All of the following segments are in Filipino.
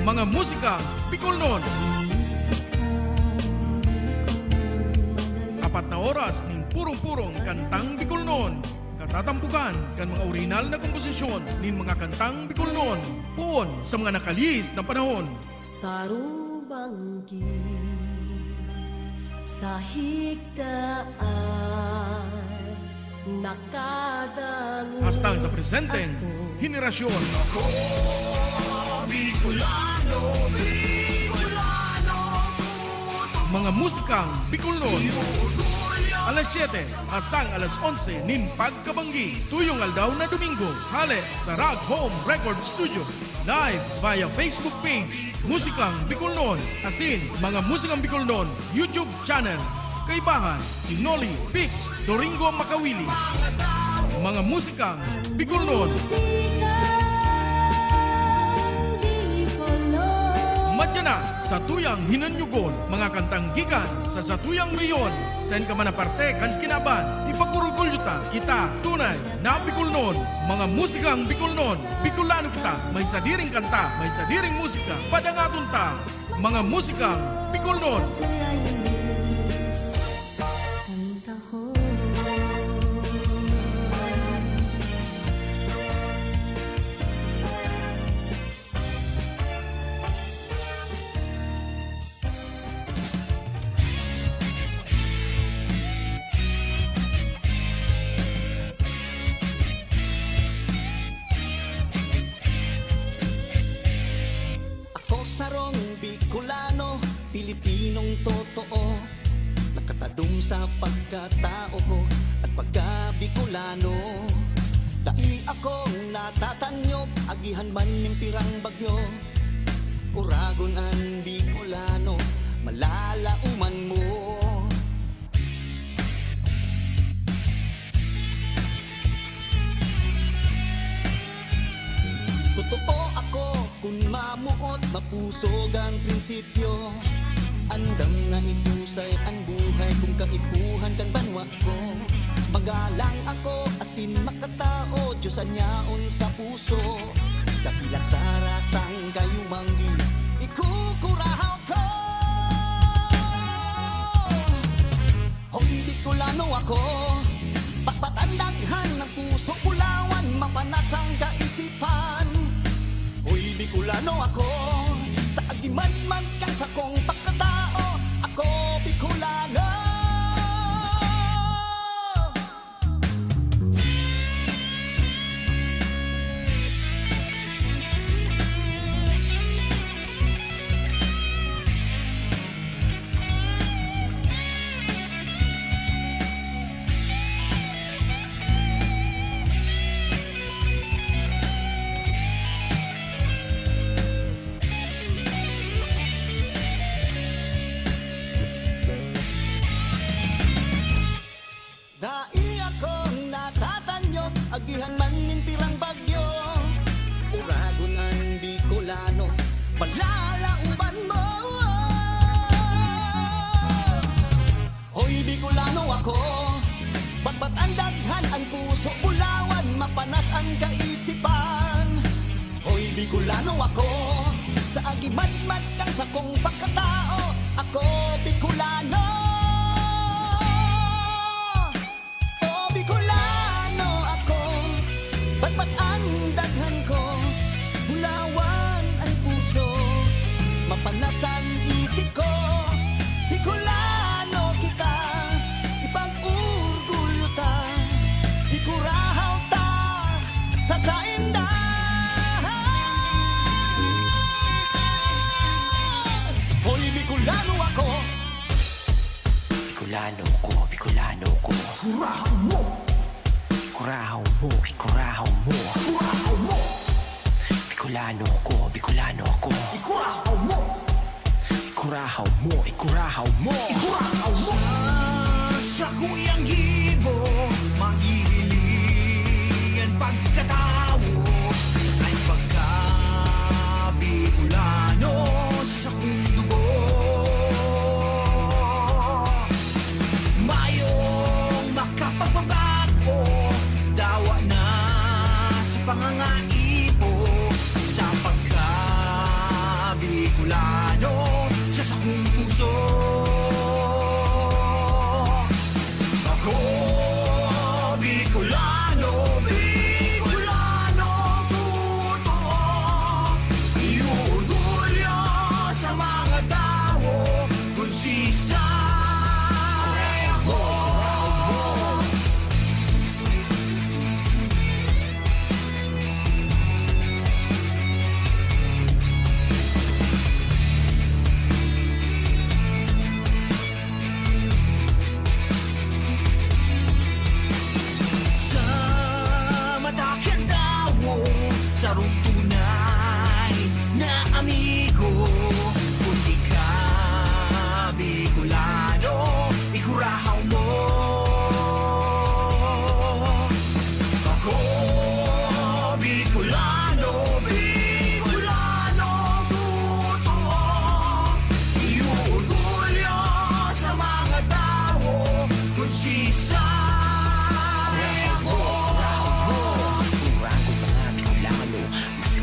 mga musikang Bicolnon. 4 na oras ning purong-purong kantang Bicolnon. Katatampukan kan mga original na komposisyon nin mga kantang Bicolnon. Puon sa mga nakalis na panahon. Sa rubanggi, sa higdaan, nakadangon Hastang sa presenteng henerasyon. Ako, Bicolano, Bicolano. Mga musikang Bicolnon. Alas 7 hastang alas 11 nin pagkabanggi. Tuyong aldaw na Domingo. Hale sa Rock Home Record Studio. Live via Facebook page Musikang Bicolnon. Asin mga Musikang Bicolnon YouTube channel. Kaibahan si Noli Pix Doringo Makawili. Mga Musikang Bicolnon. Madya na sa tuyang hinanyugon, mga kantang gikan sa satuyang riyon. Sen ka man aparte kan kinaban, ipagurugol yuta kita tunay na Bicolnon. Mga musikang Bicolnon, Bicolano kita, may sadiring kanta, may sadiring musika, padangaton ta. Mga musikang Bicolnon. Sarong Bicolano, Pilipinong totoo. Nakatadong sa pagkatao ko at pagka-Bicolano. Dai akong natatanyo, agihan man ng pirang bagyo. Uragon ang Bicolano, malalauman mo. Totoo ako kung mamuot, mapusog ang prinsipyo. Andam na itusay ang buhay kung kaipuhan kan banwa ko. Magalang ako, asin makatao, Diyos anyaon sa puso. Kabilang sa rasang kayumanggi, ikukurahaw ko. Hoy, Bicolano ako, patandaghan ng puso, pulawan, mapanas ang kaisipan. Hoy, Bicolano ako, sa agiman-man kang sakong pagkatao, ako Bicolano. Agihan man ng pirang bagyo, uragon ang Bicolano, malalauban mo. Hoy, Bicolano ako, pagbat ang daghan ang puso, bulawan, mapanas ang kaisipan. Hoy, Bicolano ako, sa agiman-man kang sakong pagkatao, ako Bicolano. Ba't ang daghan ko, bulawan ang puso, mapanas ang isip ko. Bicolano kita, ipag-urgulyo ta, ikurahaw ta sa saindahan. Hoy, Bicolano ako, Bicolano ko, Bicolano ko. ikurahaw mo, Ikurahaw mo, ikurahaw mo. ikurahaw mo, Bicolano ko, Bicolano ko. ikurahaw mo, Ikurahaw mo, ikurahaw mo. ikurahaw mo. Sa kuyang gibo, mahihilingan pagkatao ay pagka-Bicolano sa akong dugo. Mayong makapagbabago, dawa na sa pangangaipo sa pagka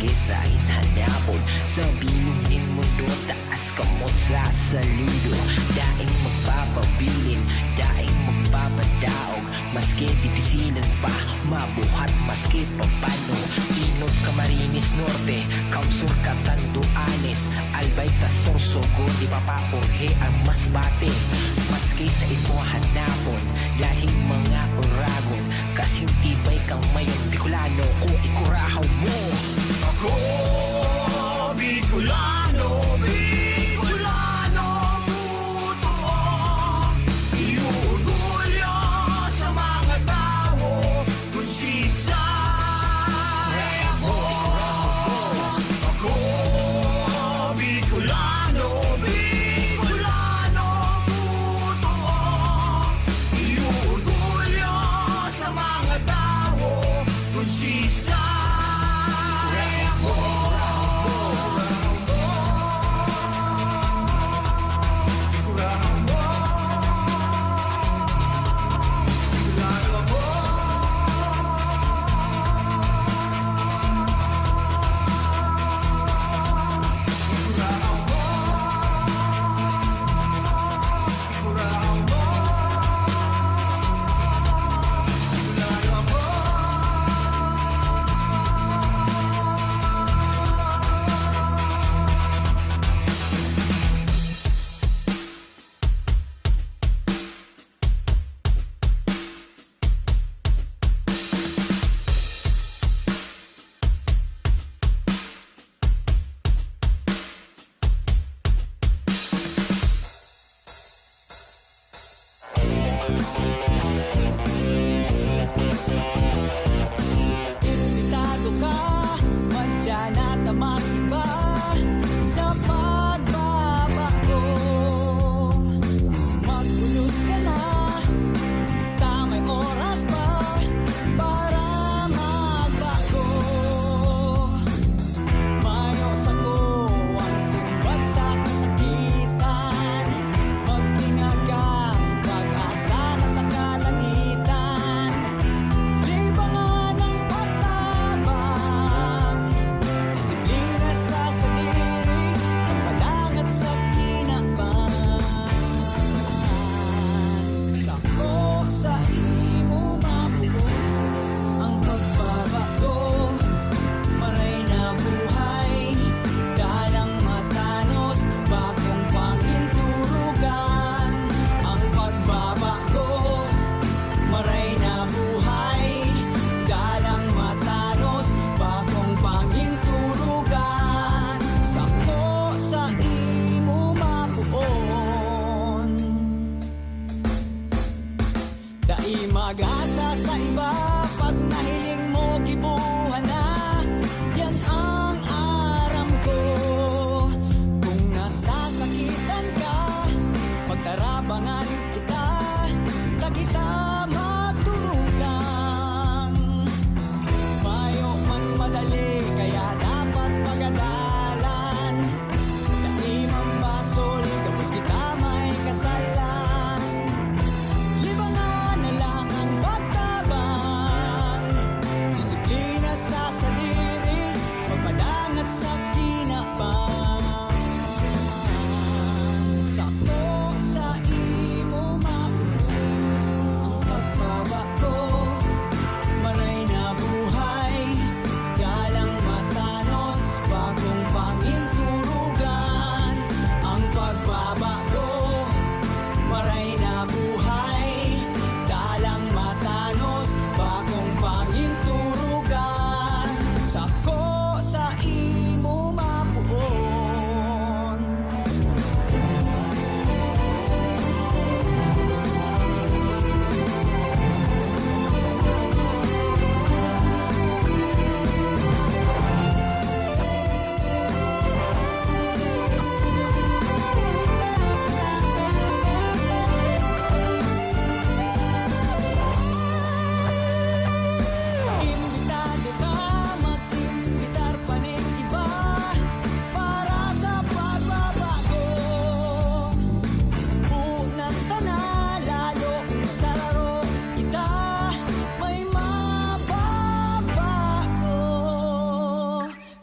maski sa inhanapon. Sa binunin mundo, taas kamot sa saludo. Daing magpapabilin, daing magpapadaog. Maski dipisilan pa, mabuhat maski papano. Inod Camarines Norte, Kausur Catanduanes, Albay Tasorsogo, di papaporhe ang masbate. Maski sa ito hanapon, lahing mga oragon, kasing tibay kang mayon Bicolano ko, ikurahaw mo. Ako, Bicolano, Bicolano, totoo. Iuugulyo sa mga tao kung sisay ako. Ako, Bicolano, Bicolano, totoo. Iuugulyo sa mga tao kung sisay ako.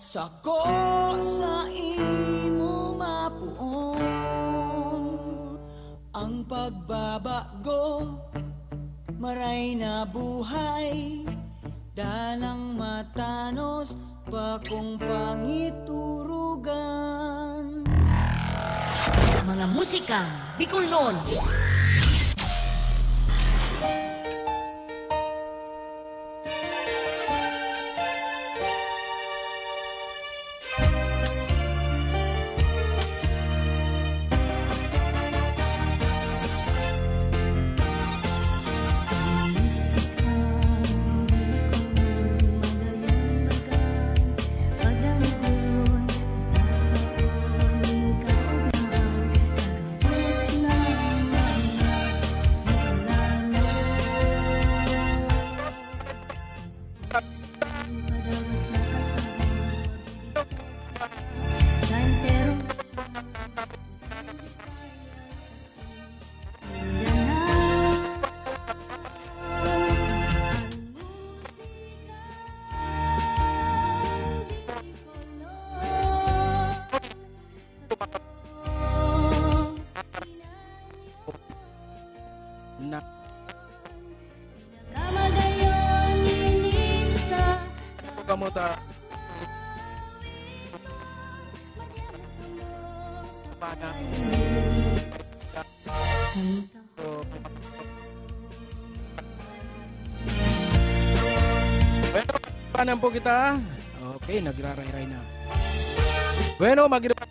Sako sa imo mapuong ang pagbabago, maray na buhay, dalang matanos pa kong pangiturugan. Mga musika Bicolnon. Kamuta pana bueno, panan po kita. Okay, nagraray-ray na. Bueno, magiging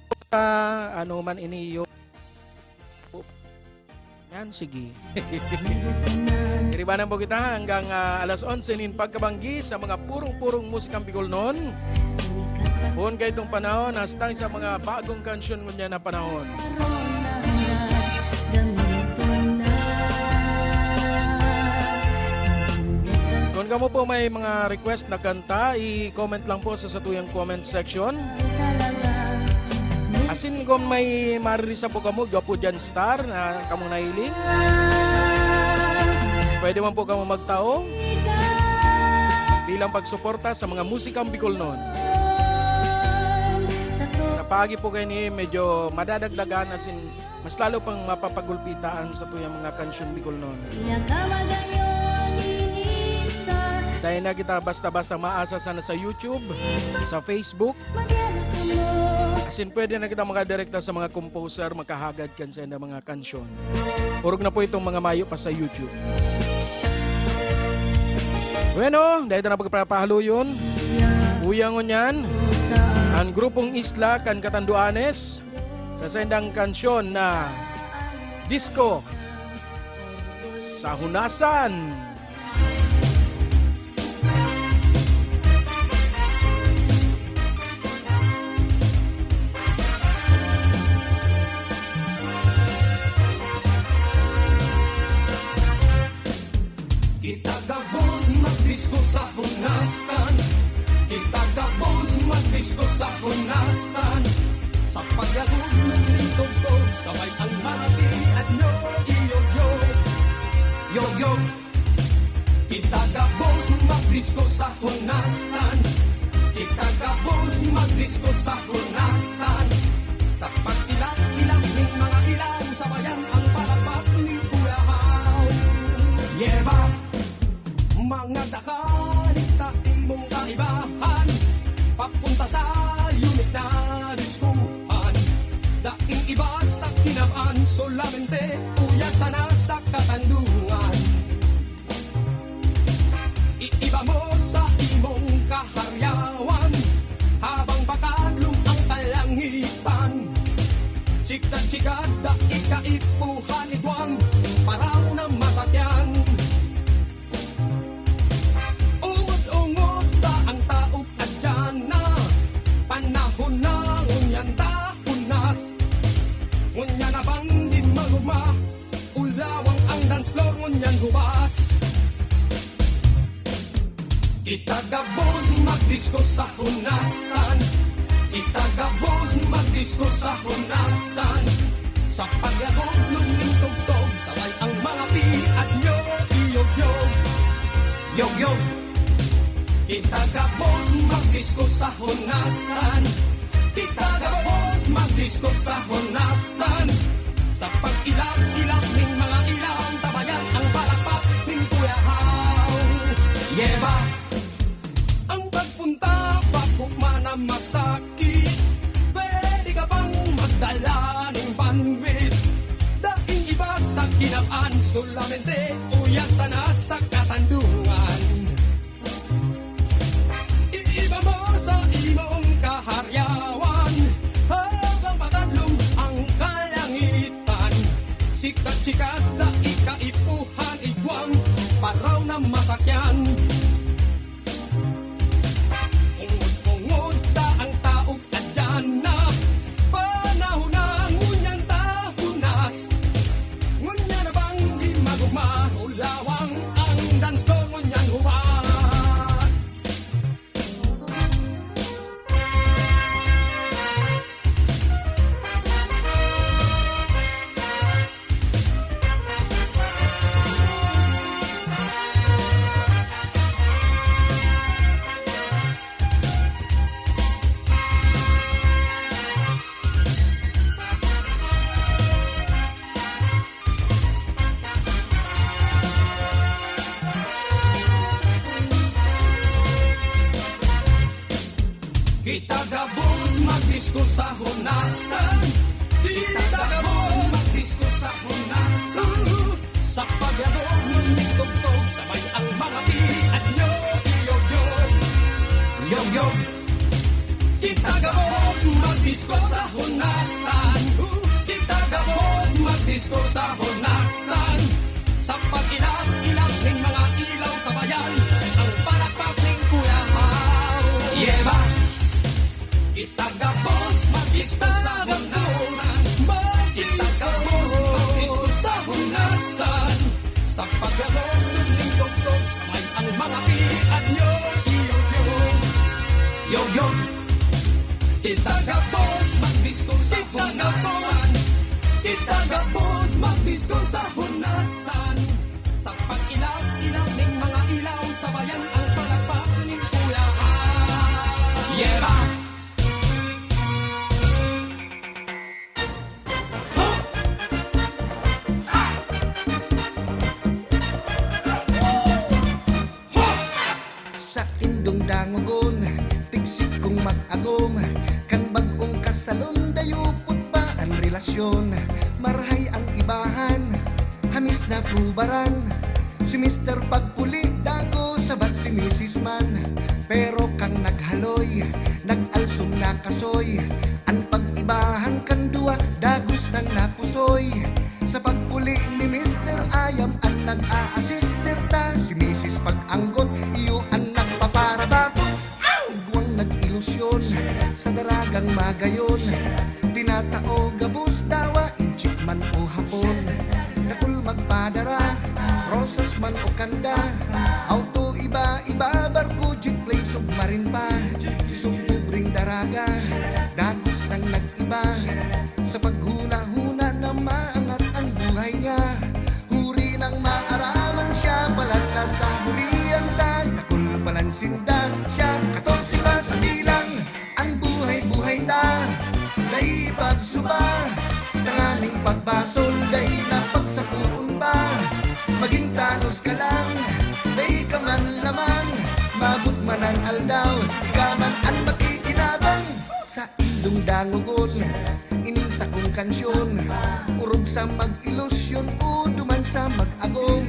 ano man iniyo. Yan, sige. Iribanan po kita hanggang alas 11 nin pagkabanggi sa mga purong-purong musikang Bicolnon. Buon kayo itong panahon, hastang sa mga bagong kansyon ngunya na panahon. Kung kamo po may mga request na kanta, i-comment lang po sa satuyang comment section. Asin kung may maririsa po kamo, gapo dyan star na kamo nahiling. Pwede man po kamo magtao bilang pagsuporta sa mga musikang Bicolnon. Sa pagi po kayo ni medyo madadagdagan asin mas lalo pang mapapagulpitaan sa tuyang mga kansyon Bicolnon. Dahil na kita basta-basta maasa sana sa YouTube, sa Facebook. Asin pwede na kita makadirekta sa mga composer, makahagad kan sa mga kansyon. Urog na po itong mga mayo pa sa YouTube. Bueno, dahil na pagpapahalo yun, uyangon yan, ang grupong Isla kan Catanduanes sa sendang kansyon na Disco sa Hunasan. Itagabos magdisko sa Hunasan, itagabos magdisko sa Hunasan, sa pagyagog ng lintog-tog, sabay ang mati at nyo, iyog-yog, yog-yog. Itagabos magdisko sa Hunasan, itagabos magdisko sa Hunasan, sa pagtilak-tilak ng mga ilang, sabayan ang palakpak ni Ulahaw. Yeba! Mga dakalit sa imong kaibahan, papunta sa unit na diskuhan. Daing iba sa kinabaan, solamente uya sana sa katandungan. Iiba mo sa imong kaharyawan, habang bakadlong ang kalangitan. Chikad-chikad da ikaipuhan iguang, paraw na masakyan. Panahon na ngunyan tahunas, ngunyan na bandin maguma, ulawang ang dance floor ngunyan hubas. Itagabos magdisko sa Hunasan, itagabos magdisko sa Hunasan, sa pagyagog luming tugtog, saway ang mga piat nyo, iyog-yog, yog-yog. Kita gabos magdisko sa hunasan. Kita gabos magdisko sa hunasan. Sa pag-ilap-ilap ning mga ilaw, sa bayan ang palakpak ning kuyahaw. Yeba, ang pagpunta pagkukma na masakit. Pwede ka bang magdala ng bandwidth? Daing iba sa kinabaan, solamente uyasan na sa katandungan. Iiba mo sa imong kaharyawan, habang patadlong ang kalangitan. Sikat-sikat na ikaipuhan igwang, paraw na masakyan. Ungod-ungod ta ang taog adyan na, panahon na ngunyan tahunas. Ngunya na bang di magugma, ulawang ang dance ko ngunyan huwas. Kita gabos magdisko sa hunasan. Kita gabos magdisko sa hunasan. Sa pagyadog ng tugtog, sabay ang mga piat nyo. Iyog-yog, yog-yog. Kita gabos magdisko sa hunasan. Kita gabos magdisko sa hunasan. Sa pag-ilap-ilap ng mga ilaw sa bayan, ang palakpak ng kuyahaw. Yeba, kita gabos magdisko sa hunasan. Kita gabos magdisko sa hunasan. Sa paggalong ng tugtog, sabay ang mga piat nyo. Iyog-yog, yog-yog. Kita gabos magdisko sa hunasan. Kita gabos magdisko sa hunasan. Sa pag-ilaw-ilaw ng mga ilaw, sa bayan ang palakpak ng kuyahan. Yeah! Sa indong dangugon, tigsik kong mag-agong, kan bagong kasalon, dayupot pa ang relasyon. Marahay ang ibahan, hamis na prubaran. Si Mr. Pagpuli, dago sabat si Mrs. Man. Pero kang naghaloy, nag-alsong nakasoy. Ang pag-ibahan kan duwa, dagos nang napusoy. Sa pagpuli ni Mr. Ayam, ang nag-a-assister ta. Si Mrs. Pag-anggot, iyo ang nagpaparabato. Igwang nag-ilusyon, sa daragang magayon. Tinatao gabos dawa, inchik man o hapon. Nakul magpadara, rosas man o kanda. Auto iba-iba, barko, jeep, plane, submarin pa. Sumubring daraga, dagos nang nag-iba. Sa paghuna-huna na maangat ang buhay niya. Huri ng maaraman siya, palat na sa hulian dan. Nakul palansindan siya, 14 na sa bilang. Ang buhay-buhay ta, dahil pagsuba. Tanganing pagbasol, dahil napagsapuon pa. Maging tanos ka lang, dahil ka man lamang. Mabot man ang aldaw, ka man ang makikinabang. Sa indong dangugon, ining sa kong kansyon. Urog sa mag-ilusyon, o duman sa mag-agong.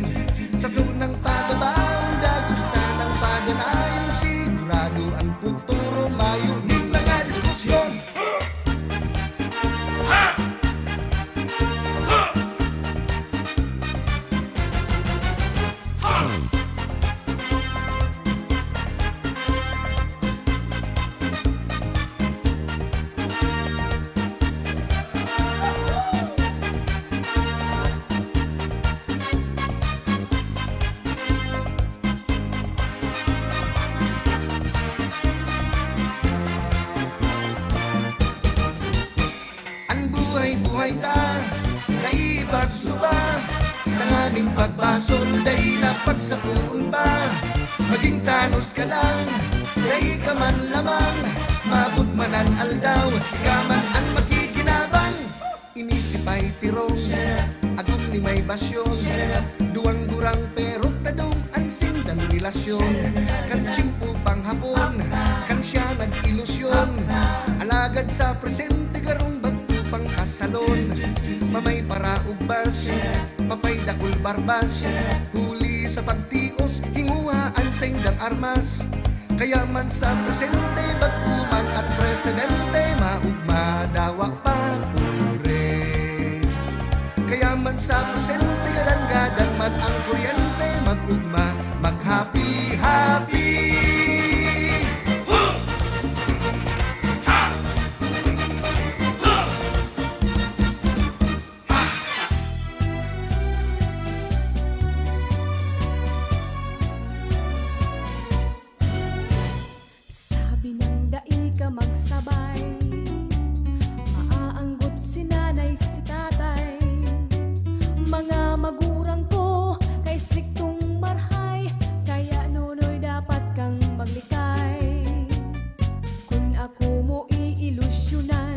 Sa tunang padabaw, dagos na ng paganayong. Sigurado ang futuro, mayo ning mga diskusyon. Buhay ta, naibag suba. Tanganing pagbasol, dahil napagsapuon pa. maging tanos ka lang, kay ka man lamang, mabot manan aldaw, ikaman ang makikinabang. Inisipay tirong, agos ni may basyon, duwang durang pero tadong ang sindang relasyon. Kan tsimpo pang hapon, kan siya nag-ilusyon, alagad sa presente garong bagto pang kasalon. Mamay para ubas, papay dakul barbas, huli sa pagtios, hinguhaan sa indang armas. Kaya man sa presente, bagkuman at presidente, maugma dawa pa pure. Kaya man sa presente, gadan man ang kuryente, magugma, mag-happy-happy. Sabi ng dai ka magsabay, maaanggot si nanay si tatay. Mga magurang ko kay striktong marhay, kaya nunoy dapat kang maglikay. Kung ako mo iilusyonan,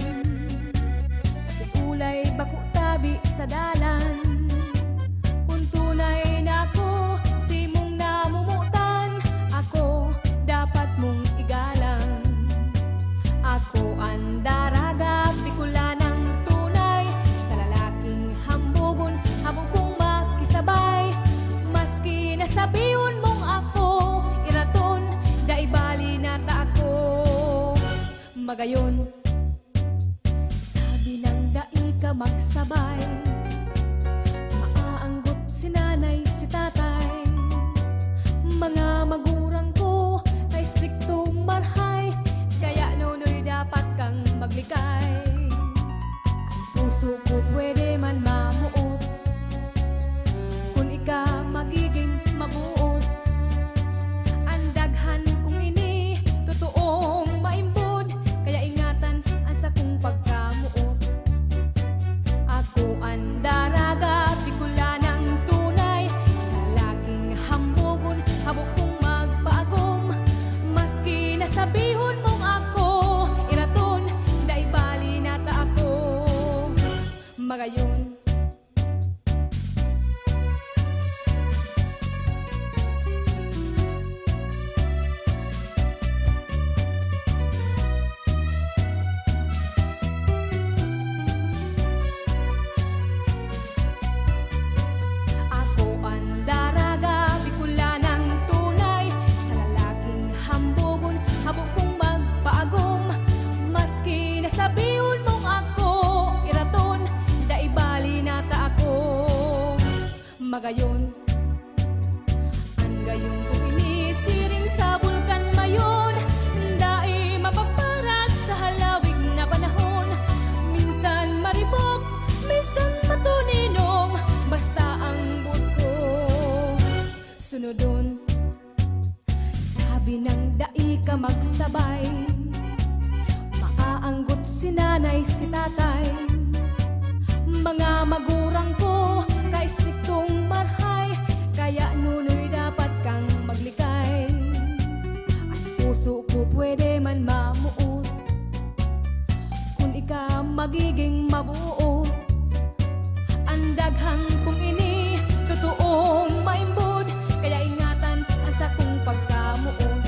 ulay bako tabi sa dalan. Kung tunay na ako si mong namumutan, ako dapat mong igalang. Ako ang daraga, pikula ng tunay, sa lalaking hambugon, habog kong makisabay. Maski nasabihon mong ako, iraton, daibali na ta ako. Magayon, sabi ng dai ka magsabay, maaanggot si nanay si tatay. Mga magurang ko kay striktong marhay, kaya nunoy dapat kang maglikay. Ang puso ko pwede man mamuot, kung ika magiging mabuot. Ang daghan kung ini totoong maimbod, kaya ingatan ang sa kong pagkamuot. Ako ang daraga, pikula ng tunay, sa laking hambugon, habog kong magpaagom. Maski nasabihon mong ako, iraton, daibali na ta ako. Magayon, ako ang daraga, bikula ng tunay, sa lalaking hambugon, habog kong magpaagom. Maski nasabihon mong ako, iraton, daibali na ta ako. Magayon, ang gayon kong inisiring sa bulkan mayon, dai mapaparas sa halawig na panahon. Minsan maribok, minsan matuninong, basta ang buot ko sunodon. Sabi ng dai ka magsabay, maaanggot si nanay si tatay. Mga magurang ko kay striktong marhay, kaya nunoy dapat kang maglikay. Ang puso ko pwede man mamuot, kung ika magiging mabuo. Ang daghang kung ini totoong maimbod, kaya ingatan ang sa kong pagkamuot.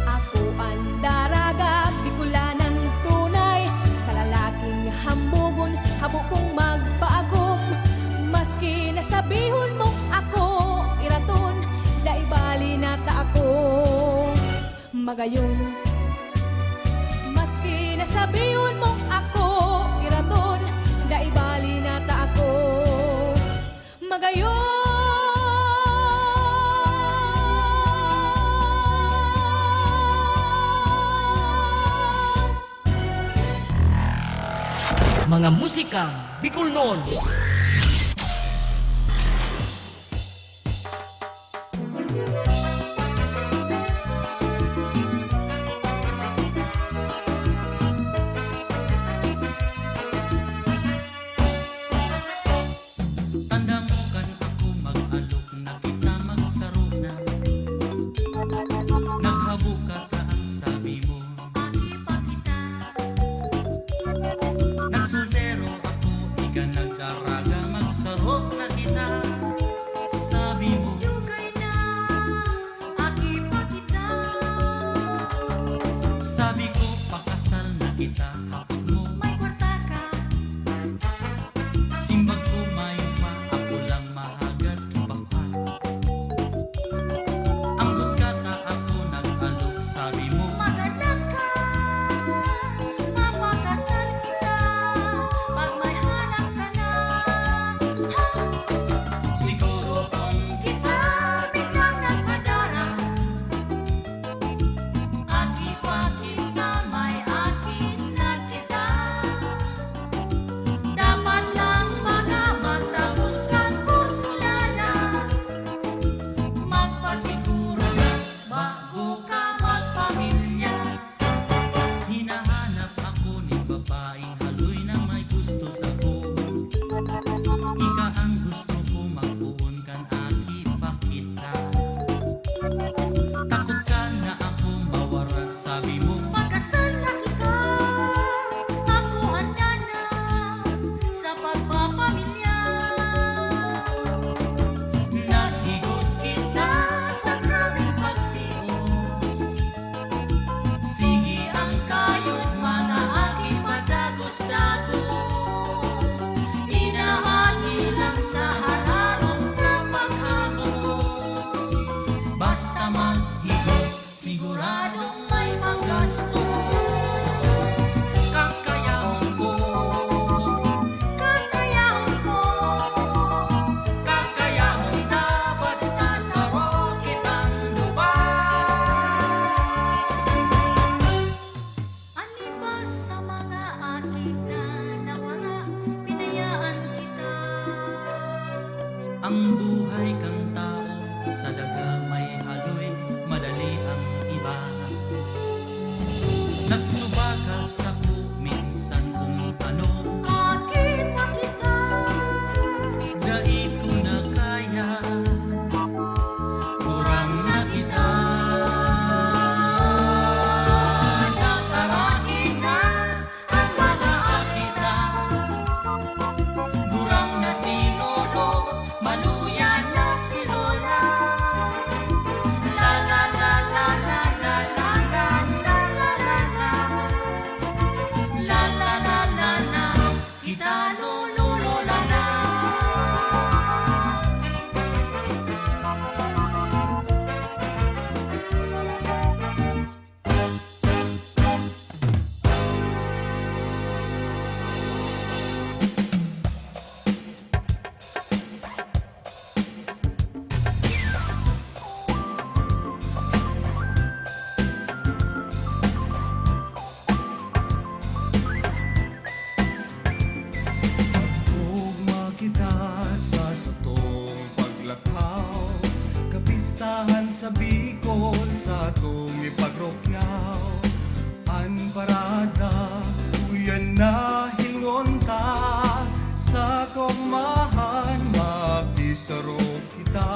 Ako ang daraga, bikula ng tunay, sa lalaking hambugon, habog kong magpaagom. Maski nasabihon mong ako, iraton, daibali na ta ako. Magayon, maski nasabihon mong ako, iraton, daibali na ta ako. Magayon, Mga musika Bicol noon. Tanda mo kan ako mag-alok na kita magsaro na. kita hapon mo. May kwarta ka, Simbag ko mayuma, ako lang mahagat kipapan. Ang bukata ako nag-alok, sabi mo maganda ka. Mapakasal kita, pag may hanap ka na. Ha! siguro kung Kita biglang nagpadara. Aki pa kita, may akin na kita. Dapat lang mga magtapos kang kurso na. Magpasiguro na bago ka magpamilya. hinahanap ako ni babaeng haloy na may gusto sa ko. Ika ang gusto ko magpuon kan aki pa kita. Takot ka na ako mawara, sabi mo Pagkasal na kita, ako handa na sa pagpapamilya. nahigos kita. Sa grabing pagtios, sige ang kayod mga aking madagos-dagos. Inahati lang sa hararot na paghapos. Basta maghigos, Siguradong may manggastos. kakayahon ko. Kakayahon ko, Kakayahon na basta sa kitang lupa. ani ba sa mga aking na nawara, pinayaan kita. Ang buhay kang tao sa daga may haloy, madali ang iba. Nagsubaka sa ko minsan kung ano, Akin na kita, dai ko na kaya, kurang na kita. natarain na ang mga akita. Kurang na si Lolo, Maluyan na si Lola. La la la la la la la la la la la la. La la la la la, kita lululola na. Ugma kita sa satong paglakaw, kapistahan sa Bicol sa atong ipagrokyaw. An parada, uyan na hingonta, sa kumahan makisaro kita.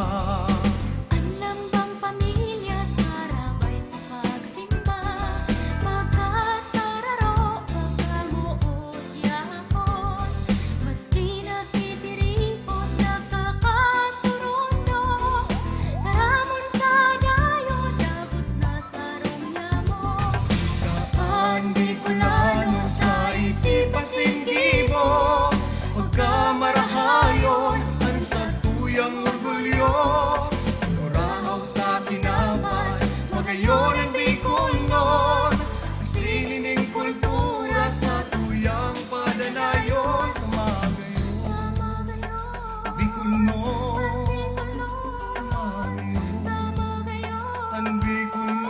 Alam bang pamilya sarabay sa pagsimba, magkasararo pagkamuot yapon. Maski nagtitiripos nakakasurundo, karamon sa dayon dagos na sarong yamo. Kaan Bicolano sa isipan singgibo, huwag ka marahayon, ang sa tuyang orgulyo. Murahaw sa kinaban, magayon ang Bicolnon, sinining kultura sa tuyang padanayon. Tumagayon, Tama gayon, Bicolnon, Bicolon, tumagayon, tama gayon. ang Bicolnon.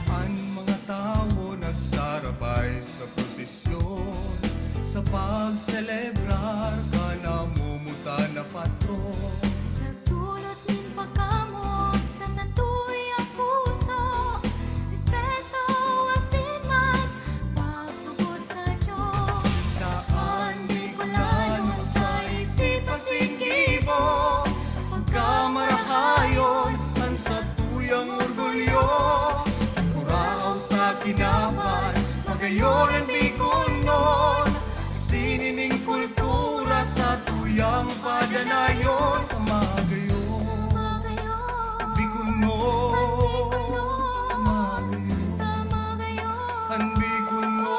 Ang mga tao nagsarabay sa prosesyon, sa pagselebrar ka namumuta na patron. Nagdulot min pagkamot sa santuyang puso, respeto asin man, pagtugod sa Diyos. Daan Bicolano sa isipan singgibo, huwag ka marahayon, ang sa tuyang orgulyo. Kurao sa kinaban, magayon ang Bicolnon, sinining kultura. tuyang padanayon sa Magayo, Bikuno, Magayo, ang Bikuno.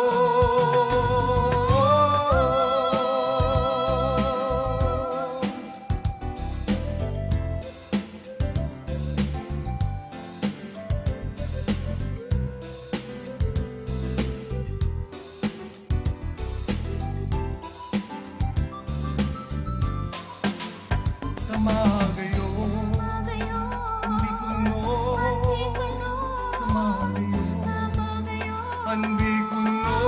Kamagayo, Bikuno, Kamagayo, ang Bikuno.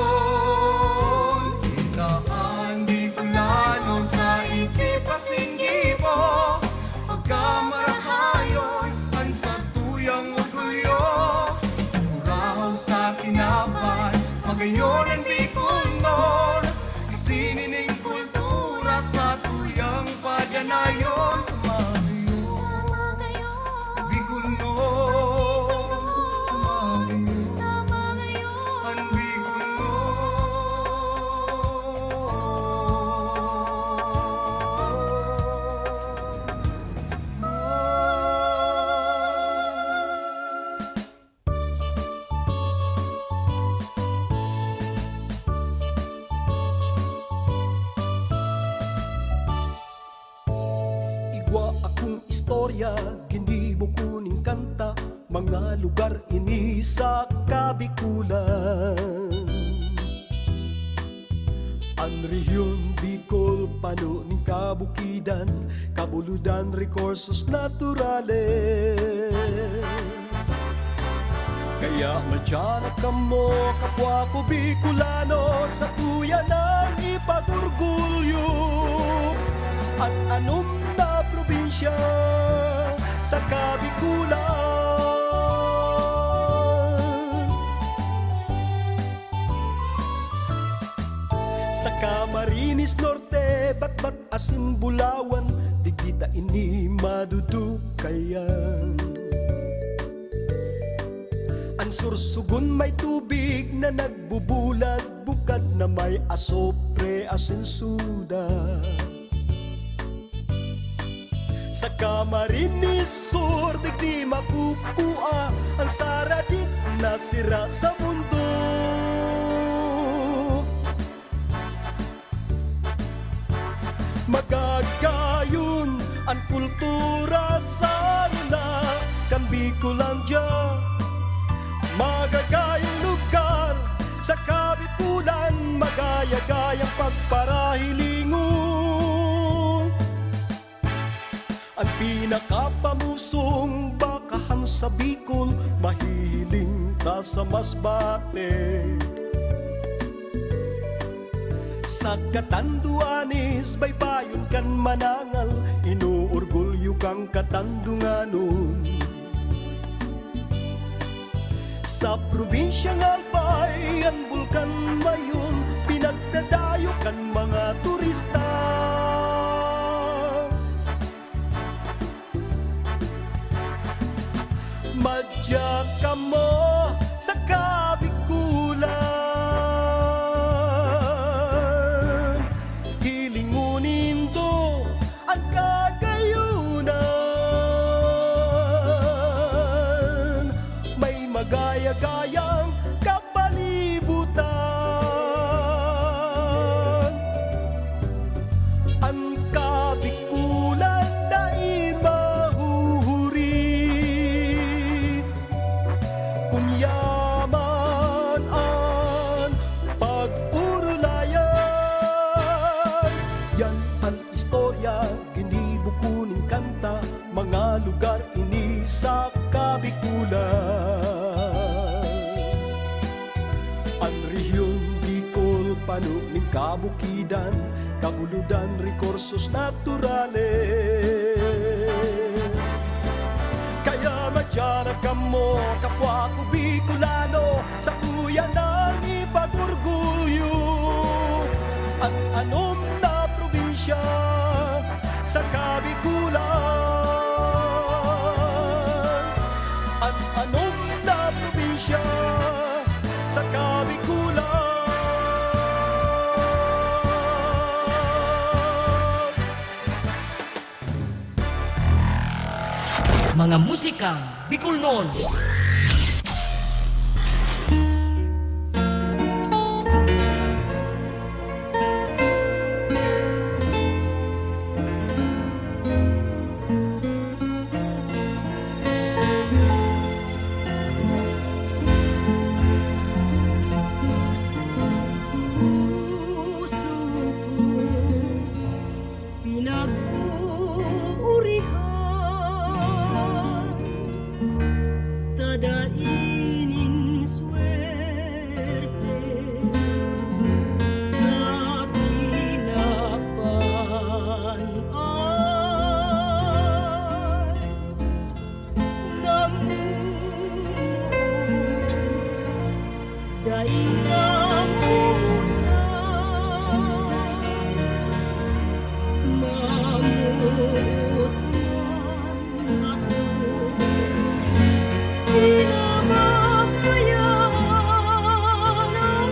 Ilaan Bicolano sa isip pasingibo, pagkamarahayon, ang sa tuyang orgulyo. Uraw sa kinaban, Magayon ang Bicolnon, isinining kultura sa tuyang padanayon sa Magayo, Bikuno, Magayo, ang Bikuno. Igwa akong istorya, ginibo kuning kanta, mga lugar ini sa Kabikulan. Ang rehiyon Bicol, pano ning kabukidan, kabuludan, rekursos naturales. Kaya madyanak kamo, kapwa ko Bicolano, sa tuya ng ipag-orgulyo. At anong na probinsya sa Kabikulan. Sa Camarines Norte, Batbat, Asin, Bulawan, di kita ini madudukayan. Ang Sursugun may tubig na nagbubulag, bukad na may asopre, asin, suda. Sa Camarines Sur, di makukua ang saradit na sira sa mundo. Magagayon ang kultura sa nila, kan Bicolandia. Magagayang lugar sa Kabikulan, magaya-gayang pagparahilingon. Ang pinakapamusong bakahan sa Bicol, mahihiling ta sa Masbate. Sa Catanduanes, baybayon kan manangal, inuorgulyo kang Katandunganon. Sa probinsyang Albay, ang bulkan mayon, pinagdadayo kan mga turista. Madya ka mo sa Kabikulan, hilingunin do ang kagayunan. May magaya-gayang kapalibutan. Ang Kabikulan dai mahuhuri, kunyaman ang pag-urulayan. Yan ang istorya, ginibo kuning kanta, mga lugar ini sa Kabikulan. Ang rehiyon Bicol, pano ning kabukidan, kabuludan, rekursos naturales. Kaya madyanak kamo, kapwa ko Bicolano, sa tuya ng ipag-orgulyo. At anom na probinsya sa Kabikulan. At anom na probinsya sa Kabikulan. Mga musikang Bicol noon. Puso ko pinag-uurihan, tadainin swerte sa tinapan ay namumuo, daing namumuna, mamuot man ako, pinamamayan ay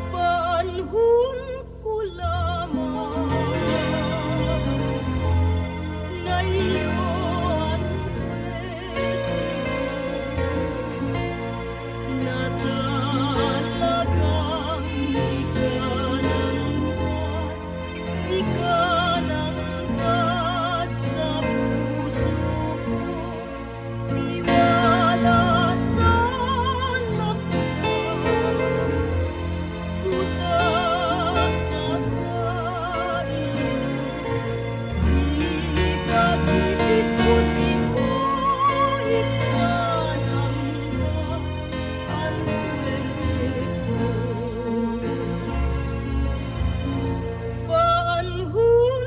panahon ko lamang na iyon swerte na talagang ikanangkat sa puso ko, tiwala sa nakuha, kuta sa sain, sipag-isip ko ikanangkat ang swerte ko. Panahon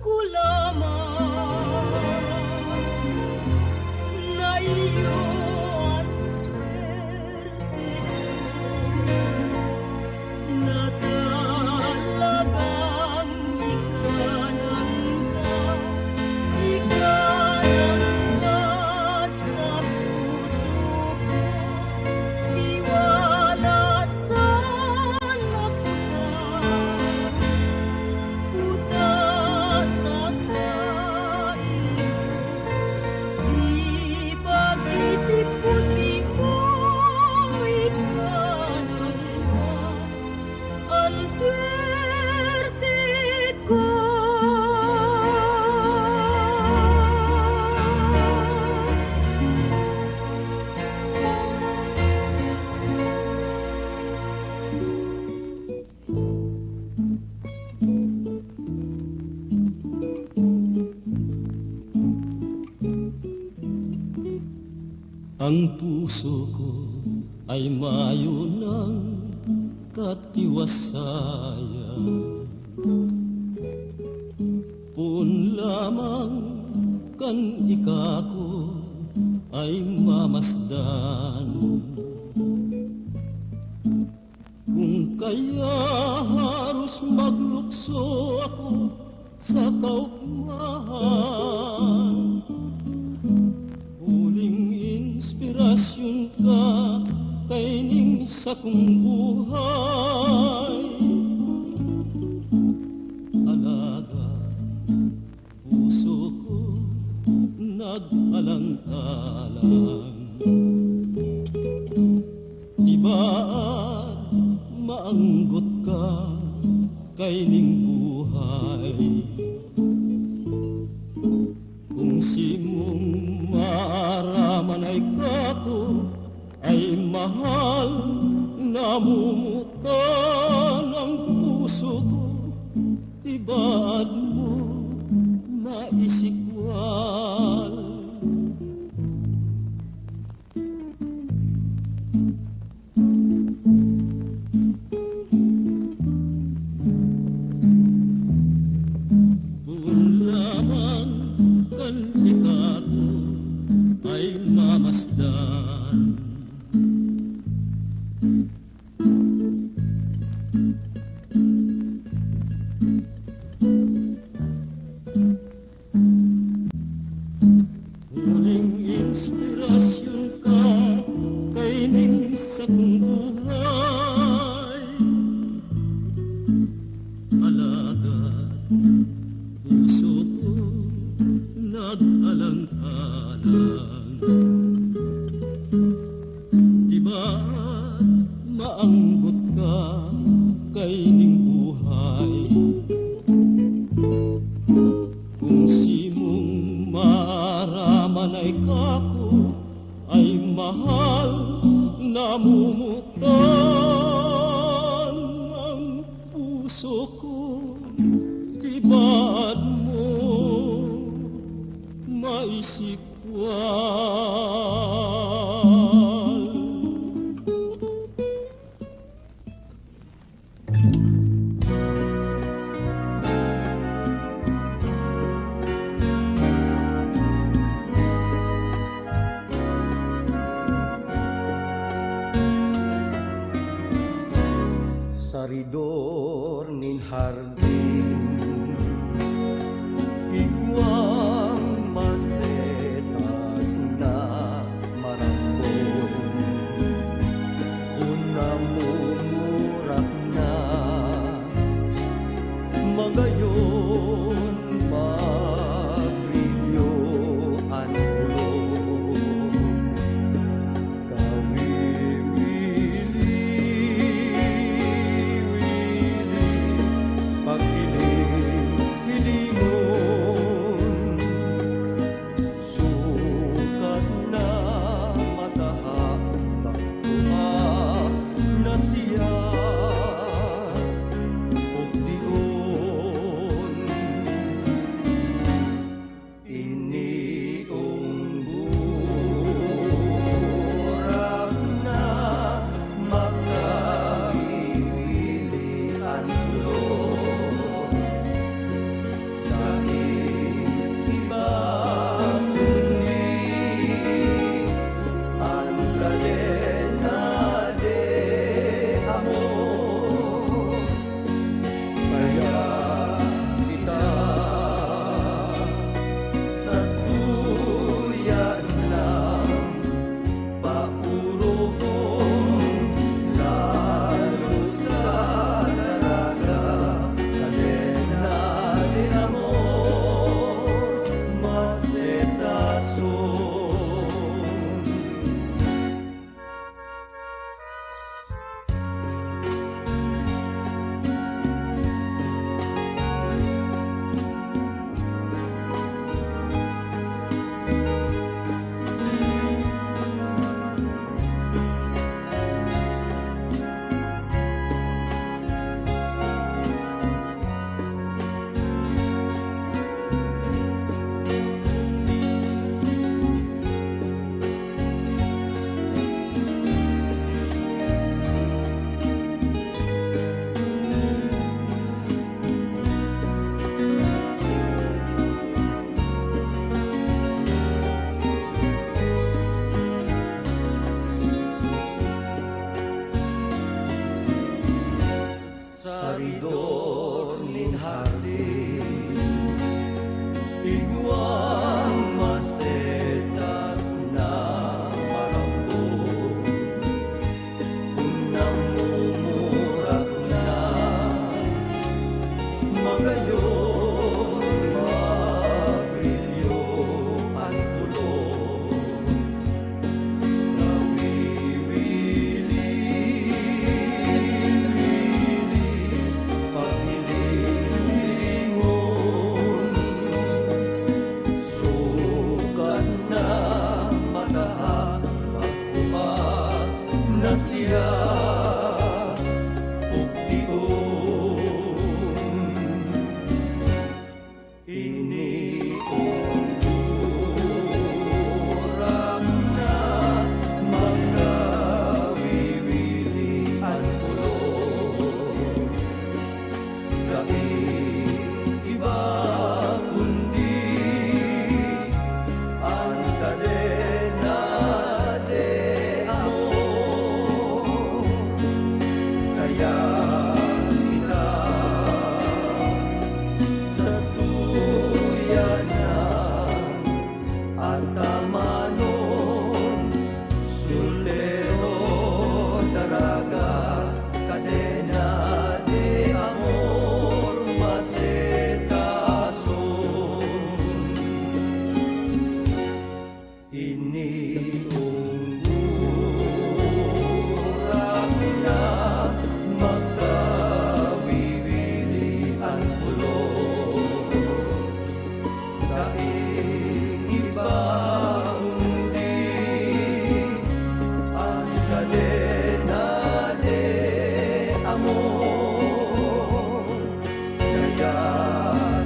ko lamang na iyon swerte na talagang ikanangkat sa puso ko, tiwala sa nakuha, kuta sa sain, sipag-isip ko ikanangkat ang swerte ko. Ang puso ko ay mayo ng katiwasayan. Pun lamang kan ikako ay mamasdan. Kung kaya harus maglukso ako sa kaugmahan, huling inspirasyon ka kay ning sa kong buhay. Alaga, puso ko nag-alang-alang, ibaat maanggot ka kay ning buhay. Kung simong maaraman ay kako ay mahal, namumutan ang puso ko, tibaad mo maisikwal. Kung lamang kan ikako ay mamasdan, huling inspirasyon ka kay ning sa kong buhay. Alaga, puso ko nag-alang Kibaad mo maisikwal. Saridor nin hardin Iguang masetas na marambon Unamumurak na Magayon mabrilyo ang ulo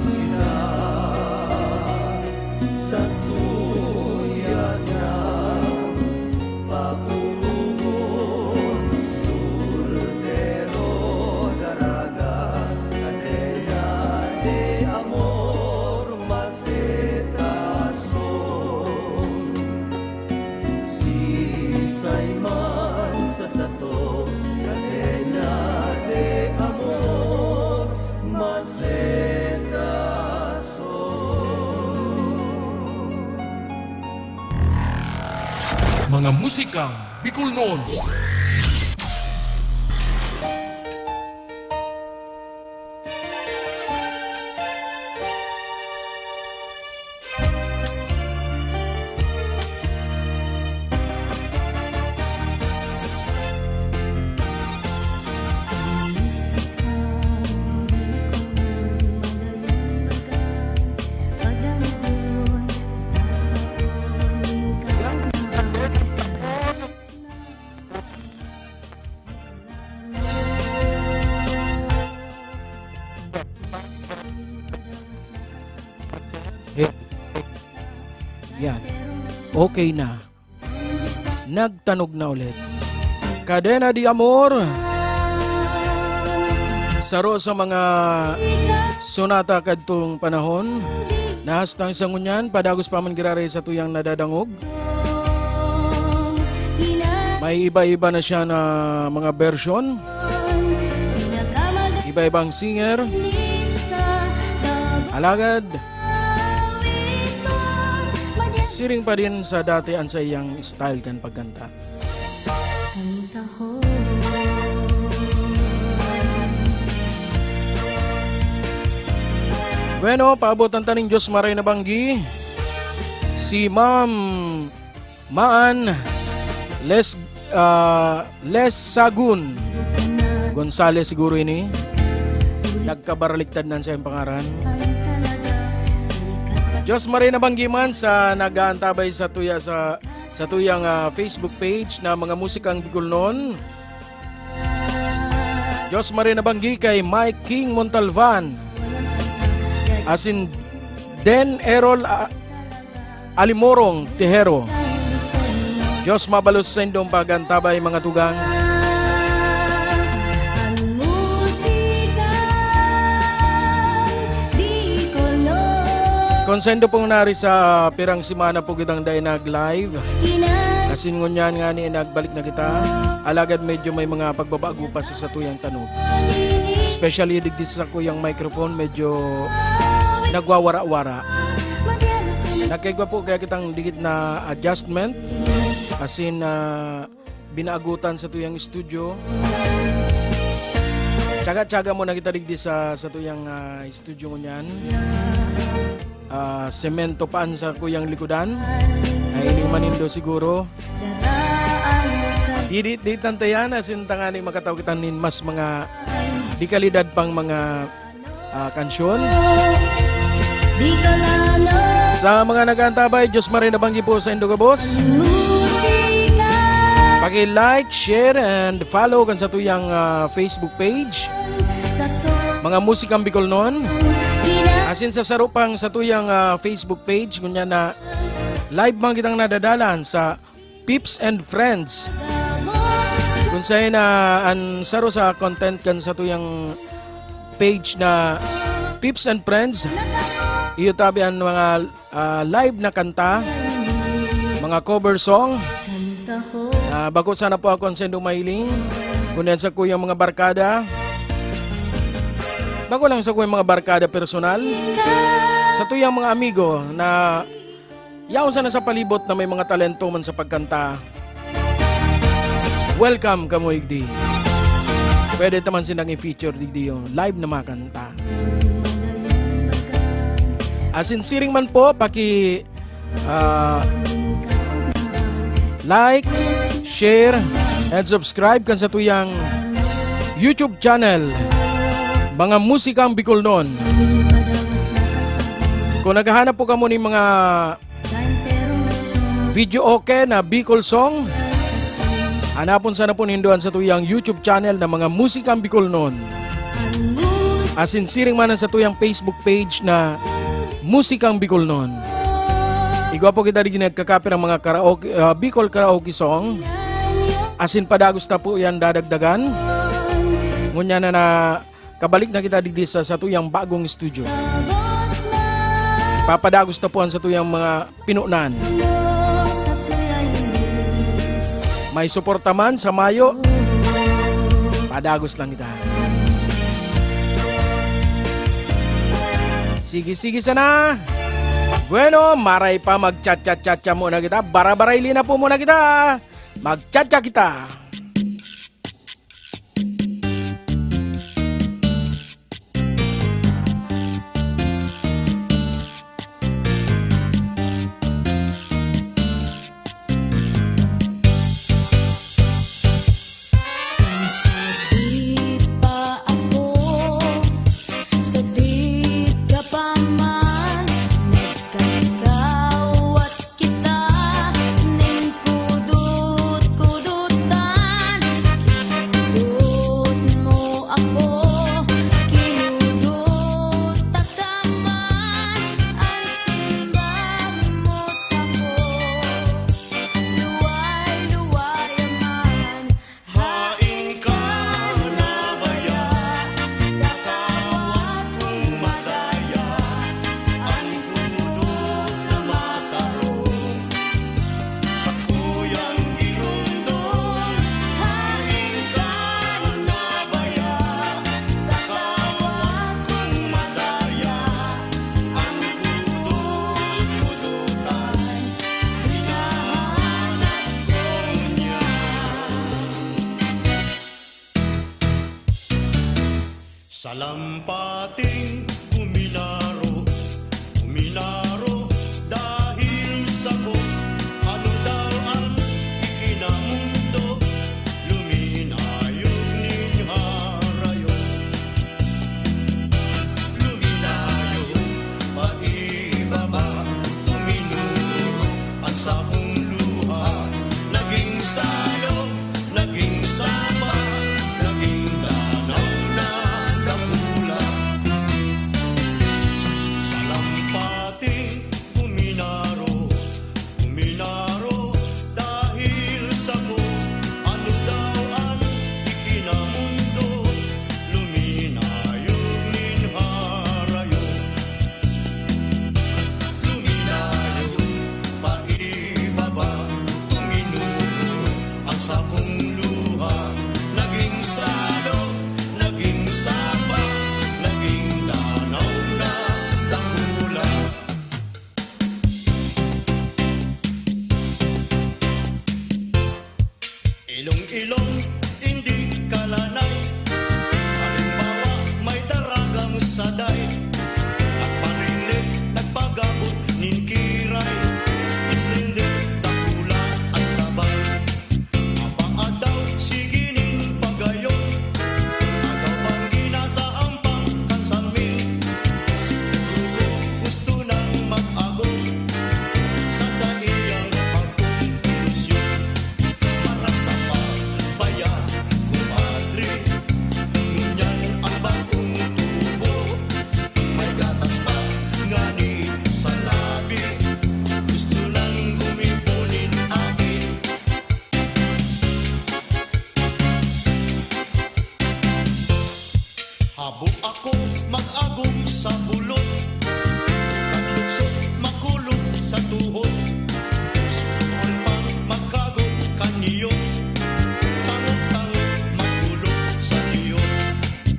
ina sa tuyan ng pagulungon soltero daraga cadena de amor macetason sisay man sa sato cadena de amor macetason. Mga musikang Bicol noon. Yan. Okay na. Nagtanog na ulit. Cadena de Amor. Saro sa mga sonata kadtong panahon. Nahastang sa ngunyan, padagos pa man girare sa tuyang nadadangog. May iba-iba na siya na mga version. Iba-ibang singer. Alagad. Siring pa din sa dati ang sa iyang style kan pagkanta. Bueno, paabot ang taning Diyos Maray na Banggi. Si Ma'am Maan Les Sagun Gonzales siguro ini. Nagkabaraliktad na siya yung pangaran. Diyos Maray na Banggi man sa nag-aantabay sa tuyang Facebook page na mga musikang Bicol noon. Diyos Maray na Banggi kay Mike King Montalvan. As in Den Errol Alimorong Tejero. Diyos mabalos sa indong pagantabay mga tugang. Konsendo pong nari sa pirang simana po kitang day nag-live. Asin ngunyan nga ni nagbalik na kita. Alagad medyo may mga pagbabago pa sa satuyang tanog. Especially digdis sa kuyang microphone medyo nagwawara-wara. Nagkaigwa po kaya kitang digit na adjustment. Asin binaagutan sa tuyang studio. Tsaga-tsaga mo na kita digdis sa tuyang studio ngunyan. Semento paan sa kuyang likudan ay inimanindo siguro di tantayan asin tangani makataw kita nin mas mga di kalidad pang mga kansyon sa mga nag-aantabay. Diyos Maray na Banggi po sa Indoga Boss. Paki-like, share and follow kan sa tuyang Facebook page mga musikang Bicol noon. Asin sa sarupang sa tuyang Facebook page kunya na live man kitang nadadalan sa Pips and Friends. Kung sa'yo na ang saro sa content kan sa tuyang page na Pips and Friends, iyo tabi ang mga live na kanta, mga cover song. Bago sana po ako ang sendo mailing kunya sa kuyang mga barkada. Bago lang sa kuyang mga barkada personal. Sa tuyang mga amigo na yaon sana sa palibot na may mga talento man sa pagkanta. Welcome kamo igdi. Pwede naman silang i-feature digdi yung live na makanta. Asin siring man po paki like, share, and subscribe kan sa tuyang YouTube channel mga musikang Bicol noon. Kung naghahanap po kamo ni mga video okay na Bicol song, hanapon sana po ninduan sa tuyang YouTube channel na mga musikang Bicol noon. Asin siring man sa tuyang Facebook page na Musikang Bicolnon. Igwapo kita di ginagkakapir ang mga karaoke, Bicol karaoke song. Asin padagos ta po yan dadagdagan. Ngunya na kabalik na kita di sa tuyang bagong studio. Papadagos ta po ang sa tuyang mga pinunan. May suporta man sa Mayo. Padagos lang kita. Sige sana. Bueno, maray pa mag-chat-chat-chat muna kita. Bara-barayli na po muna kita. Mag-chat-chat kita. Sakit pa ako, sakit ka pa man, nagkakawat kita, ning kudut-kudutan, kinudut mo ako, kinudut tataman, ang simbang mo sa'ko, luway-luway man. Hain ka na baya, kakawat kong madaya, ang kudut na matarong, sa kuyang girundon. Hain ka na baya, kakawat kong madaya, ang kudut-kudutan, hinahanap ko niya. Salampating kuminaro, kuminaro dahil sa ko, ano daw ang ikinamundo, luminayog ning harayo. Luminayog paibaba, tuminuro ang sakong luha, naging sayo, naging sama, naging danaw na dakula. Salampating kuminaro, kuminaro dahil sa ko, ano daw ang ikinamundo, luminayog ning harayo. Luminayog paibaba, tuminuro ang sakong luha, naging salo, naging sapa, naging danaw na dakula. Ilong-ilong, hindi kalanay, halimbawa may daragang saday, at parinig nagpagabot nin kiray, islinde, dakula at tabay. Apaadaw, sige nin pagayon, agaw bang ginasaan pang kansalmin, siguro gusto nang mag-agong, sa iyang pagkumplusyon, para sa bayan, kumadre, ngunyan ang bagong tubo, may gatas pa nga ni sa labi, gusto lang gumipunin akin. Habog ako mag-agom sa bulot, nagluksot makulong sa tuhod, suol pang magkagom kaniyo, tangot-tangot magulong sa niyo.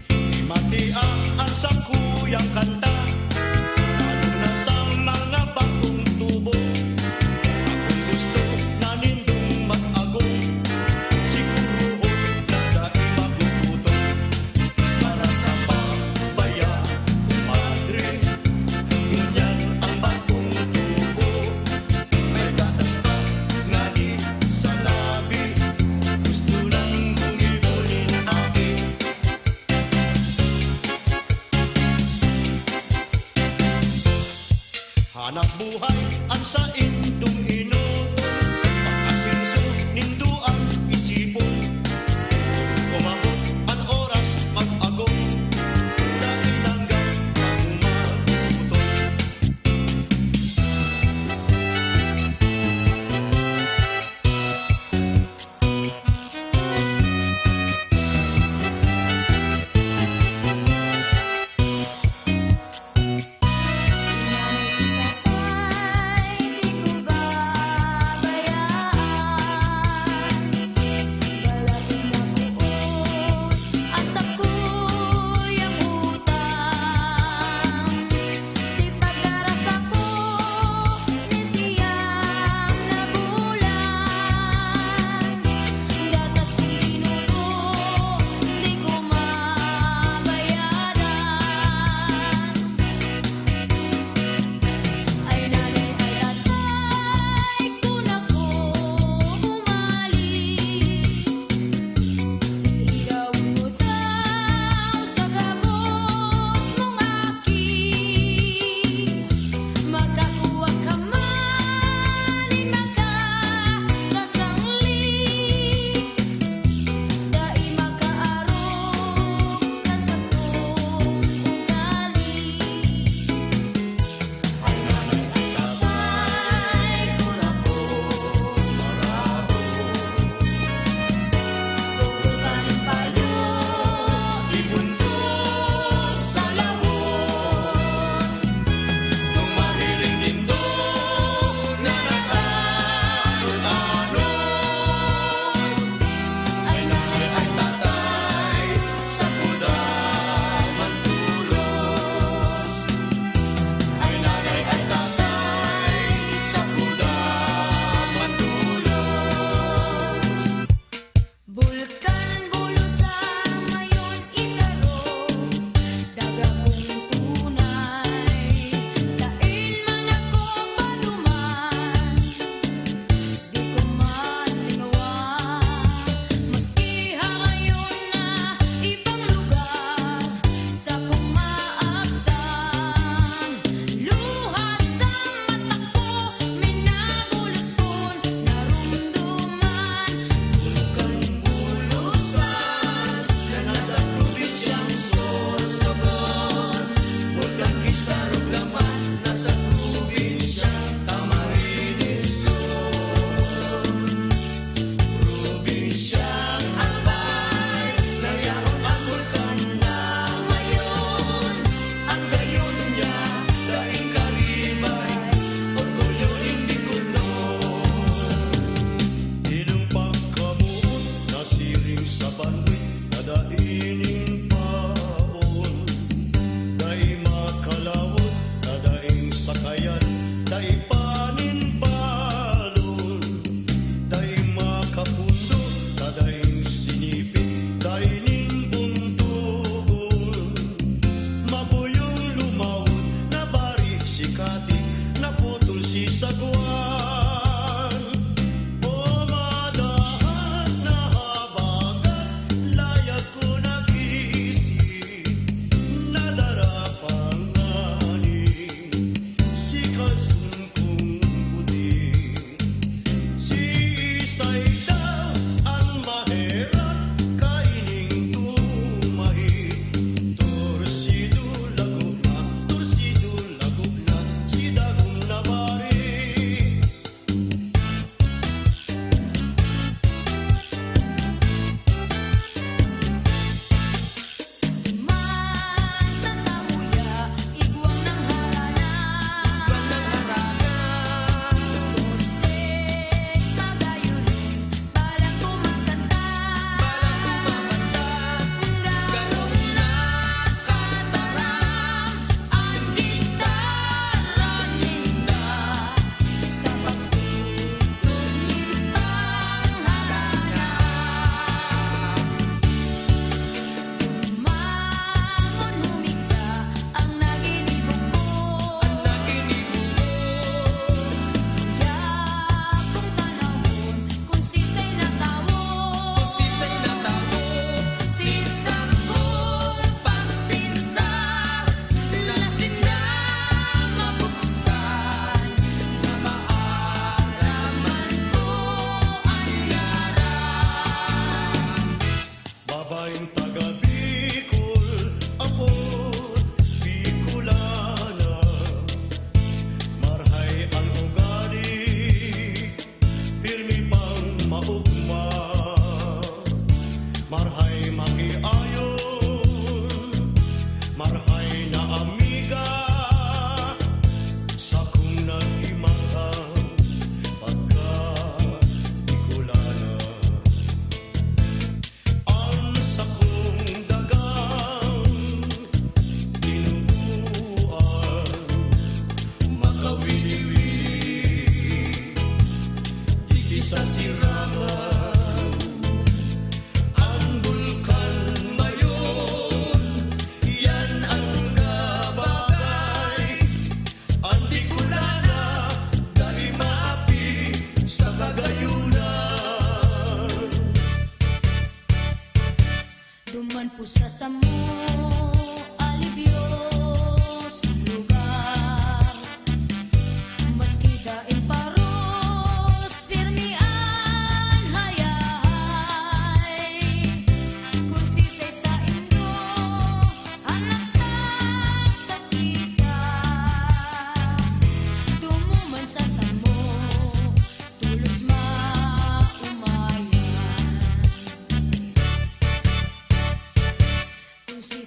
Di matiang ang sakuyang kanta, lalo na sa mga bagong tubo. Akong gusto na nindong mag-agom, siguro na dahil magugutong, para sa bayan, kumadre, ngunyan ang bagong tubo, may gatas pa nga ni sa labi, gusto lang gumibunin akin. Hanap buhay ang sa indong inuto, pag-asinso nindo ang isipon, umabot ang oras mag-agong, dahil amiga sa kung nag-imahang pagka-Bicolana. Ang sakong dagang tinubuan makawili-wili di sa sirangan. Ang bulkan mayon yan ang kabagay. Ang Bicolana dahil maapi sa kagayunan. Duman po sa samo, alibyo sa lugar. Maski daing paros, pirmi ang hayahay. Kung sisay sa indo, anak sa sakita. Tumuman sa samo, tulos maumayan. Kung si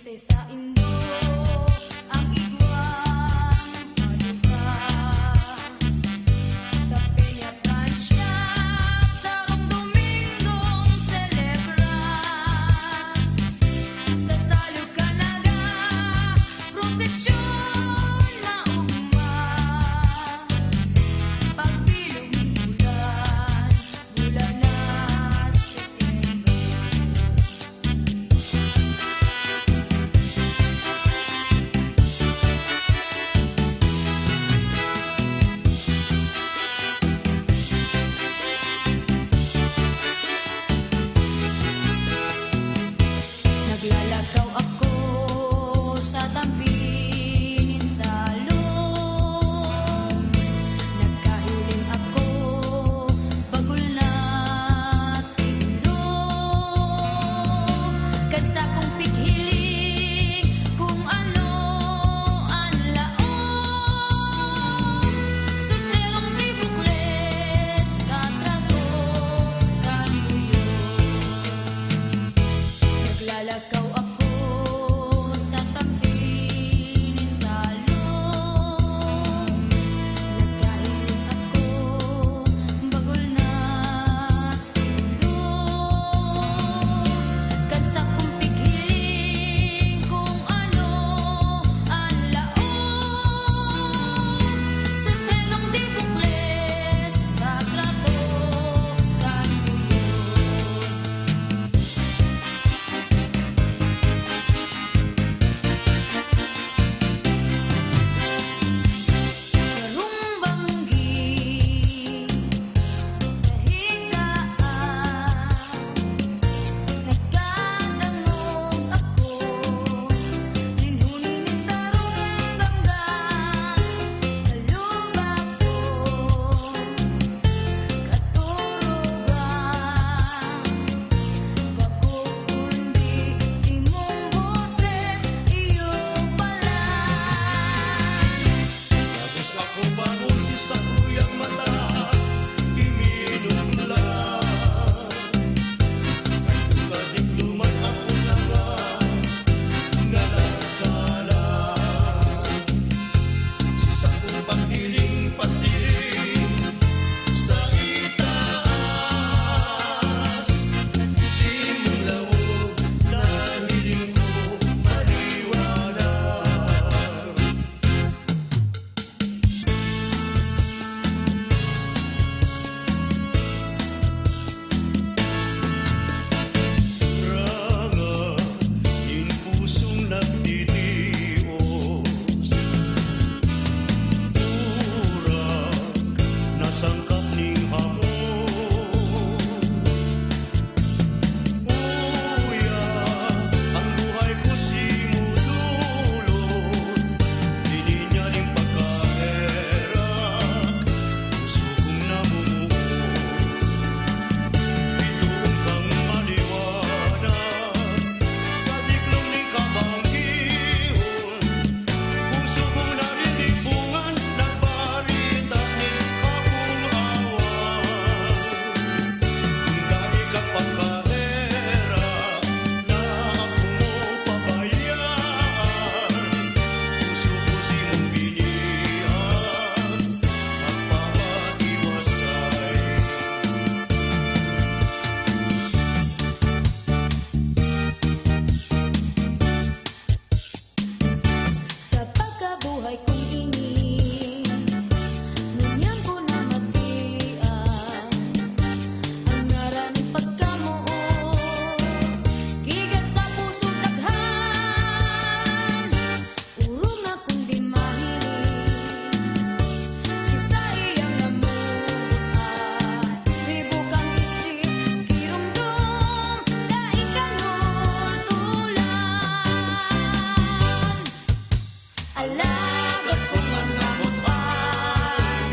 dagat kung ang nabutan.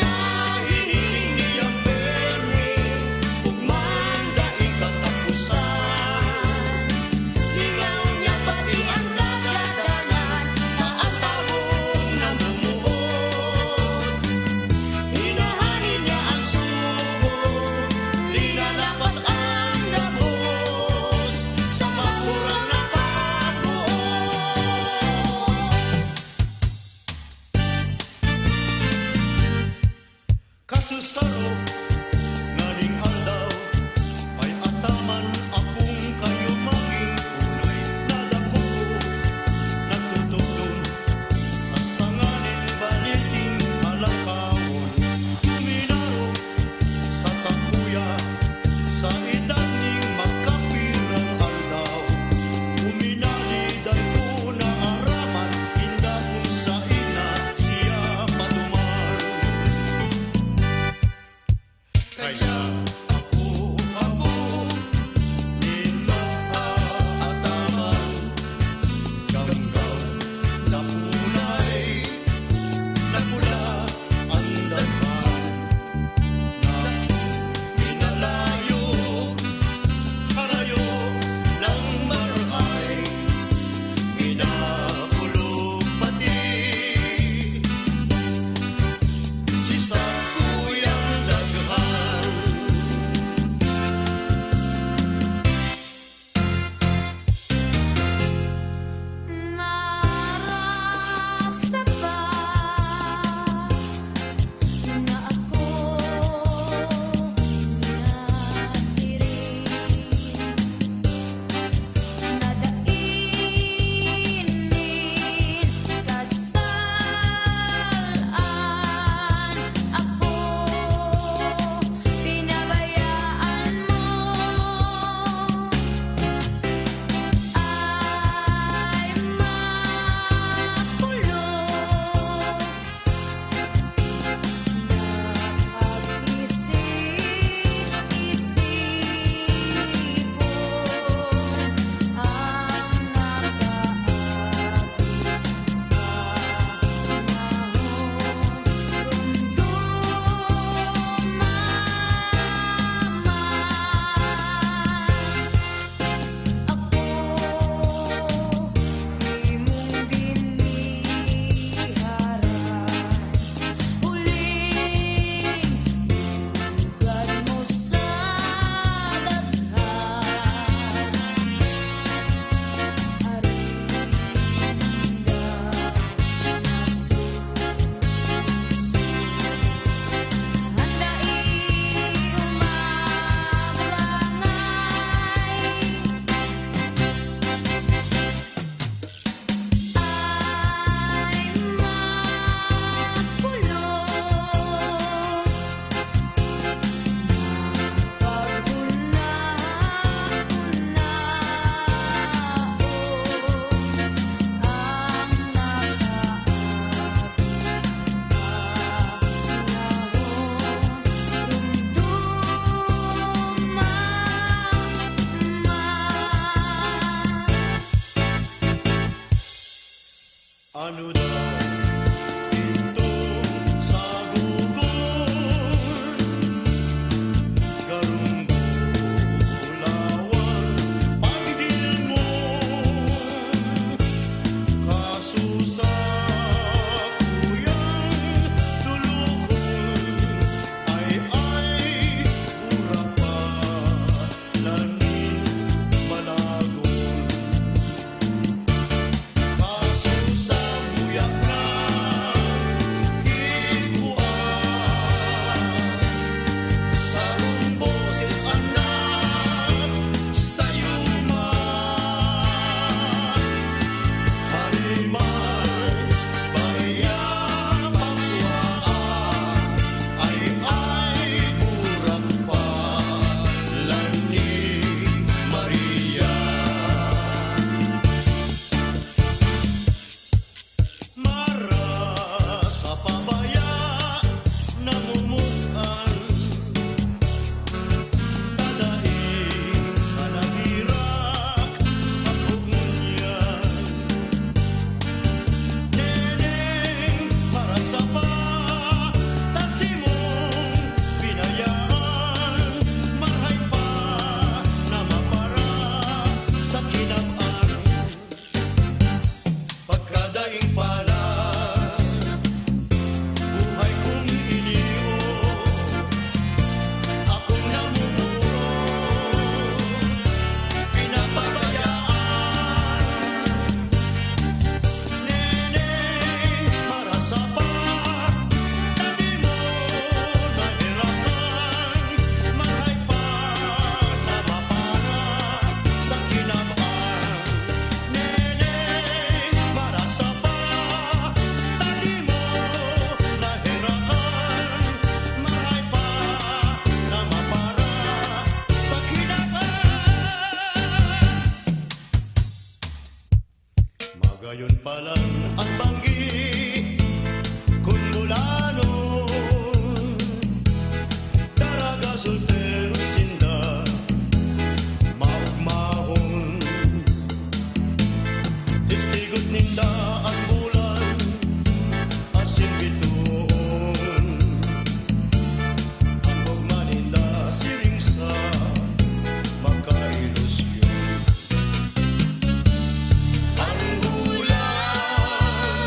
Nahihiling niyang permi, ugman dahil katapusan. Lingaw niya pati ang dagadanan, na ang tarong namumuot. Hinahari niya ang suko, linalapas ang gabos, sa mahurang na pagbuot. Kasusaro nganing aldaw ay ataman akong kayo maging unay nadako nagtutulong sa sanganin baliting alakawon minaro sa sakuya sa edad ning makapirang aldaw uminalidan ko na araman indahon sa ina siya paduman. Kaya ako ninaataman ganggaw na punay nagmula ang dalman na minalayo karayo ng marhay minakulog pati si sakuyang daghan. Marasa ba na ako minasiring, nadainin kasalaan ako, pinabayaan mo ay makulong. Napag-isip-isipon ang si mong diniharan, huling lugad mo sa daghan, handai Ano daw ito sa gugon garong gulawan pagdil mo kasusa kuyang tulukon ay urapa lanin balagon kasusa muyak na daing pala buhay kong iniyo akong namumuo pinapabayaan nene marasa pa dati mo nahirapan mahay pa na mapara sa kinabukan nene marasa pa dati mo nahirapan mahay pa na mapara sa kinabukan magayon pa lang ang banggi kung mula noon daraga soltero sinda maugmahon testigos ninda ang bulan asin bituon ang ugma ninda siring sa makailusyon ang bulan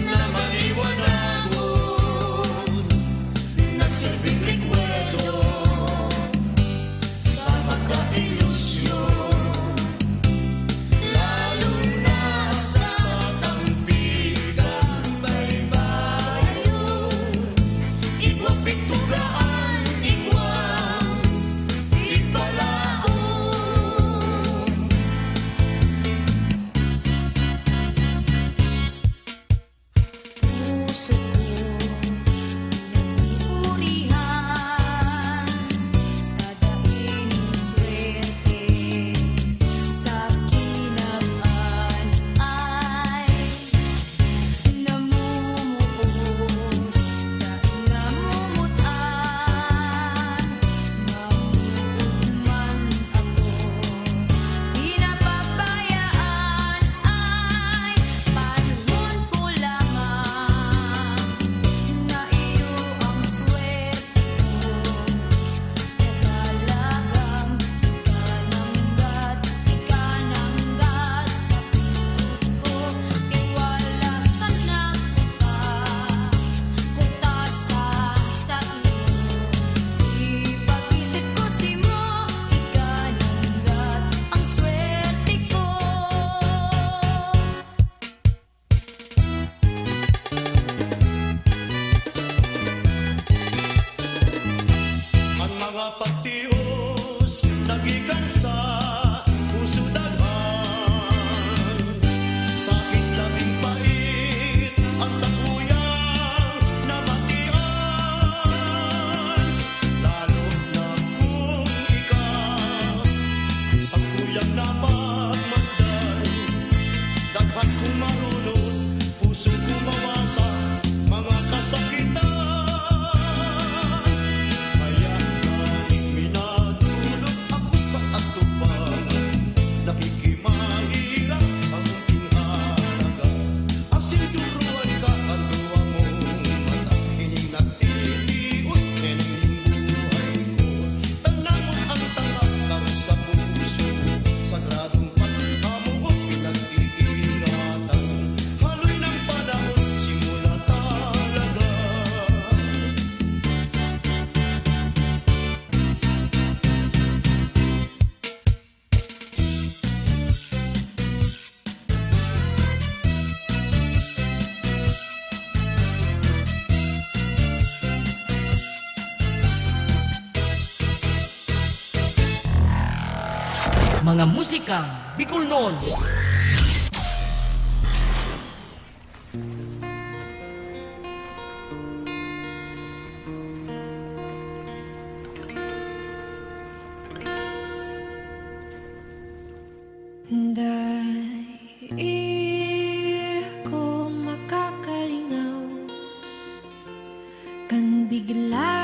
na maliwanagon nagsilbing rekwerdo sa makailusyon lalo na sa tampigang baybayon igwang pikturaan igwang ipalaon puso ko purihan kada ining swerte sa kinaban ay namumuo namumutan mamuman ako pinapabayaan ay panahon ko lamang na iyo ang swerte ko nakalagang ikananggat sa puso ko tiwala sa kutasa sa iyo sipag-isip ko si mo ikananggat ang swerte ko ang mga pagtios nagikan sa puso daghan sakit labing pait ang sakuyang namatian lalo na kung ikaw sakuyang napagmasdan daghan kong marunong puso ko mawasa mga kasakitan kaya kaning minadulog ako sa atubangan nakikimahirap sa munting halaga asin duruan ka ang duwa mong mata ining nagtitios kening buhay ko tanamon ang tanak karos sa puso sagradong pagkamuot pinag-iingatan haloy ng panahon simula talaga Mga musikang Bicol noon. Dahil ko makakalingaw kan bigla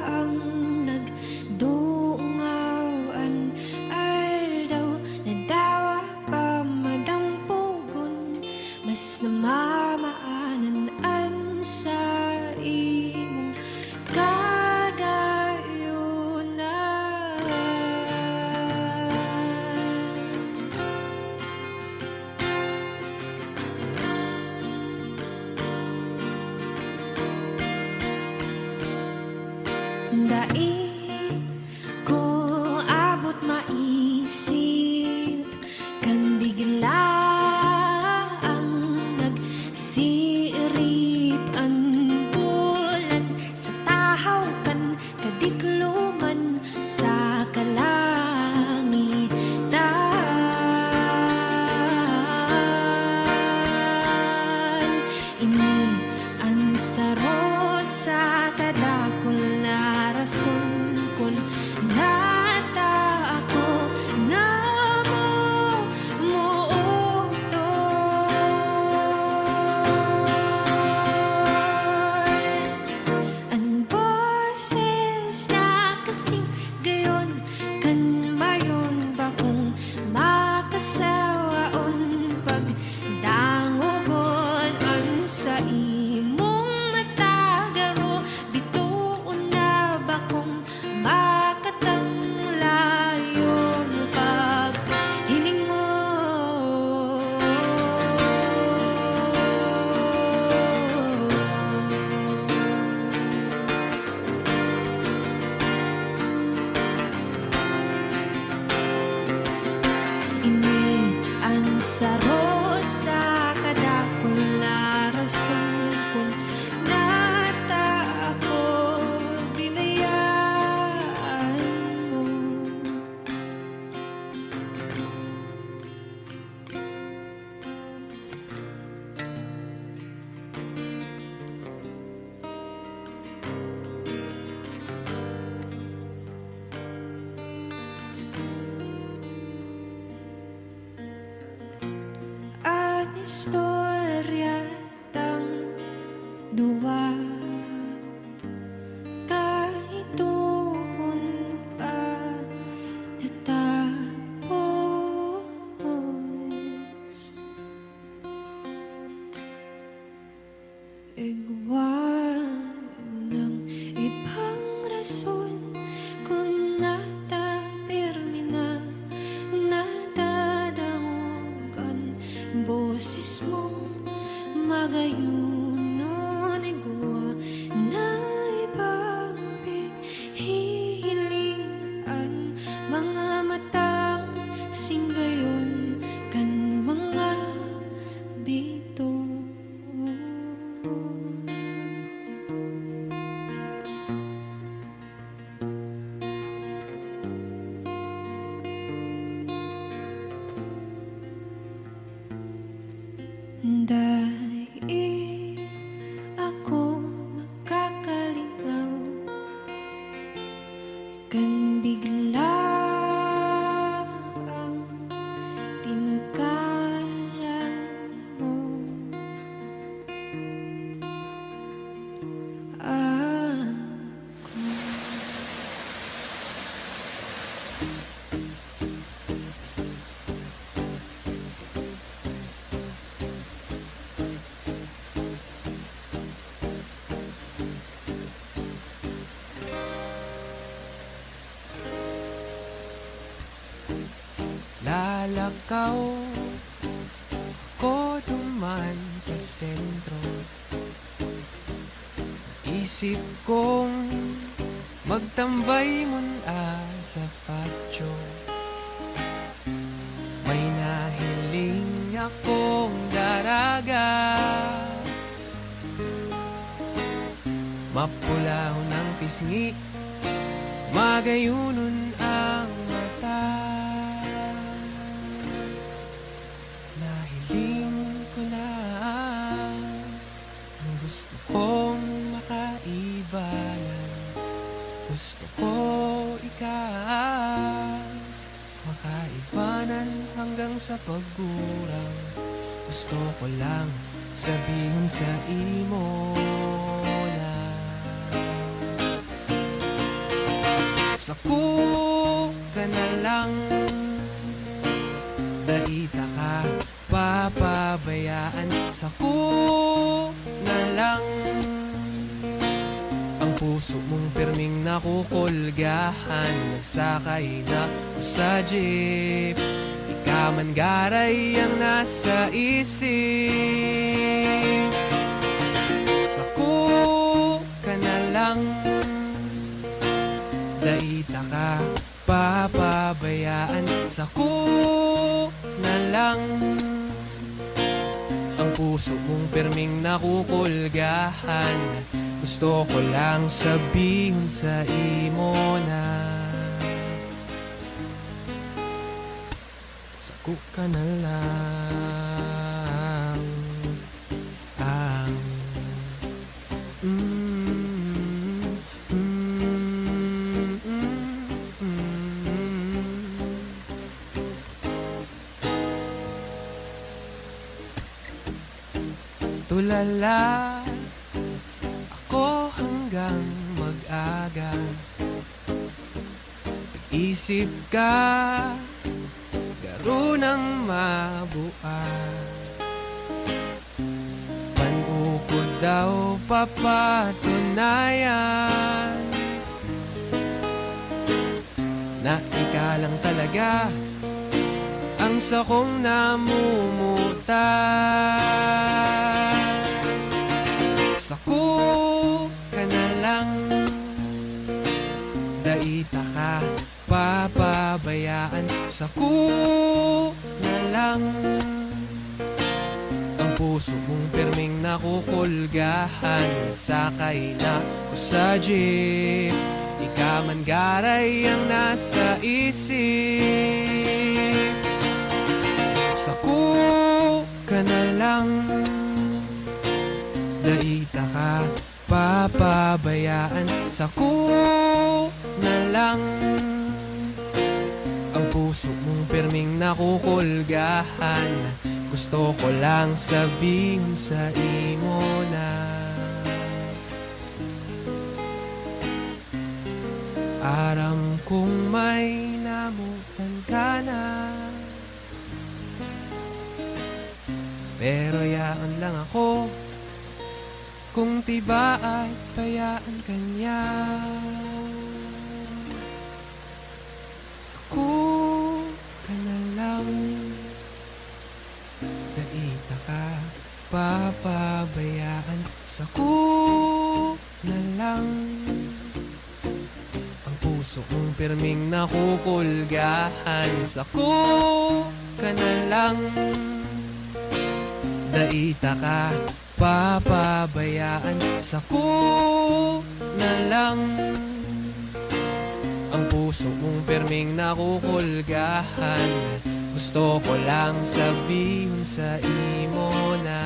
ang nagdungawan aldaw na dawa pa madampugon mas namamaanan sa imong kagayunan dai ko abot maisip kan bigla ang nagsirip ang bulan sa tahaw kan kadikluman sa kalangitan. Ini ang saro sa kadakol na rason kun nata ako nga muuton. Ang boses na kasing gayon kan mayon ba kung makasawaon pag dangogon an sa imong matagaro bituon na ba kung makatanglayon pag hiling mo. Ini ang saro sa kadakol na rason kung nata ako binayaan mo. Ang istorya tang duwa kahituon pa natapos. Igwan ng ibang rason kung natapirmi na nadadamugan boses mong magayunon igwa na ibang hihilingan mga matang singgayon kan mga bituon. Dahil ako makakalingaw kan bigla ang tinukalan mo. Lalakaw ako duman sa sentro. Isip kong magtambay muna sa patio. May nahiling akong daraga, mapulaw ng pisngi, magayunon ang mata. Nahiling ko na ang gusto kong makaibayan. Gusto ko ikaw makaibanan hanggang sa pagurang. Gusto ko lang sabihin sa imo na sako ka na lang, daita ka papabayaan. Sako na lang ang puso mong pirming nakukulgahan. Nagsakay na o sa jeep, ikaman garay ang nasa isip. Sako ka na lang, papabayaan sa ko na lang. Ang puso mong perming nakukulgahan, gusto ko lang sabihin sa imo na sako ka na lang ang tulala ako hanggang mag-aga. Isip ka, garo ng mabua. Panukod daw papatunayan na ika lang talaga ang sakong namumutan. Sako ka na lang, daita ka, papabayaan. Sako na lang, ang puso mong perming nakukulgahan. Sakay na ko sa jeep, ika man garay ang nasa isip. Sako ka na lang, daita ka, papabayaan. Sako na lang, ang puso mong perming nakukulgahan, gusto ko lang sabihin sa imo na aram kong may namutan ka na, pero yaan lang ako kung tiba ay payaan kanya. Sako ka na lang, daita ka, papabayaan. Sako na lang, ang puso kong perming nakukulgahan. Sako ka na lang, daita ka, papabayaan. Sako na lang, ang puso mong perming nakukulgahan, gusto ko lang sabihin sa imo na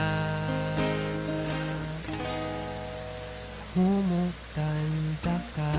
humutanda ka.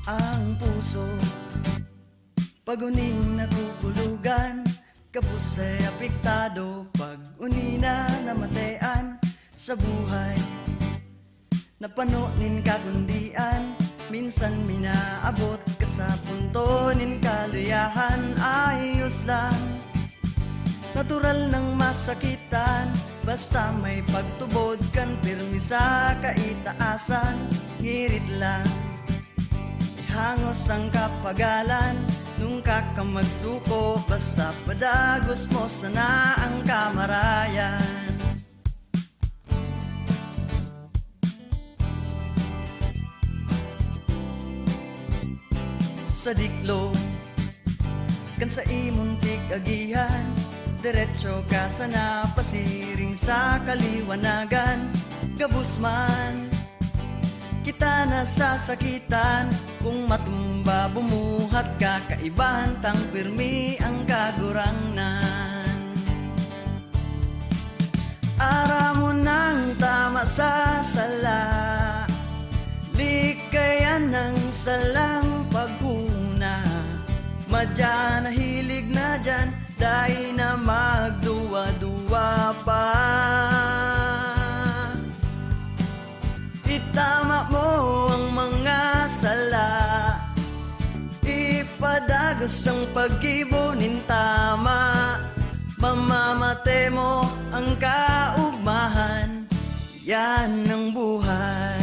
Ang puso pag-uning natutulugan, kapos ay apektado pag unina namatayan sa buhay. Napanonin kagundian, minsan minaabot ka sa punto nin kaluyahan. Ayos lang, natural ng masakitan, basta may pagtubod kan pirmi sa kaitaasan. Ngirit lang, hangos ang kapagalan, nung kakamagsuko, basta padagos mo sana ang kamarayan. Sa diklo, kan sa imong tig-agihan, diretso ka sana pasiring sa kaliwanagan. Gabusman, kita nasasakitan, kung matumba bumuhat ka, kaibahan tang pirmi ang kagurangnan. Ara mo ng tama sa sala, likayan ng salang paghuna. Madya nahilig na dyan, dahil na magduwa-duwa pa. Itama mo ang mga sala, ipadagos ang pag-ibunin tama. Mamamate mo ang kaugmahan, yan ang buhay.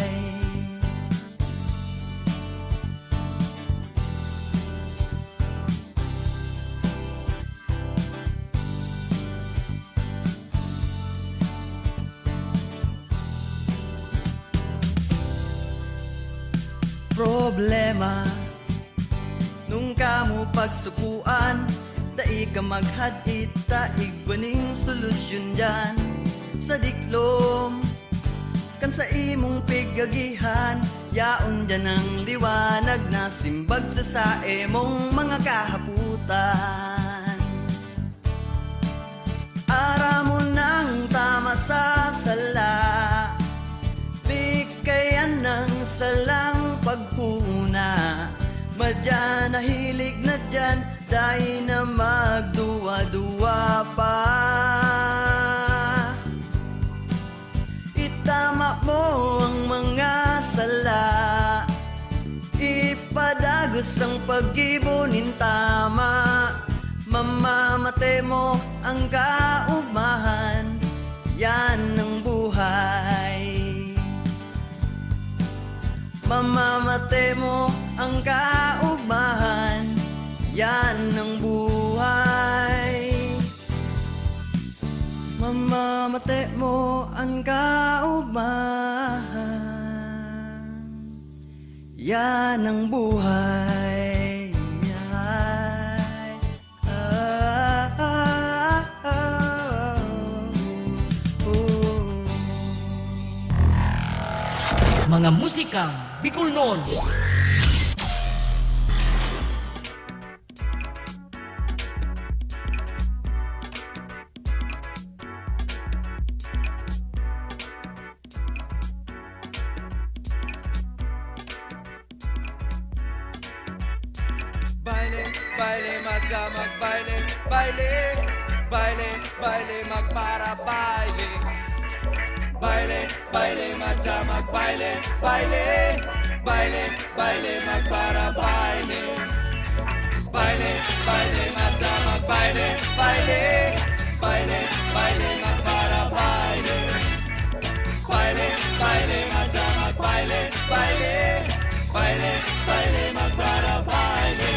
Problema nung kamo pagsukuan, dai ka maghadit taig baning solusyon dyan. Sa diklom kan sa imong pigagihan, yaon dyan ang liwanag na simbag sa sae mong mga kahaputan. Ara mo ng tama sa sala, bikayan ng salang paghuna. Madyan na hilig na dyan, dahil na magduwa-duwa pa. Itama mo ang mga sala, ipadagos ang pag-ibunin tama. Mamamate mo ang kaugmahan, yan ang buhay. Mamamate mo ang kaugmahan, yan ang buhay. Mamamate mo ang kaugmahan, yan ang buhay. Mga musikang Bicolnon. Baile, baile, magja magbaile, baile, baile, baile, magpara baile. Baile, baile, magja magbaile, baile, baile, baile, magpara baile. Baile, baile, magja magbaile, baile, baile, baile, magpara baile. Baile, baile, magja magbaile, baile, baile, baile, magpara baile.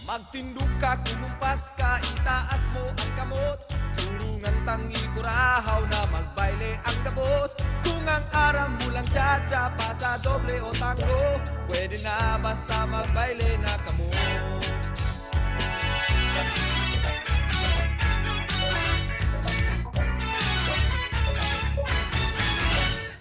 Magtindog ka, kumumpas ka, itaas mo ang kamot. Turungan tangi kurahaw na magbaile ang gabos. Kung ang aram mo lang cha-cha, pasa doble o tango, pwede na basta magbaile na kamo.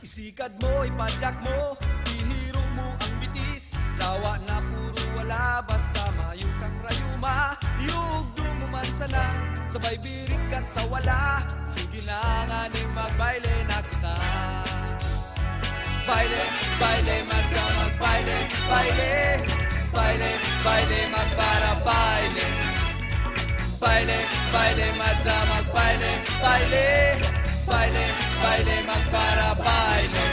Isikad mo, ipadyak mo, ihiro mo ang bitis. Dawa na puro wala, basta mayo kang rayuma. Iugdo mo man sana, sabay birik ka sa wala. Sige na nga ning magbaile na kita. Baile, baile, magja magbaile, baile, baile, baile, magpara baile. Baile, baile, magja magbaile, baile, baile, baile, magpara baile.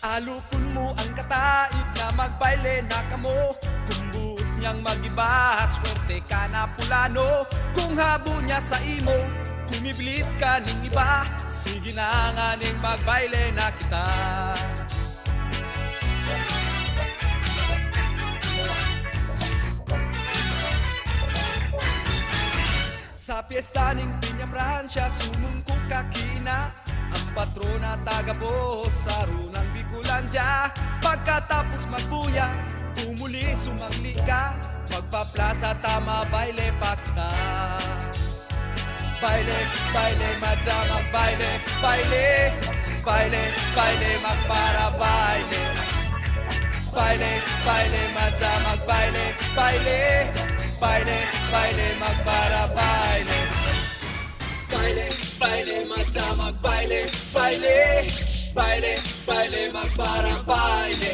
Alukon mo ang kataib na magbaile na kamo. Kung buot niyang magiba, swerte ka na pulano. Kung habo niya sa imo, kumiblit ka ning iba. Sige na nga ning magbaile na kita. Sa piyesta ning Piña Francia, sumungkok kakina. Ang patrona taga-bohos sa runang Bicolandia. Pagkatapos magbuya, pumuli sumangli ka. Magpaplaza tama, baile pa kita. Baile, baile, madja magbaile, baile, baile, baile, magpara baile. Baile, baile, madja magbaile, baile, baile, baile, magpara baile. Baile, baile, madja magbaile, baile, baile, baile, magpara baile.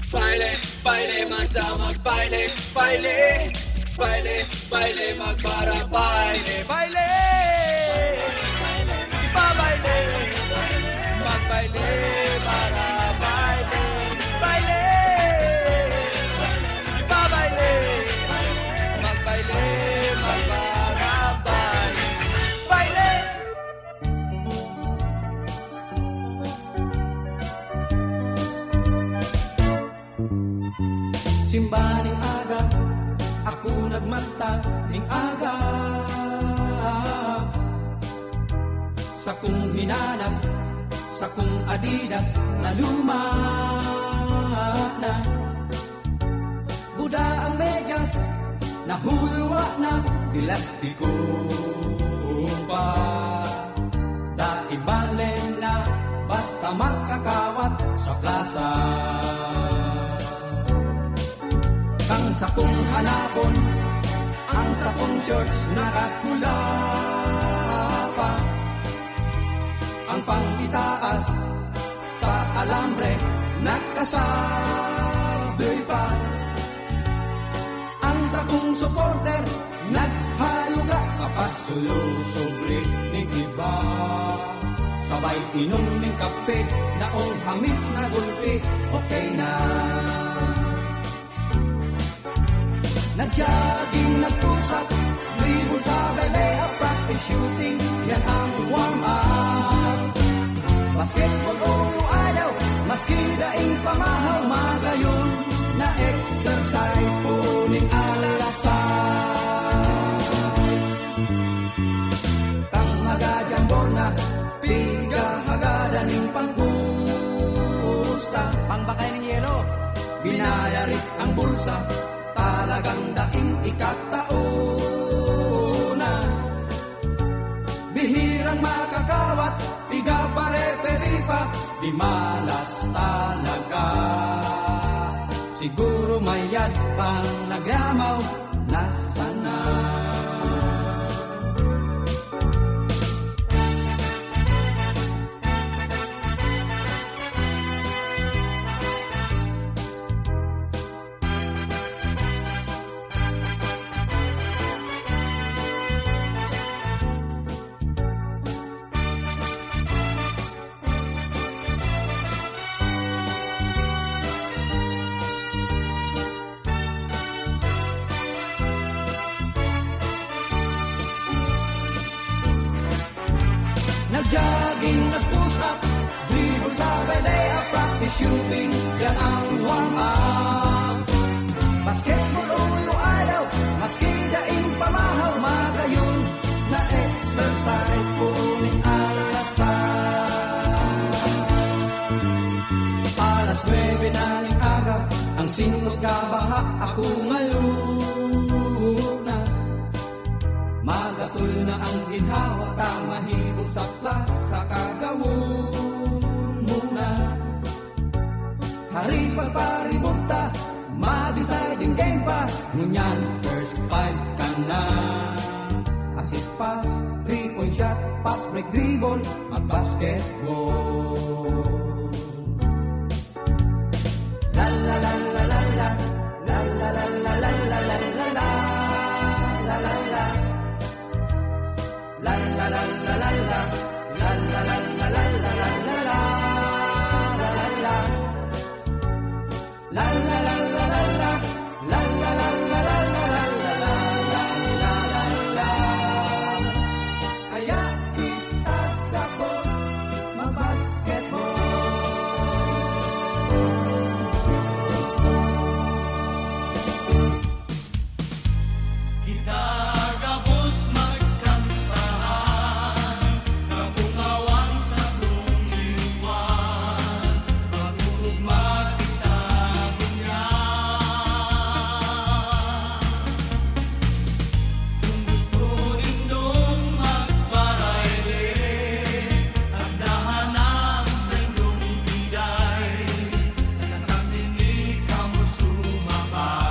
Baile, baile, madja magbaile, baile, baile, baile, magpara baile. Baile, sige pa baile, magbaile para matag ning aga. Sa kong hinanap, sa kong Adidas na luma na. Buda ang medyas, nahulwa na, elastiko pa. Daibalen na, basta makakawat sa plaza. Kang sa kong hanapon, ang sa kong shorts nakakula pa. Ang pangitaas sa alambre nakasabay pa. Ang sa kong supporter naghayuga sa pasulo-sobre ning iba. Sabay inom ning kape, naong hamis na gulpi, okay na. Nag-jogging, nagpusap, dribble sa bebea, practice shooting, yan ang warm-up. Basketball o ayaw, maski daing pamahaw, magayon na exercise po ning alasay. Kang magajambor na, piga hagada ning panggusta. Pangbakay ng yelo, binayarit ang bulsa, talagang daing ikatauna. Bihirang makakawat, piga pare-peri pa, di malas talaga. Siguro mayad pang nagyamaw, nasana. Nag-jogging, nag-push up, dribble sa belea, practice shooting, yan ang warm-up. Basketball o ayaw, maski daing pamahaw, magayon na exercise po ning alasay. Alas 9 na ning aga, ang singot kabaha, ako ngayon na. Magatul na ang ginhawa, mahibog sa plaza, kagawon muna. Hari pagparibota, ma-deciding game pa, ngunyan first 5 ka na. Assist pass, 3-point shot, pass break dribble, mag-basketball. La la la la la la, la la la la la la la la la, la la la. La la la la la la, la la la la la la la la la, la la la. La la la la la la, la la la la la la la la la la. Kaya kita tapos mag-basketball. Kita gabos magkantahan, kapungawan sa tuliwan, magurugma kita bunyan. Kung gusto nindong magparayle, at dahanang sa inyong biday, sa katangin ikaw sumabay.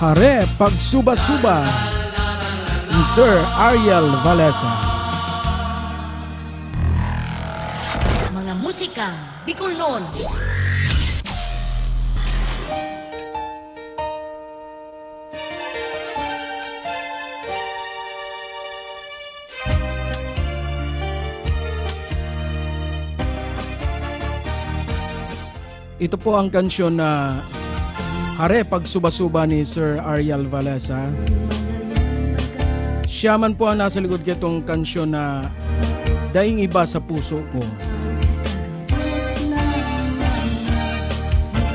Hare Pagsuba-suba ni Sir Ariel Valesa. Mga musika Bicol noon. Ito po ang kansyon na Hare Pagsuba-suba ni Sir Ariel Valesa. Siya man po ang nasa likod kitong kansyon na Daing Iba sa Puso Ko.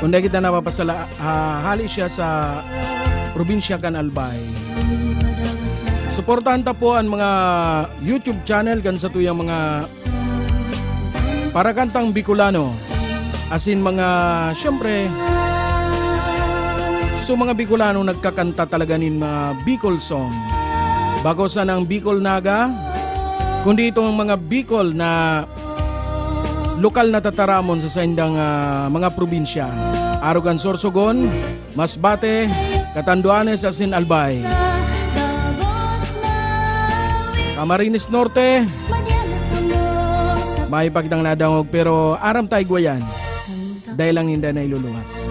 Kung di kita napapasala, hali siya sa probinsya kan Albay. Suportahan ta po ang mga YouTube channel kan sa tuyang mga para kantang Bicolano. Asin mga, syempre, so mga Bicolano nagkakanta talaga nin mga Bicol song. Bago sa ng Bicol Naga, kundi itong mga Bicol na lokal na tataramon sa saindang mga probinsya. Arugan Sorsogon, Masbate, Catanduanes, asin Albay. Camarines Norte, may pagdang nadangog pero aram tayo gwayan. Dahil lang hindi na iluluwas.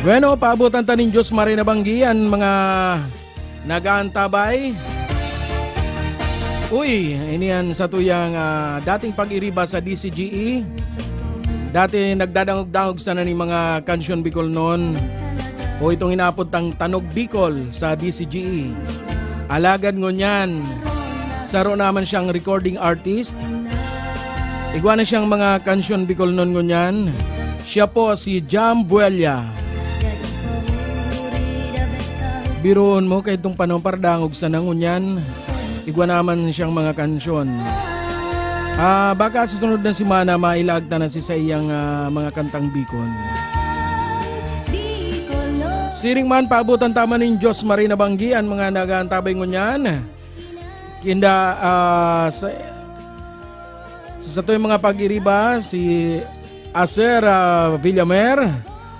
Bueno, paabutan tanin Diyos Marina Banggian, mga nagaantabay. Uy, ini yan sa tuyang dating pag-iriba sa DCGE. Dati nagdadangog-dangog sana ni mga kansyon Bicol noon. O itong inapot ang Tanog Bicol sa DCGE. Alagad ngunyan. Saro naman siyang recording artist. Igwa na siyang mga kansyon Bicol noon ngunyan. Siya po si Jam Buelia. Biroon mo kay itong panong pardangog sa nangunyan. Igwa naman siyang mga kansyon. Baka sa sunod na simana mailagta na si sa iyang mga kantang Bicol. Siring man paabutan tama ng Diyos Marina Banggian, mga nagaantabay ngunyan. Kinda sa to'y mga pag-iriba si Aser Villamer,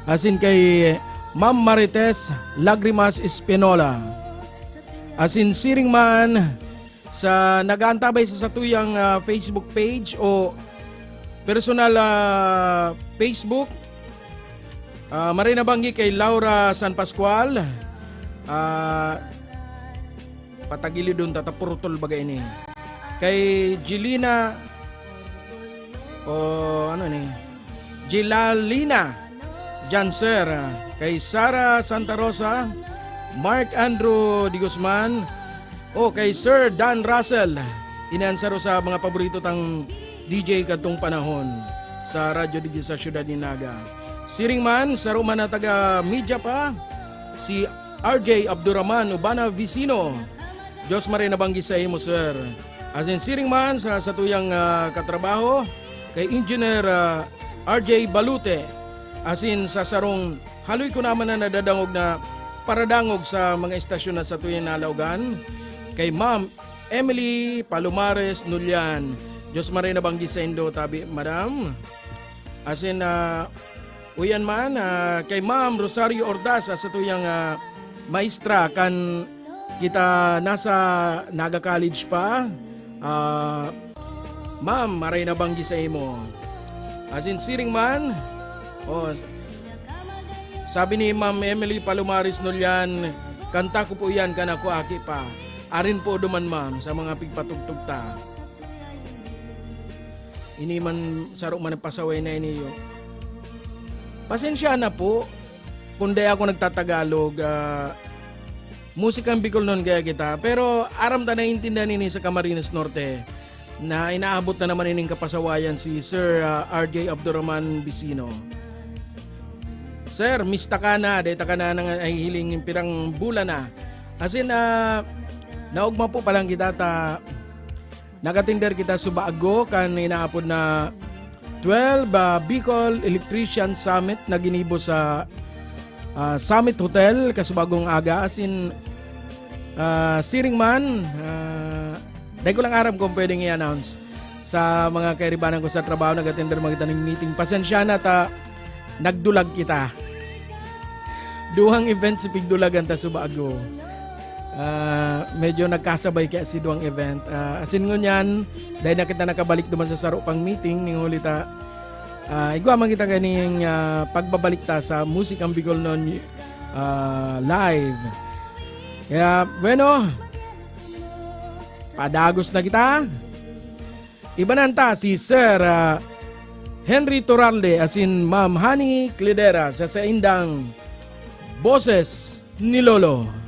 asin kay Ma'am Marites Lagrimas Espinola. Asin siring man sa nagaantabay sa satuyang Facebook page o personal Facebook, Marina Banggi kay Laura San Pascual, patagili doon tatapurutol bagay ini. Kay Gilina Gilalina Janser, kay Sara Santa Rosa, Mark Andrew Di Guzman, kay Sir Dan Russell. Inansaro sa mga paborito tang DJ katong panahon sa radyo DJ sa siyudad ni Naga. Siring man, sa man na taga media pa, si RJ Abdurrahman Ubana Vicino. Diyos Marina Banggi sa imo, sir. As in siring man sa satuyang katrabaho, kay Engineer RJ Balute. As in sa sarong haloy ko naman na nadadangog na paradangog sa mga estasyon na satuyang nalaugan. Kay Ma'am Emily Palomares Nulian. Diyos Marina Banggi sa indo tabi, madam. As in uyan man kay Ma'am Rosario Ordaz sa tuyang maestra kan kita nasa Naga College pa. Ma'am, maray na banggi sa imo. As in siring man, sabi ni Ma'am Emily Palomares Nulian, kanta ko po yan kanako aki pa. Arin po duman ma'am sa mga pigpatugtog ta. Ini man saro man pasaway na iniyo. Pasensya na po kung di ako nagtatagalog. Musikang Bicol noon kaya kita. Pero aram ta na intindihan nini sa Camarines Norte na inaabot na naman ining kapasawayan si Sir RJ Abdurrahman Vicino. Sir, mista ka na. Dahil ka na ay hiling pirang bulan na. Kasi naugma po palang kita ta nagatinder kita subago kan inaapod na 12 Bicol Electrician Summit na ginibo sa Summit Hotel kasubagong aga. As in siring man dahil ko lang aram kung pwedeng i-announce sa mga kairibanan ko sa trabaho nag-attender mga ng meeting. Pasensya na ta nagdulag kita. Duhang event si pigdulagan ta subago. Medyo nagkasabay kaya si duhang event. Asin ngunyan, dahil na kita nakabalik duman sa saro pang meeting, ning ulita, igwa man kita ganing pagbabalik ta sa Musikang Bicolnon live. Kaya, bueno, padagos na kita. Ibananta si Sir Henry Torralde asin Ma'am Honey Clidera sa indang Boses ni Lolo.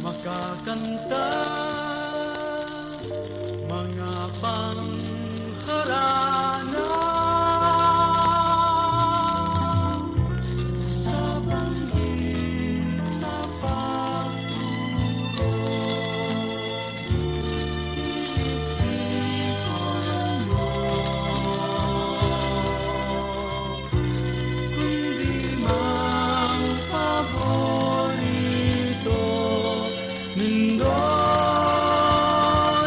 Makakanta mga pangharana sa banggit sa pagturo isipan mo kundi mang paborito Nindo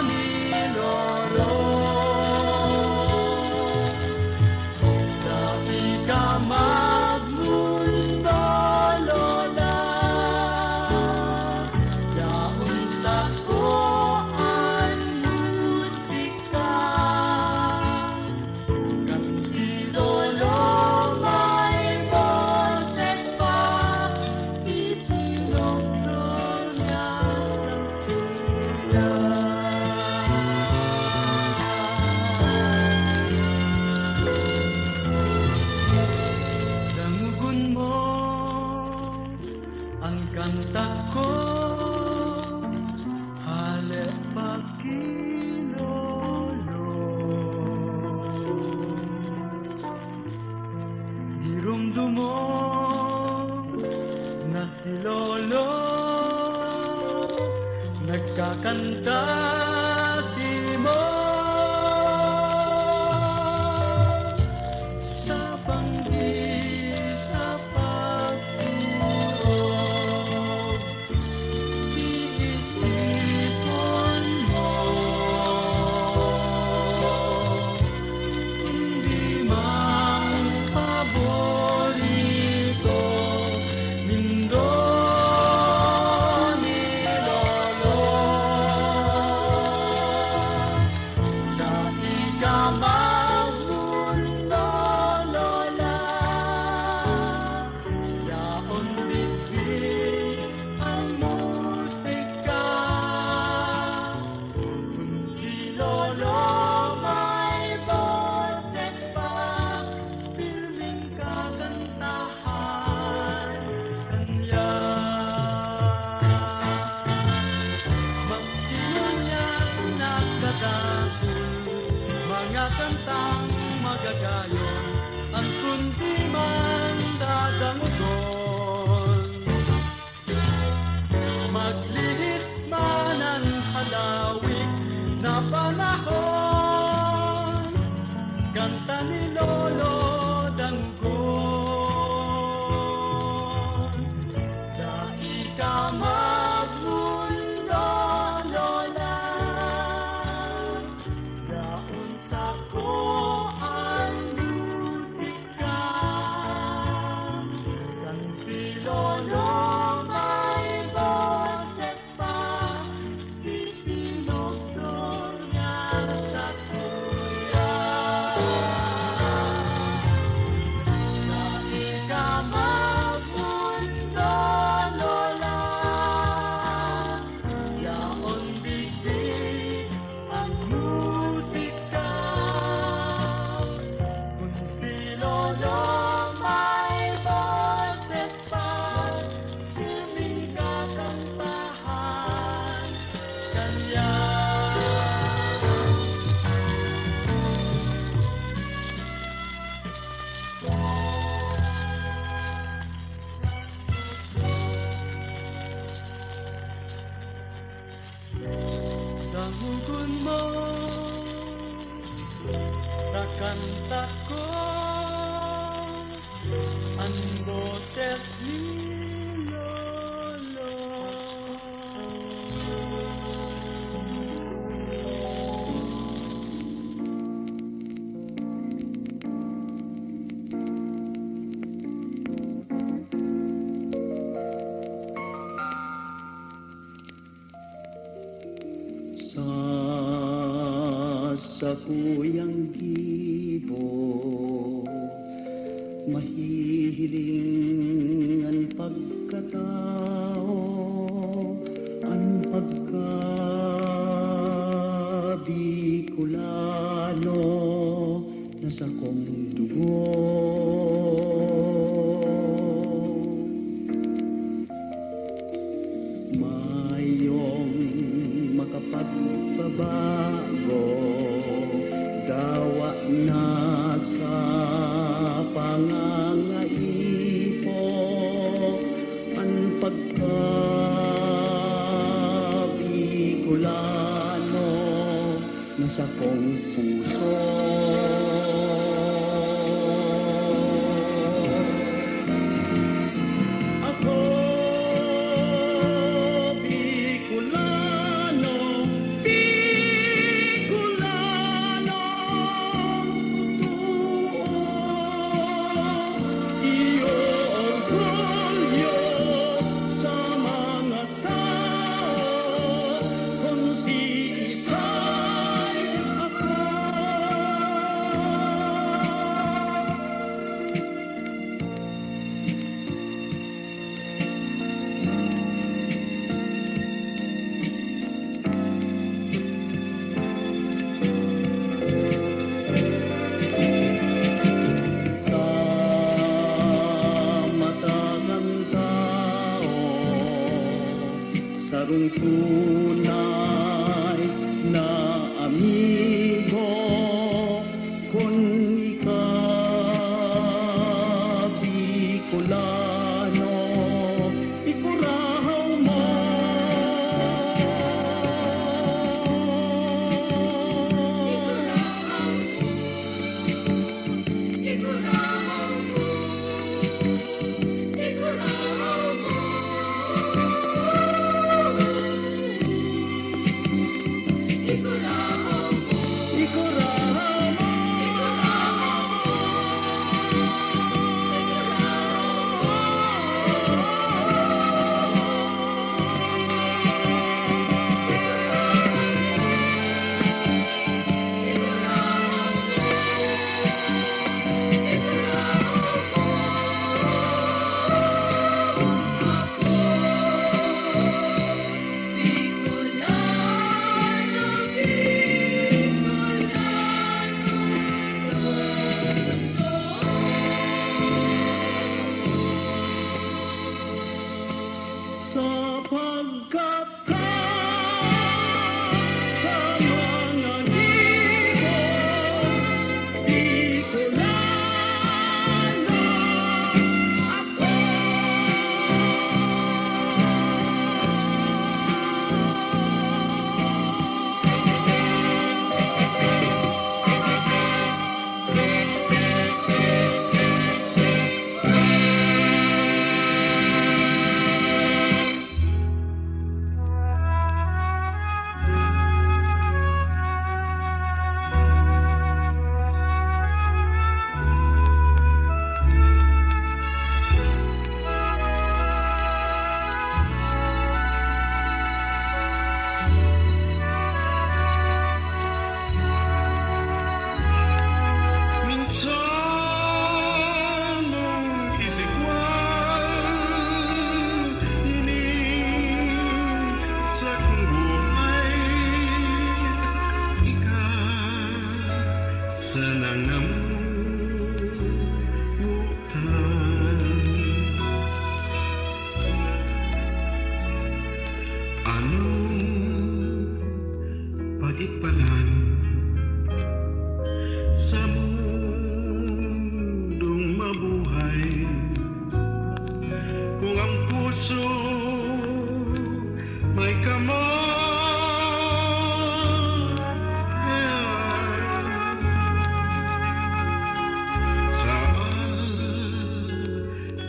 ni Lolo Dati ka magmundo Lola Yaon sa koan musika Kan si Lolo may boses pa itinogdog niya Damugon mo ang kanta ko Halep pagkilolo Dirumdum mo na si Lolo Nagkakanta si mo Sa banggit sa pagturo Iisipon mo Hindi mang paborito Nindo ni Lolo kanta ko ang boses ni Lolo. Sa kuyang gibo, mahihiling ang pagkatao, ang pagkabikulano na sa kong dugo. Mayong makapagbabago, dawa na sa pangangaipo ang pagkabikulano na sa kong puso. Ako Bicolano, Bicolano, iyo orgulyo sa mga tao kung si Isay ako. Sa mata ng tao, sarong tunay na amigo, kung ikaw Bicolano, ikurahaw mo.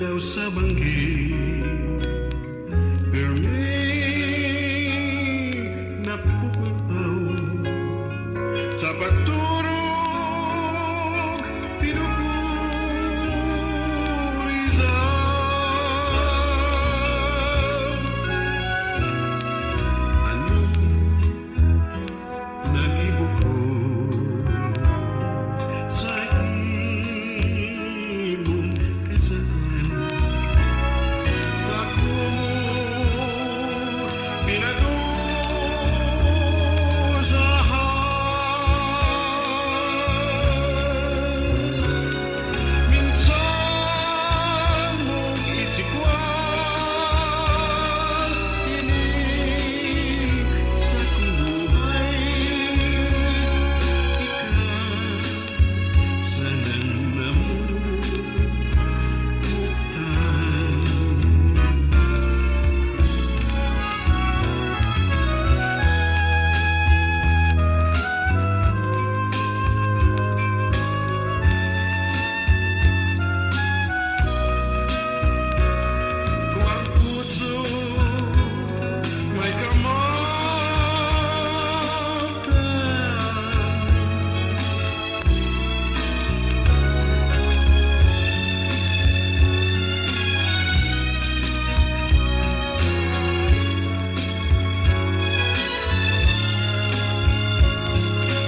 daw sa banggi Permi napupaw Sa pagturog pinupuriza Ano nag-ibog ko sa imong kasalan Ako mo pinadusahan Minsan mong isikwan Ini sa kong buhay Ikaw sanang Kung ang puso may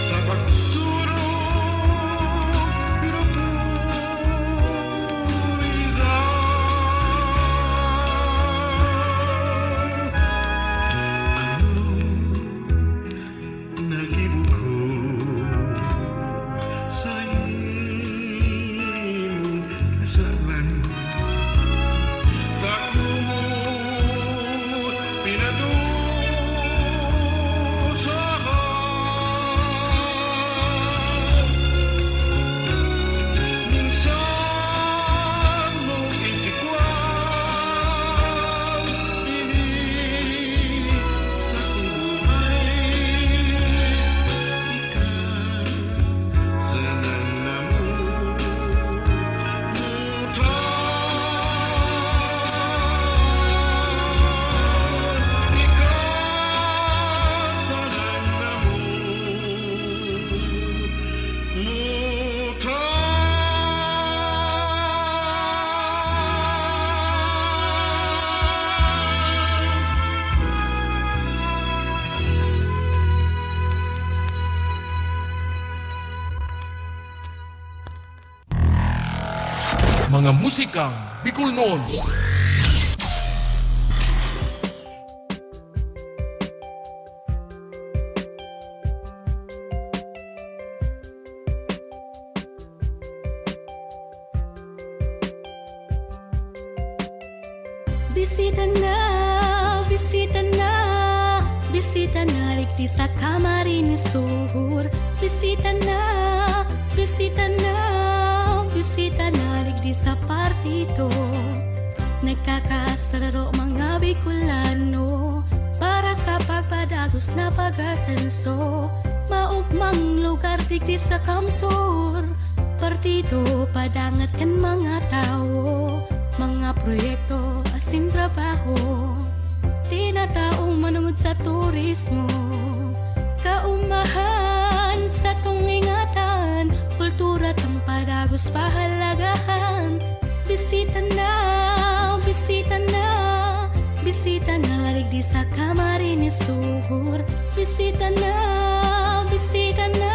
sa pagsurong pinupuriza Ano nag-ibog ko sa imong kasalan Tako mo pinadusahan Minsan mong isikwan Ini sa kong buhay Ikaw sanang namutan Ikaw sanang Mga musikang Bicol noon. Bisita na, bisita na, bisita na rigdi sa kamarin ni Sur. Bisita na, bisita na, bisita na rigdi sa partido. Nagkakasararo mga Bicolano para sa pagpadagos na pag-asenso. Maugmang lugar digdi sa Kamsur. Partido padangat kan mga tao, mga proyekto asin trabaho. Tinataong manungod sa turismo, kaumahan sa tungingatan, kultura tang padagos pahalagahan. Bisita na, bisita na, bisita na rigdi sa kamarin ni Sur. Bisita na, bisita na,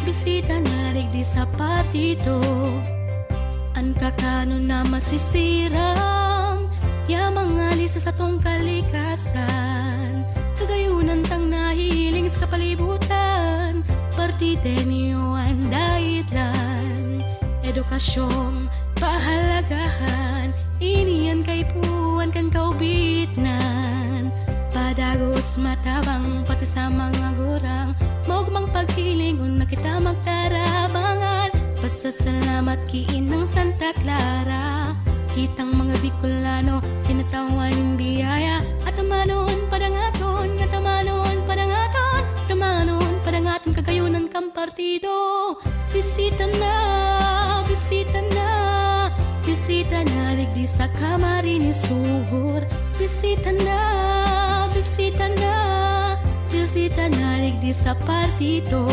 bisita na rigdi sa partido. Ang kakano na masisiram, ya mga lisa sa tong kalikasan. Kagayunan tang nahiling sa kapalibutan, partidenyo ang daitlan. Edukasyon, pahalagahan, iniyan kay puwan kan kaubitnan. Padagos matabang pati sa mga gurang, maugmang pagkiling una kita magtarabangan. Pasasalamat kiin ng Santa Clara, kitang mga Bicolano, tinatawan yung biyaya. At tamanon padangaton, at tamanon padangaton, tamanon padangaton kagayunan kang partido. Bisita na, bisita na, bisita bisita na digdi sa Camarines Sur. Bisita na, bisita na, bisita na digdi sa partido.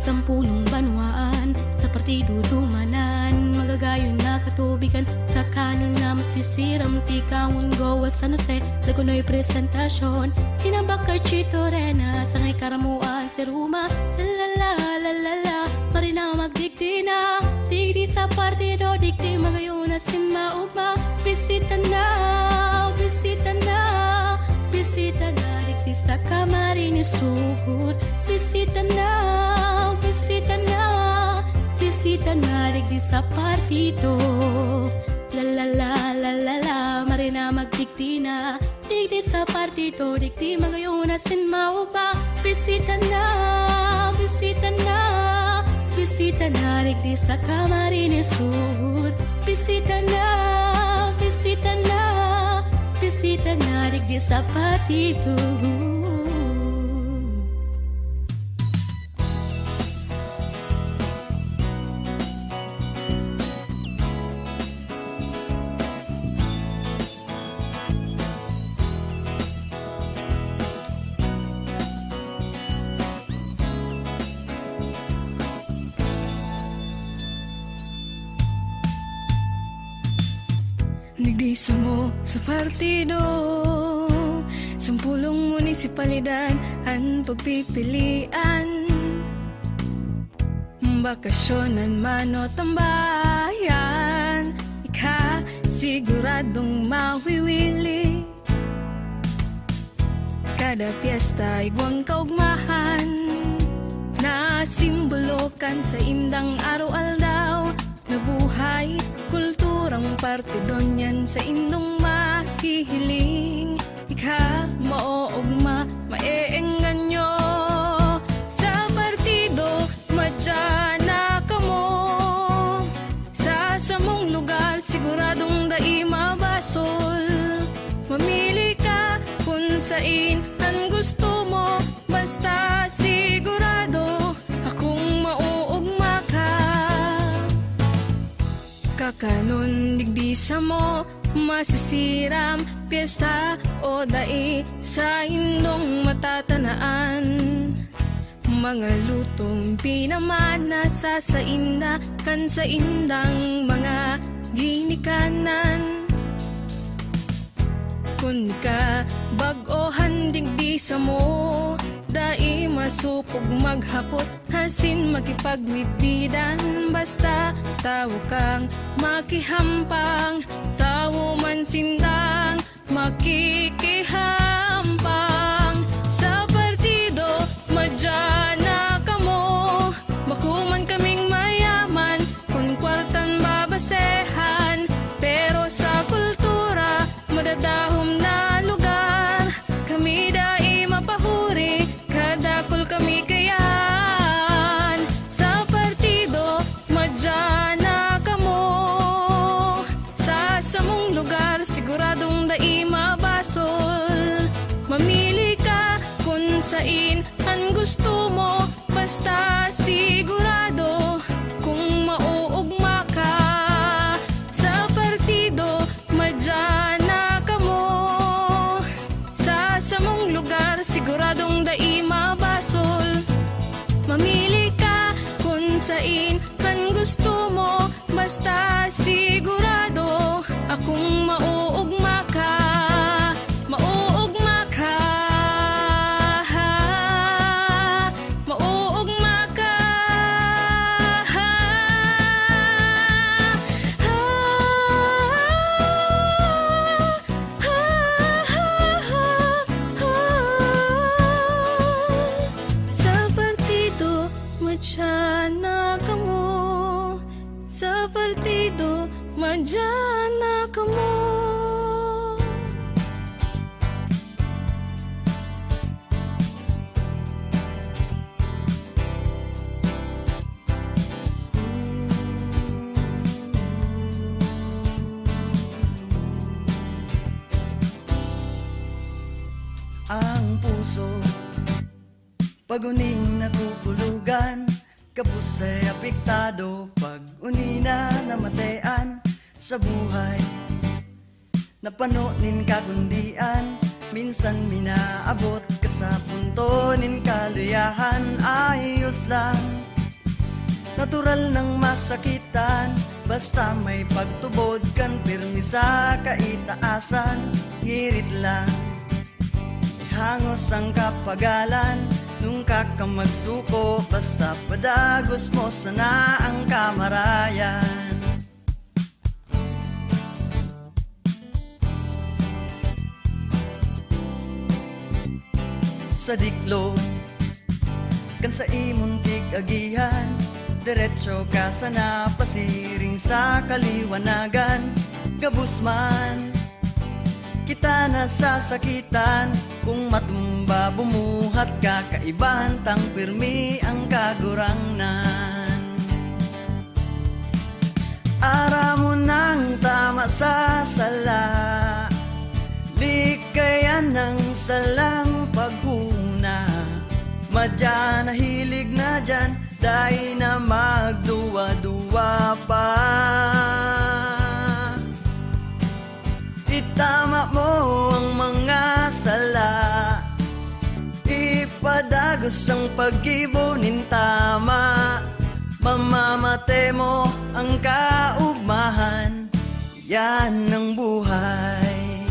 Sampulong banwaan sa partido dumanan, magagayon na katubigan, kakanon na masisiram, tikawon gowa San Jose, lagunoy presentasyon, tinabakar Chito Rena, sangay karamuan si Ruma, lalala, lalala, marina magdigdi na, digdi sa partido, digdi magayon na sinmaugma, bisita na, bisita na, bisita na, digdi sa Camarines Sur, bisita na, bisita na, bisita na digdi sa partido. La la la la la la, marina magdigdi na, digdi sa partido, digdi magayon na sinmaugma, bisita na, bisita na, bisita na digdi sa Camarines Sur, bisita na, bisita na, bisita na digdi sa partido. Nagdisa mo sa partido, sampulong munisipalidad ang pagpipilian. Bakasyonan man o tambayan, ika siguradong mawiwili. Kada piyesta igwang kaugmahan, na simbolokan sa indang araw-aldaw, nabuhay kulturang partidon yan sa indong makihiling. Ika maoogma, maeengganyo sa partido, madyana ka mo. Sa samong lugar, siguradong dai mabasol. Mamili ka kung sain ang gusto mo, basta sigurado akong mauugma ka. Kakanon digdi sa mo, masisiram, piyesta o dai sa indong matatanaan. Mga lutong pinamana sa sainda, kan sa indang mga ginikanan. Kun ka bag-ohan digdi sa mo, dai masupog maghapot, hasin makipagmitidan. Basta tawo kang makihampang, tawo man sindang makikihampang. Sa partido, madyana ka mo, makuman kaming mayaman, kung kwartan babasehan. Pero sa kultura, madadahom na lugar, kami dai mapahuri, kadakol kami kayan. Sa partido, madyana ka mo, sa samong lugar, siguradong dai mabasol. Mamili ka kung sain ang gusto mo, basta sigurado kung mauugma ka. Sa partido, madyana ka mo, sa samong lugar, siguradong dai mabasol. Mamili ka kung sain ang gusto mo, basta sigurado akong mauugma ka. Mauugma ka, mauugma ka. Sa partido, madyana ka mo, sa partido, madyana ka mo. Ang puso pag-uning natutulugan, kapos ay apektado pag-uni na namatean. sa buhay. Napanonin kagundian, minsan minaabot ka sa punto nin kaluyahan. Ayos lang, natural nang masakitan, basta may pagtubod kan pirmi sa kaitaasan. Ngirit lang, ihangos ang kapagalan, nung kakamagsuko, basta padagos mo sana ang kamarayan. Sa diklo, kan sa imong tig-agihan, diretso ka sana pasiring sa kaliwanagan. Gabus man, kita nasasakitan, kung matumba bumuhat ka, kaibahan tang pirmi ang kagurangnan. Ara mo nang tama sa sala, likayan ng salang paghuna. Madya na hilig na dyan, dahil na magduwa-duwa pa. Itama mo ang mga sala, ipadagos ang pag-ibunin tama. Mamamate mo ang kaugmahan, yan ang buhay.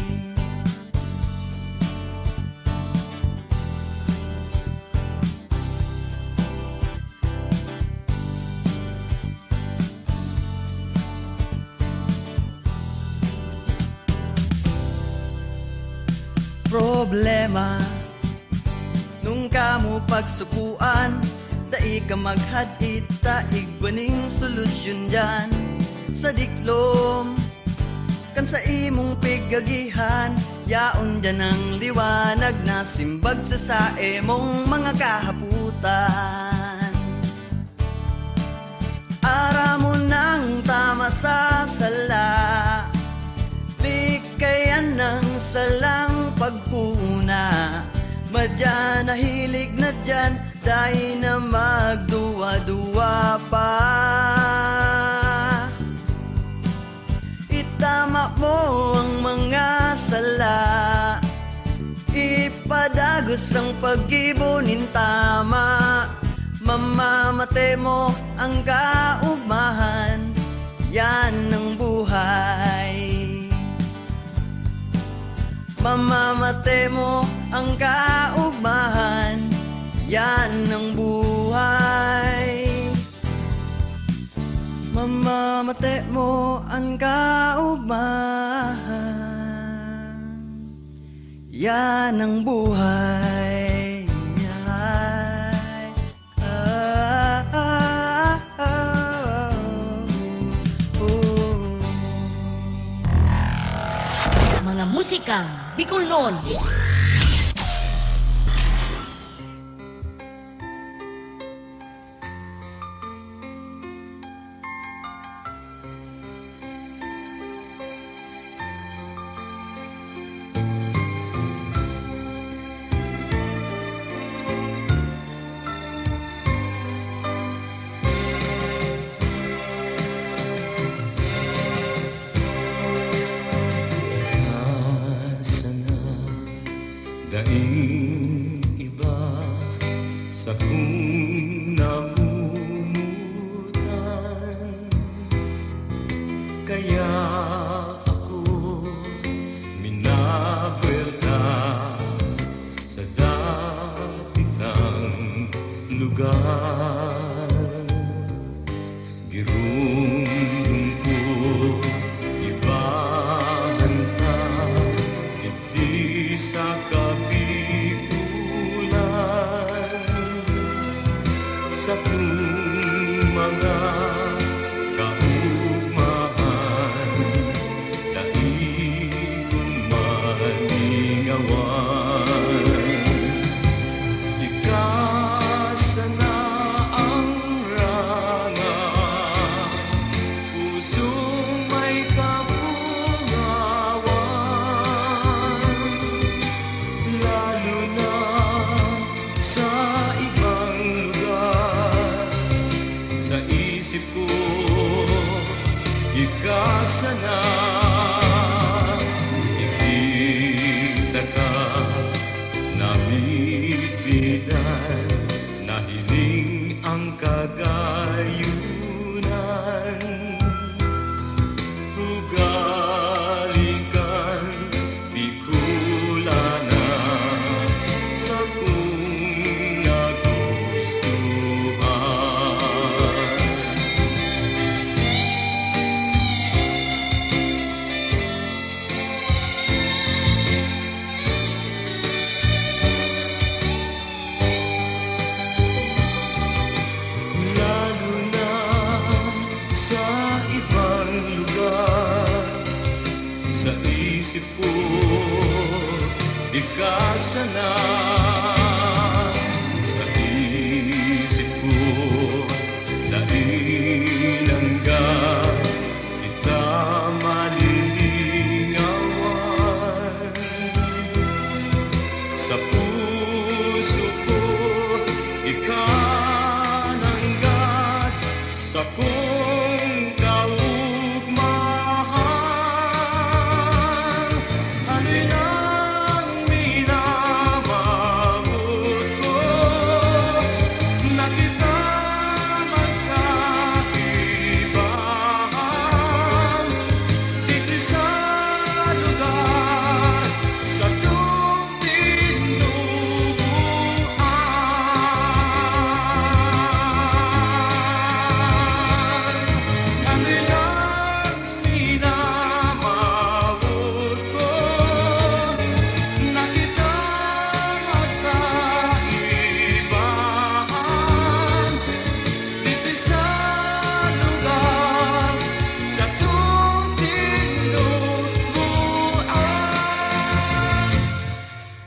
Problema nung kamo pagsukuan, dai ka maghadit taigbaning solusyon dyan. Sa diklom kan sa imong pigagihan, yaon dyan ang liwanag na simbag sa sae mong mga kahaputan. Ara mo nang tama sa sala, likayan ng salang paghuna. Madya na hilig na dyan, dahil na magduwa-duwa pa. Itama mo ang mga sala, ipadagos ang pag-ibunin tama. Mamamate mo ang kaugmahan, yan ang buhay. Mamamate mo ang kaugmahan, yan ang buhay. Mamamate mo ang kaugmahan, yan ang buhay. Mga musika Bicolnon. Daing iba sa kung namumutan, kaya ako minabuelta sa dati kang lugar. Birong lungkot, ibahan ka, hindi sa kabig ka sana. Ibigda ka namigbidan, nahiling ang kagayunan. Ugalikan, Bicolana, sa kung nagustuhan. Lalo na sa ibang lugar, sa isip ko, di ka sana. Sa isip ko, nailanggan, kita malilingawan. Sa puso ko, ikananggat, sa kong kaugmahan. Ano'y nang minamamut ko, na kita magkaibahan. Dito sa lugar, sa iyong tinubuan. Ano'y nang minamamut ko, na kita magkaibahan. Dito sa lugar, sa iyong tinubuan.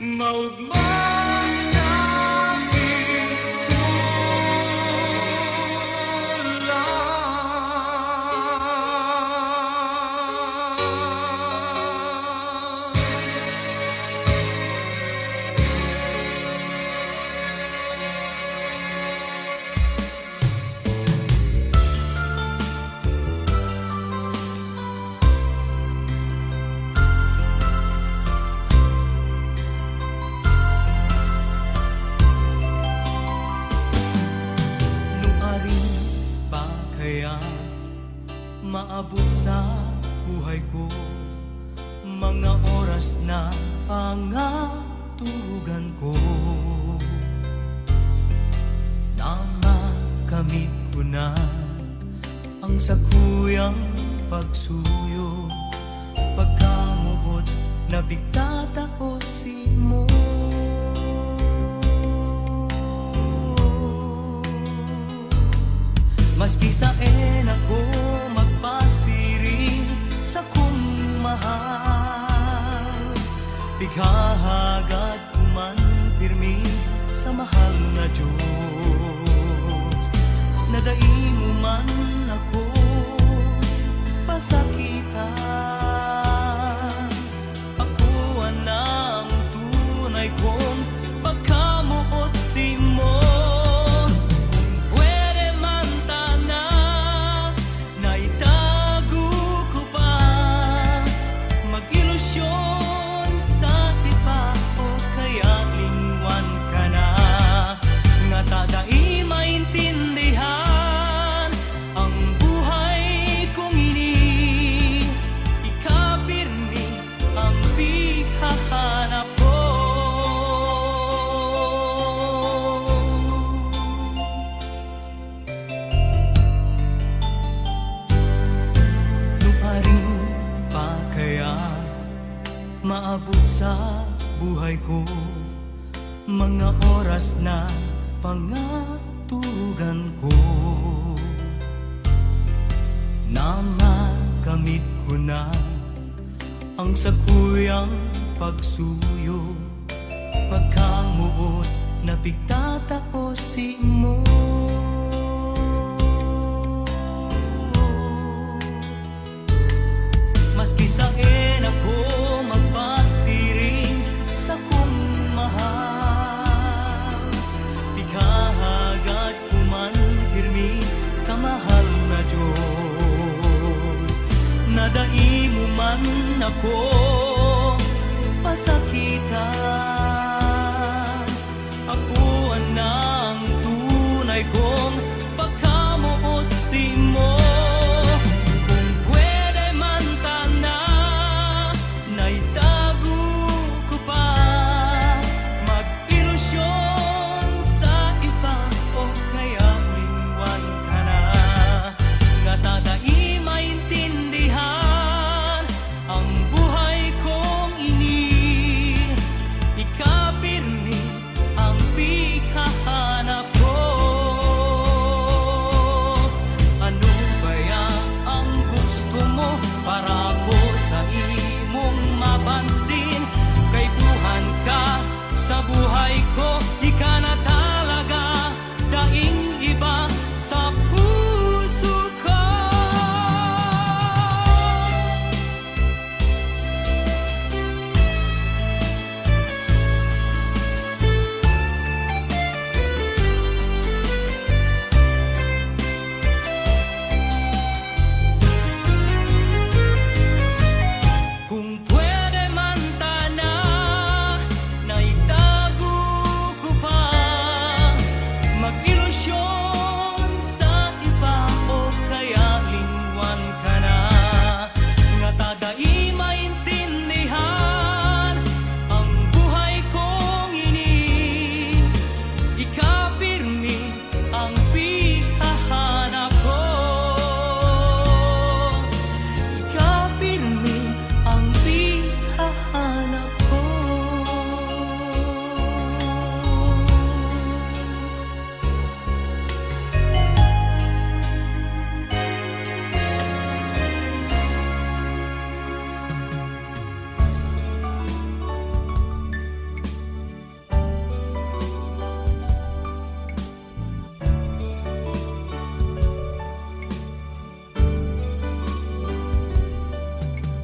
Maugmang nanging Nuaring pa kaya maabot sa buhay ko mga oras na pangaturugan ko, na makamit ko na ang sakuyang pagsuyo, pagkamubot na bigtataosin mo. Maski saan ako magpasiring sa kung mahal, bighahagat ko man pirmi sa mahal na Diyos. Nadai mo man ako pasakitan, ako ang tunay kong pagkamuot si mo. Maabot sa buhay ko mga oras na pangaturugan ko, na makamit ko na ang sakuyang pagsuyo, pagkamuot na pigtataosin mo. Maski saan ako magpasiring sa kung mahal, bighahagat ko man pirmi sa mahal na Diyos. nadai mo man ako pasakitan. Ako ang tunay kong pagkamuot si mo. Kung pwede man tana, naitago ko pa mag-ilusyon sa iba o kaya lingwan ka na. Nga tadai maintindihan ang buhay kong ini. Ikapirmi ang pighahanap ko. Ano kaya ang gusto mo para ko sa imong mapansin? Kay buhan ka sa buhay ko, di ka na talaga daing iba sa puso ko. Kung pwede man tana, naitago ko pa mag-ilusyon sa iba o kaya lingwan ka na. Nga tadai maintindihan ang buhay kong ini. Ikapirmi ang pighahanap ko. Ikapirmi ang pighahanap ko.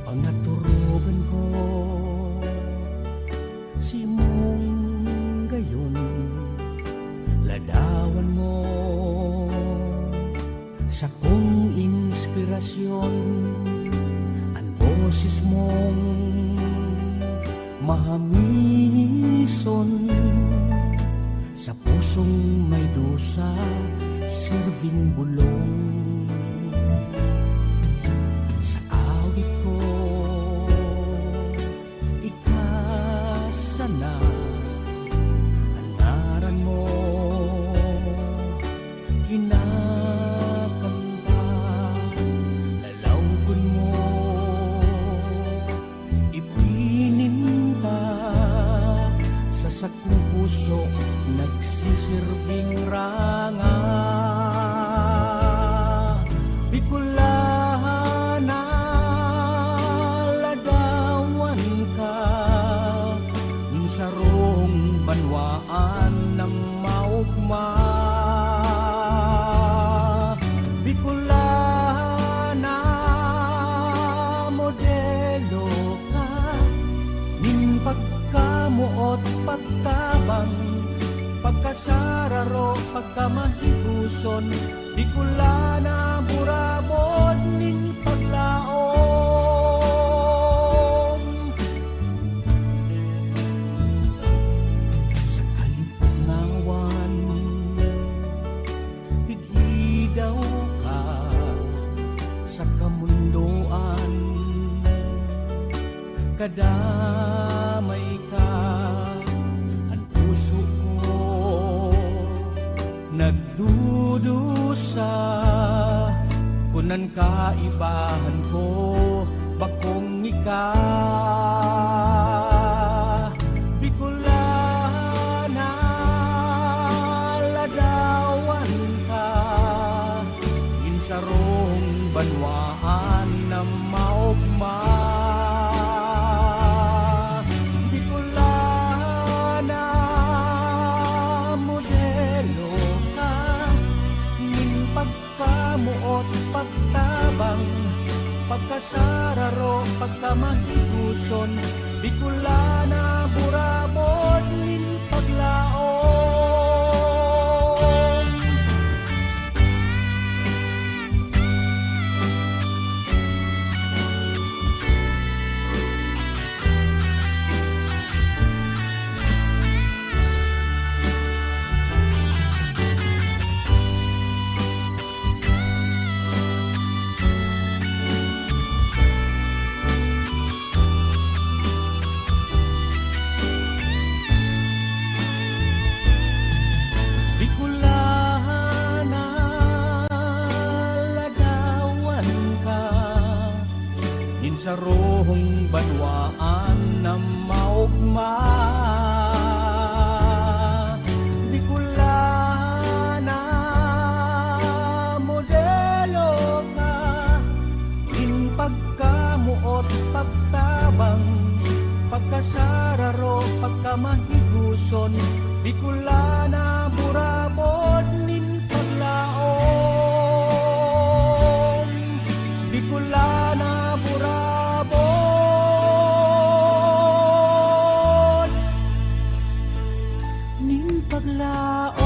Pangaturugan ko si mong gayon, ladawan mo sa kong inspirasyon. Ang boses mong mahamison sa pusong may dusa, sirving bulong. Sa awit ko ikasana ang ngaran mo, kinakanta lalawgon mo, ipininta sa sakong puso, nagsisirving ranga. Bicolana, ladawan ka ng sarong banwaan ng maugma. Bicolana, modelo ka ning pagkamuot pagtabang, pagkasararo pagkamahiguson. Bicolana, burabod nin paglaom. Sa kalipungawan bighidaw ka sa kamundoan, kadamay ka ang puso ko, nagdudusa kunan kaibahan ko, bakong ika. Bicolana, ladawan ka ginsarong banwaan na maugma. Bicolana, modelo ka ning pagkamuot pagtabang, pagkasararo pagkamahiguson. Bicolana, burabod nin paglaom. sa rohong banwaan na maugma. Bicolana, modelo ka, in pagkamuot, pagtabang, pagkasararo, pagkamahiguson. Bicolana, burabod, nin paglaom. Bicolana, burabod, nin paglaom.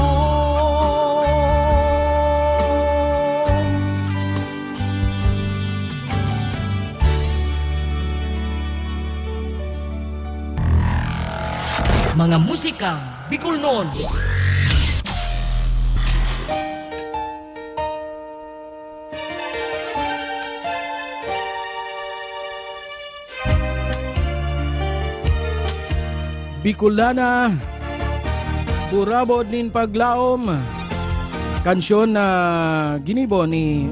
Mga musikang Bicol noon. Bicolana, burabod nin paglaom. Kansyon na ginibo ni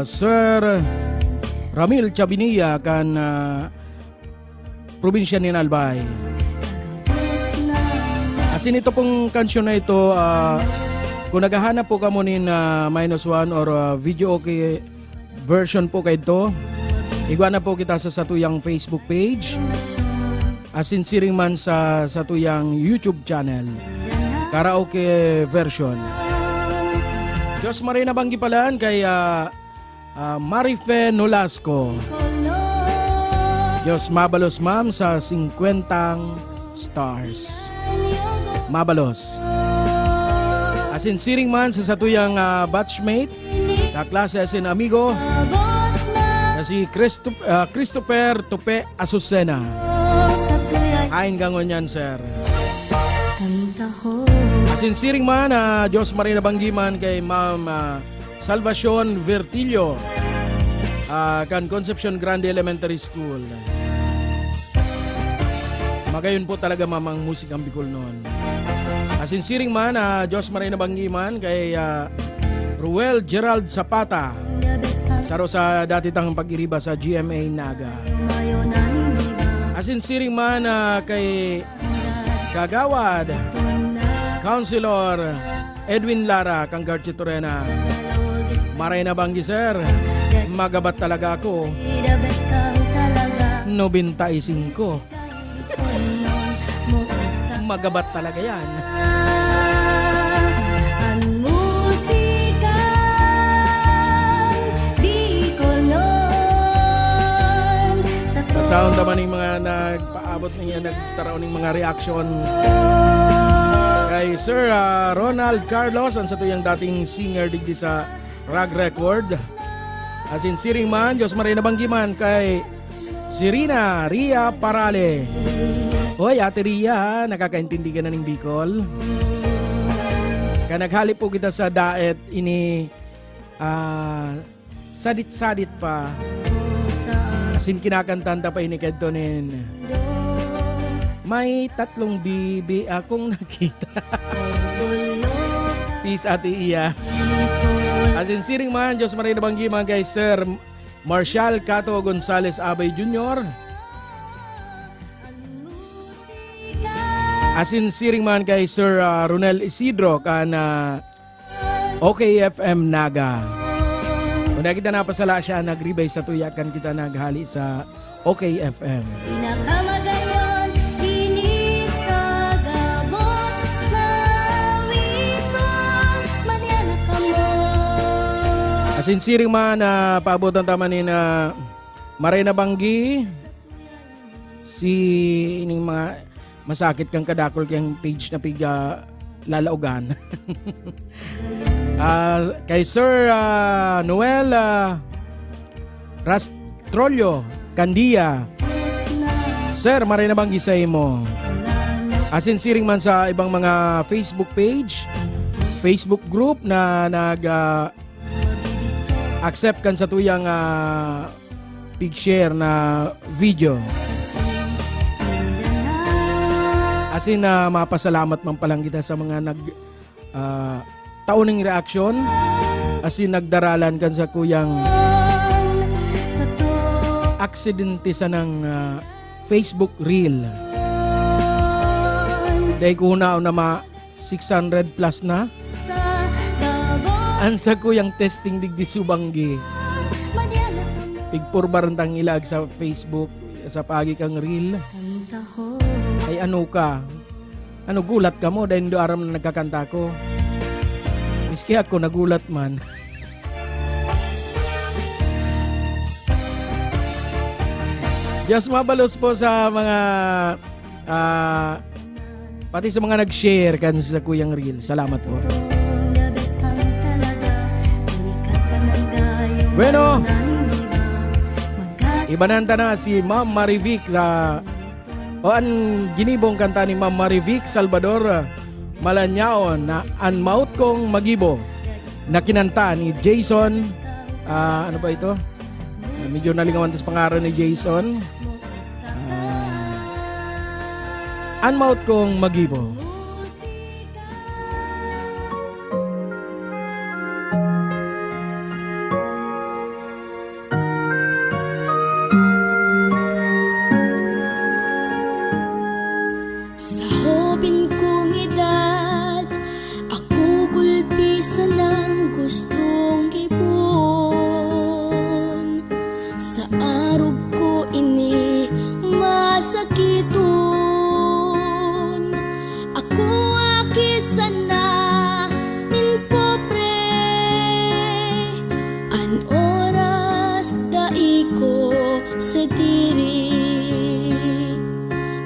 Sir Ramil Chabinilla kan probinsya ni Albay. Asin ito pong kansyon na ito, kung naghahanap po kamo nin -1 or video okay version po kayo ito, igwana po kita sa satuyang Facebook page. Asin siring man sa satuyang YouTube channel, karaoke version. Diyos Marina Banggipalan kay Marife Nolasco. Diyos mabalos ma'am sa 50 stars. Mabalos. Asin siring man sa satuyang batchmate, kaklase asin amigo, na si Christopher Tupe Azucena. Hain gangon yan, sir. Asin siring man, Diyos Marina Banggiman kay Ma'am Salvacion Vertillo, kan Concepcion Grande Elementary School. Magayon po talaga mamang musikang Bicol noon. Asin siring man, Diyos Marina Banggiman kay Ruel Gerald Zapata, saro sa dati tang pag-iriba sa GMA Naga. Asin siring man kay Kagawad Councilor Edwin Lara kang Garchi Torena. Maray na banggi, sir, magabat talaga ako. 95. Magabat talaga yan. Sound naman yung mga nagpaabot niya, nagtaraw ng mga reaction kay Sir Ronald Carlos, ang sa tuyang dating singer digdi sa Rag Record. As in siring man, Diyos Marina Banggiman kay Sirina Ria Parale. Hoy, Ate Ria, nakakaintindi ka na ng Bicol. Kaya naghalip po kita sa daet, ini sadit-sadit pa. Asin kinakantanta pa ini kadtonin. May 3 bibi akong nakita. Peace, Ate Iya. Asin siring man, Diyos Marina Banggiman kay Sir Marshall Cato Gonzales Abay Jr. Asin siring man kay Sir Ronel Isidro kan OKFM Naga. Kung kita napasala siya, nagribay sa tuyakan kita naghali sa OKFM. Pinakamagayon, inisagabos, nawiton, manyanak ka mo. Asin siring man, paabotan tama ni na Marina Banggi, si ining mga masakit kang kadakol kayang page na piga lalaugan. Kay Sir Noel Rastrolio Candia, Sir, Marina Banggi sa imo. Asin siring man sa ibang mga Facebook page, Facebook group na accept kan sa tuyang pig-share na video. Asin mapasalamat man palang kita sa mga tauning reaksyon. Asin nagdaralan kan sa kuyang aksidente sa ng Facebook Reel. Dahil ko na ma 600 plus na. Ansa ko yung testing digdi subanggi. Pigpur barantang ilag sa Facebook sa pagi kang Reel. Ay ano ka? Ano gulat ka mo dahil do aram na nagkakanta ko. Miski ako nagulat man. Just mabalos po sa mga pati sa mga nag-share kan sa Kuyang Reel. Salamat po. Bueno, ibananta na si Ma'am Marivic o ang ginibong kanta ni Ma'am Marivic Salvador Malanyaon na Ang Maut Kong Magibo na kinanta ni Jason ano ba ito? Medyo nalingawan tas pangalan ni Jason. Ang Maut Kong Magibo. Sa hobin kong edad, ako gulpisan ng gustong gibon. Sa arog ko ini masakiton. Ako akisan na nin pobre. An oras dai ko sa diri.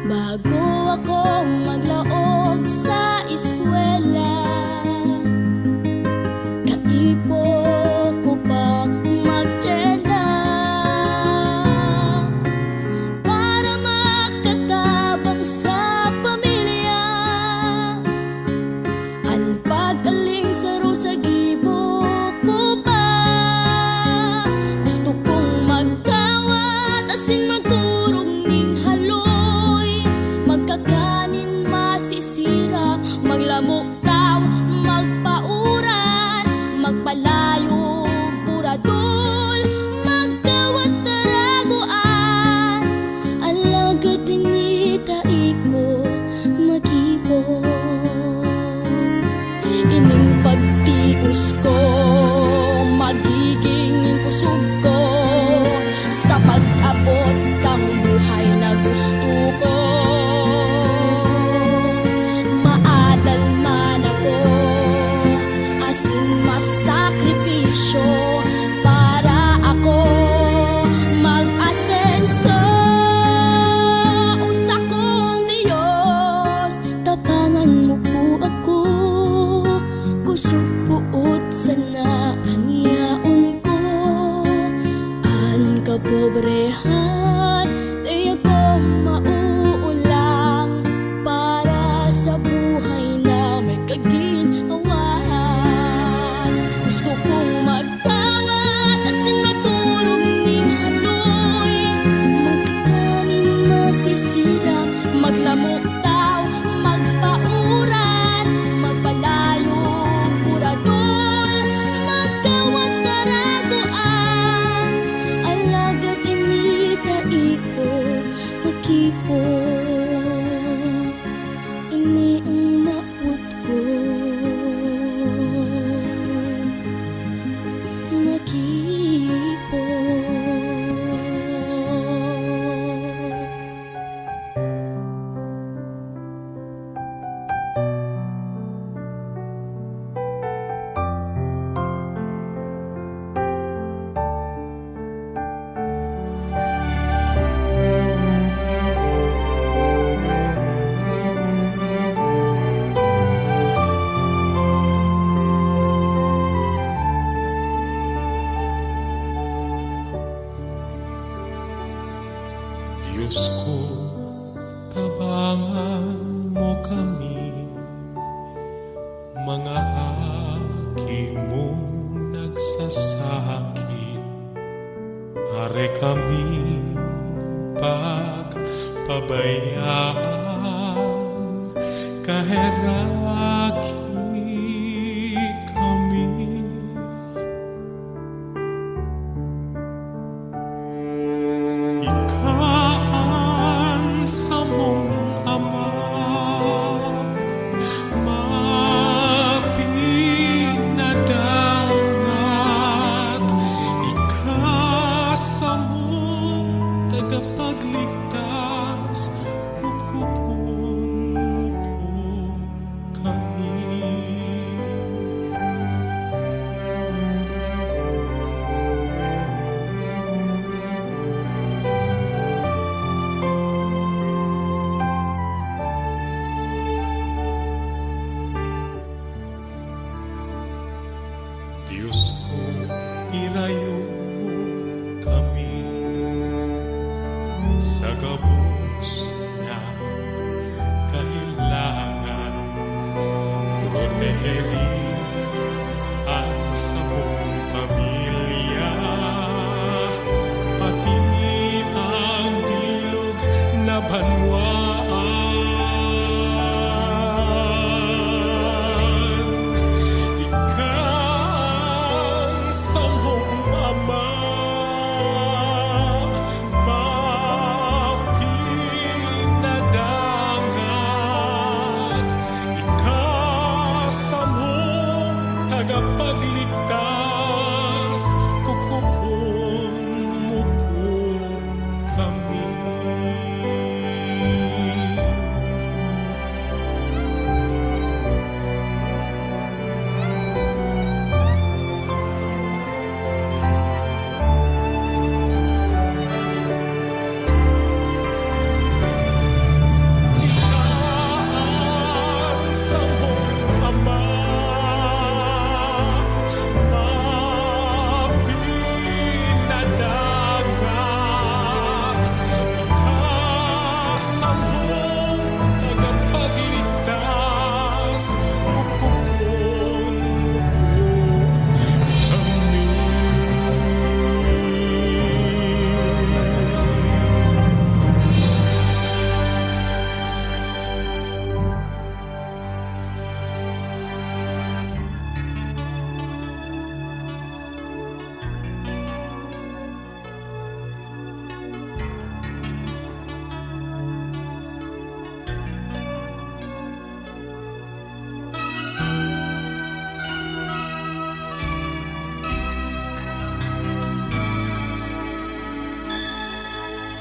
Bago ako maglaog sa eskwela, kaipo ko pa magtenda para makatabang sa pamilya. Ang pagaling saro sa gibo ko pa. Gusto kong magkawat asin magturog ning haloy. Magkakanin masisira, maglamok taw, magpauran, magpalayo, buradol, magkawat taraguan. Alagad dinita iko magibong. Ining pagtius ko, magiging kusog ko sa pag-abot kang buhay na gusto ko. Maadal man ako, asin masakripisyo para ako mag-asenso. Usa kong Diyos, tapangan mo po ako. Kusog buot sana ang yaon ko. Ang kapobrehan, di ako mauulang para sa buhay na may kaginhawaan. Gusto kong magkawat asin maturog ning haloy. Magkakanin masisira, maglamok taw, magpauran, magpalayo, buradol, magkawat taraguan. Alagad inita iko nakipo. Ini ang maut ko nakipo. Diyos ko, tabangan mo kami, mga haki mong nagsasakit. Are kami pagpabayaan, kaheraki kami. tagapagligtas, kukupon mo po kami. Diyos ko, ilayo kami sa gabos na kailangan. Proteherin ang sa mong pamilya, pati ang bilog na banwaan. Ikang samong ama, mapinadangat. Ikasamong tagapagligtas, kukupon mo po kami. Samong ama, mapinadangat. Ikasamong tagapagligtas, kukupon mo po kami.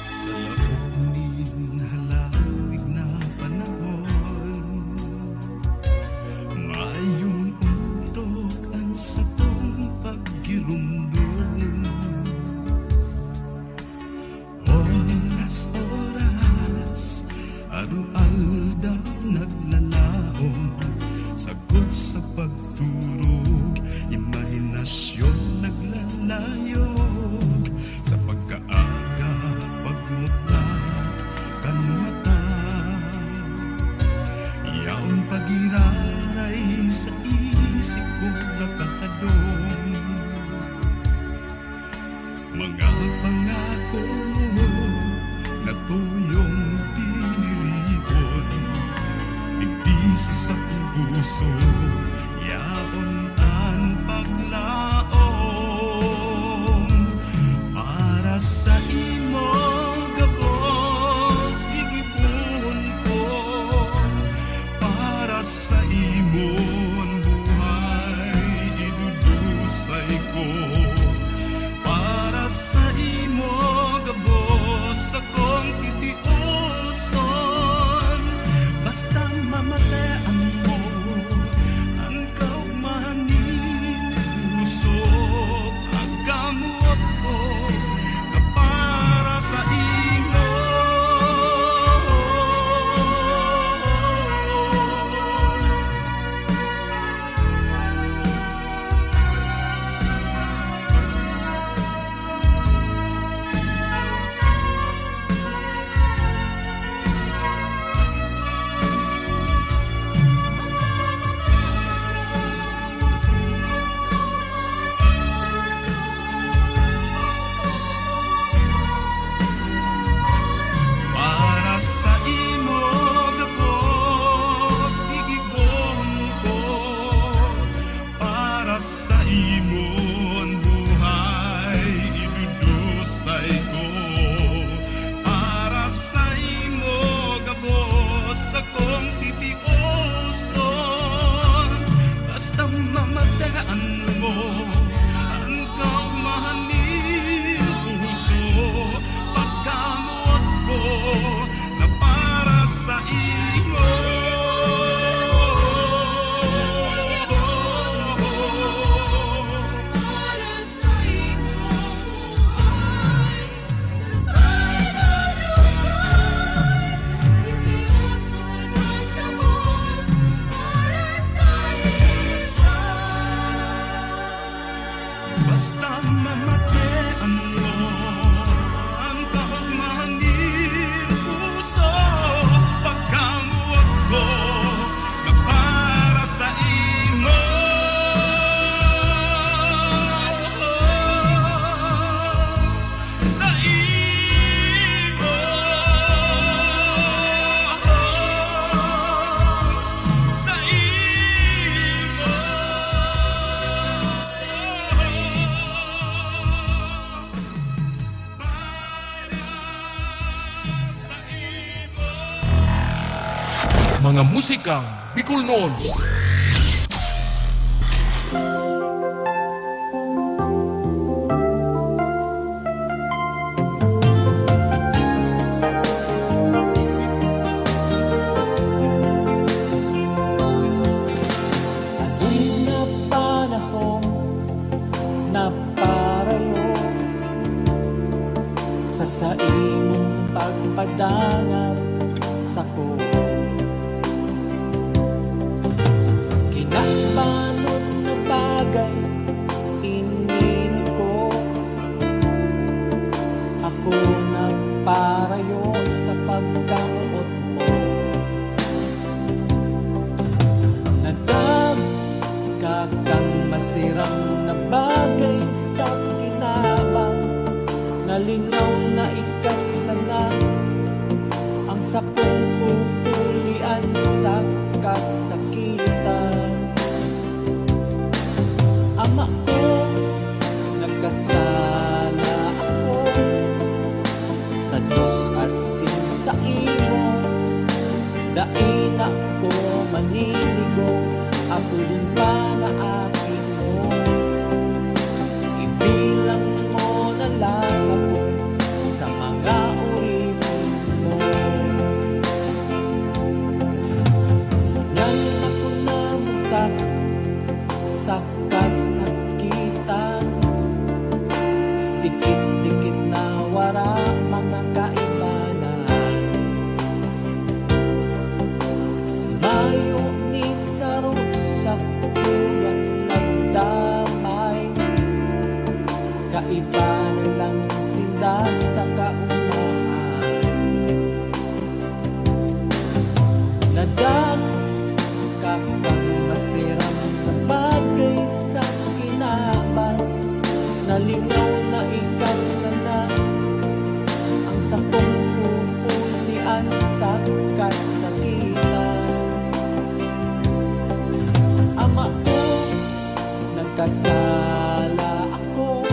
Sa loob nin halawig na panahon, maayong untok ang satong paggirumdum. Oras-oras, araw-aldaw naglalaon, sagot sa pagturog, imahinasyon naglalayog, sa pagkaaga, pagmuklat, kan mata. Yaon pagiraray sa isip ko nakatadong, mga pangako na tuyong diniripon, digdi sa puso, yaon ang paglaon. Mga musikang Bicol noon. Ako'y na panahon na parayo sa saimong pagpadangat sa ko. Kinabanot na bagay ininig ko. Ako na parayo sa pagkaot mo. Nagkakang masirang na bagay sa kinabang. Nalinaw na ikasala ang sakong pupulian sa kasakitan. Ama ko, nagkasala ako sa Diyos asin sa imo. Dain ako maniligo, ako din pa na akin mo. Ibilang mo na lang ako sa mga uripon mo. Yan ako namutak sa kasakitan. Dikit-dikit na warang mga kaibanan. Mayo ni saro sa tuyang nagdamay. Kaiba na lang sinda sa kaunahan. Nagkakang masirang na bagay sa kinaban. Nalinaw na ikasana ang sakong pupulian sa kasakitan. Ama ko, nagkasala ako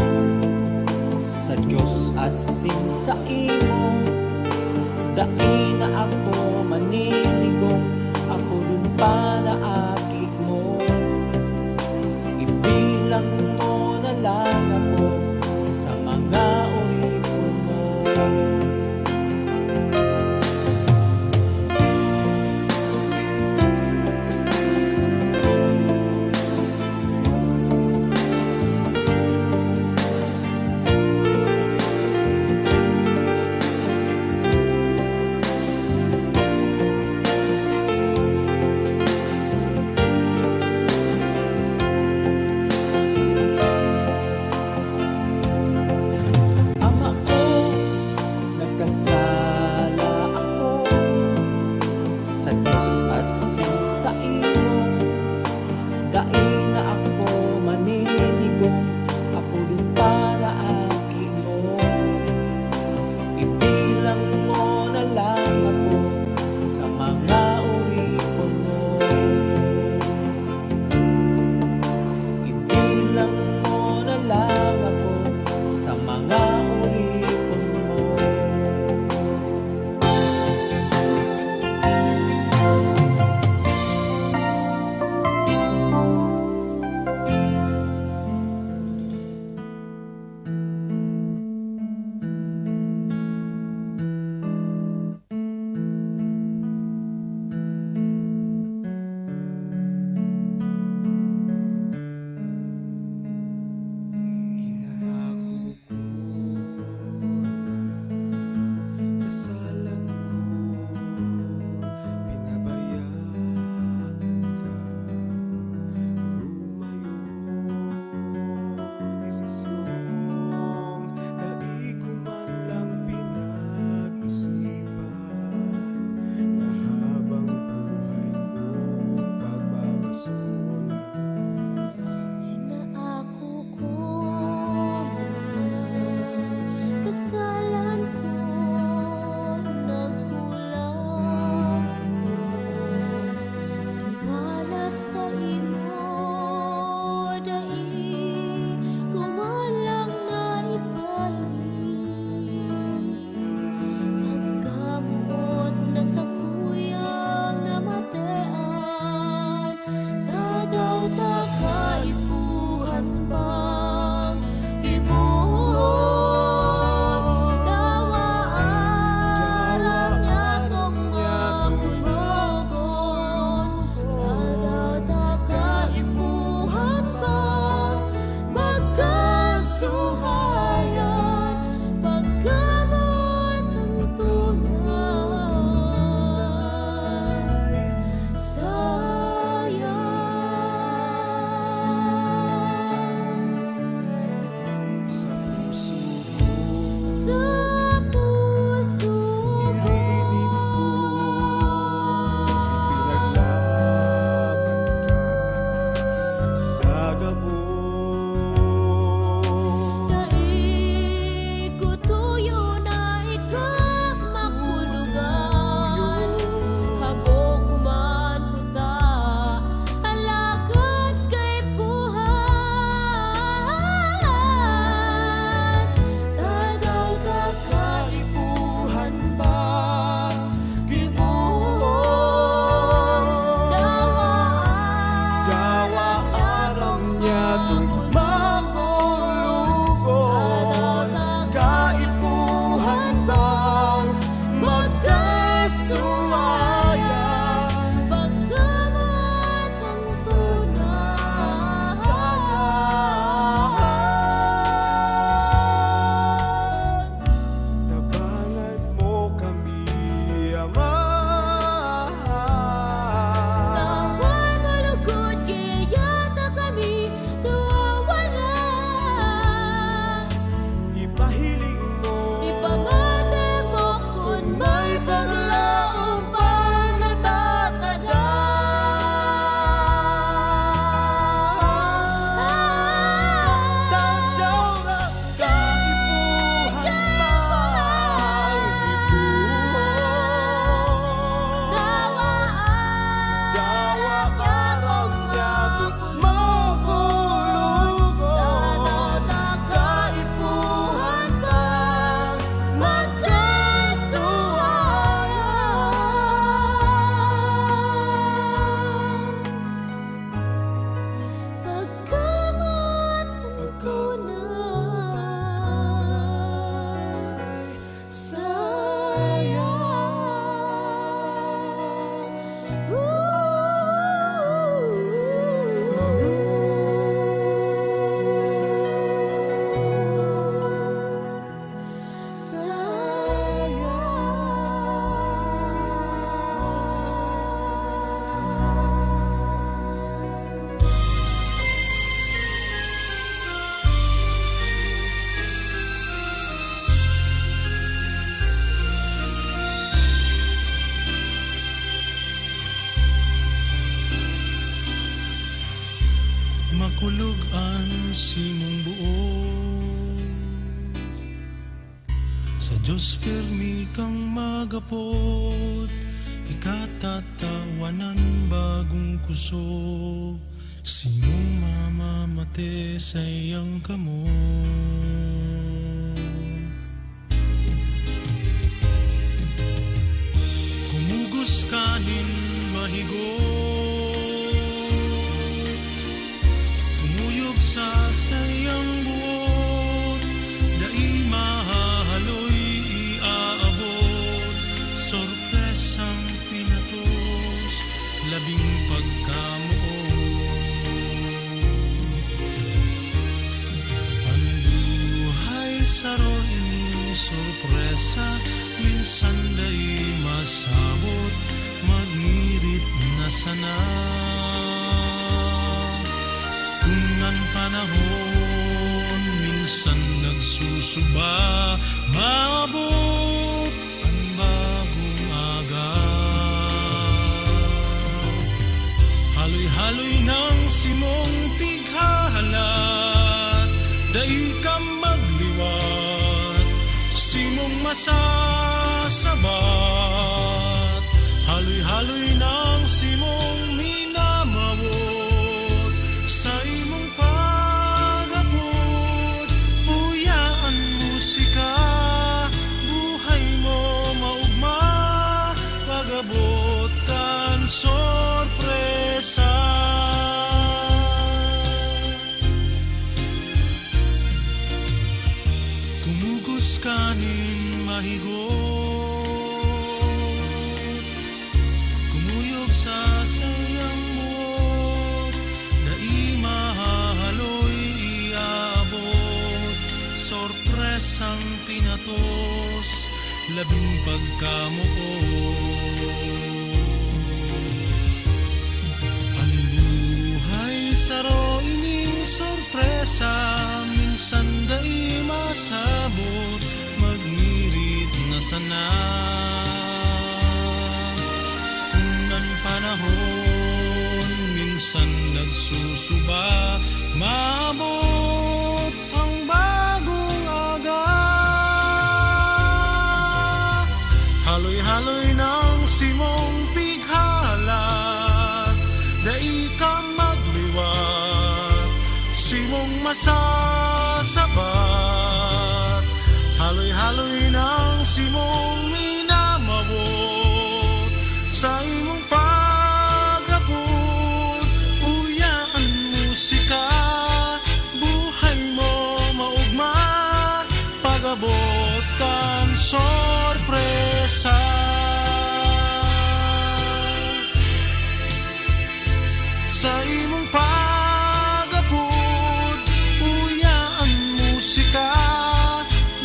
sa Diyos asin sa imo. Dain na ako maniligong, ako dun pa na akik mo. Ibilang mo na lang ako sa mga uripon mo. Ama ko, nagkasala ako sa Diyos asin sa imo. Dain na ako maniligo, ako din para aking mo. Ibilang mo na lang ako sa mga uripon mo. Ibilang mo na lang ako sa mga uripon mo. hulugan simong buo sa Diyos pirmi kang magapot ikatatawanan bagong kusog simong mamamate sa iyang kamo kumugos kanin mahigot kumuyog sa sayang buot dai mahaloy iaabot sorpresang pinatos labing pagkamuot ang buhay saron ining sorpresa minsan dai masabot magngirit na sana kung ang panahon minsan nagsusuba maabot ang bagong aga haloy-haloy ng simong pighahalat dai ka magliwat simong masasabat haloy-haloy ng simong minamawot sa imong pagabot buyaan musika buhay mo maugma pagabot kan sorpresa kumugos kanin mahigot kumuyog sa sayang buot dai mahaloy iabot sorpresang pinatos labing pagkamuot ang buhay saro ining sorpresa minsan dai masabot magngirit na sana kung ang panahon minsan nagsusuba maabot ang bagong aga haloy-haloy ng simong pighalat dai ka magliwat simong masasabat haloy-haloy ng simong minamawot sa imong pagabot uyaan musika buhay mo maugma pagabot kan sorpresa sa imong pagabot uyaan musika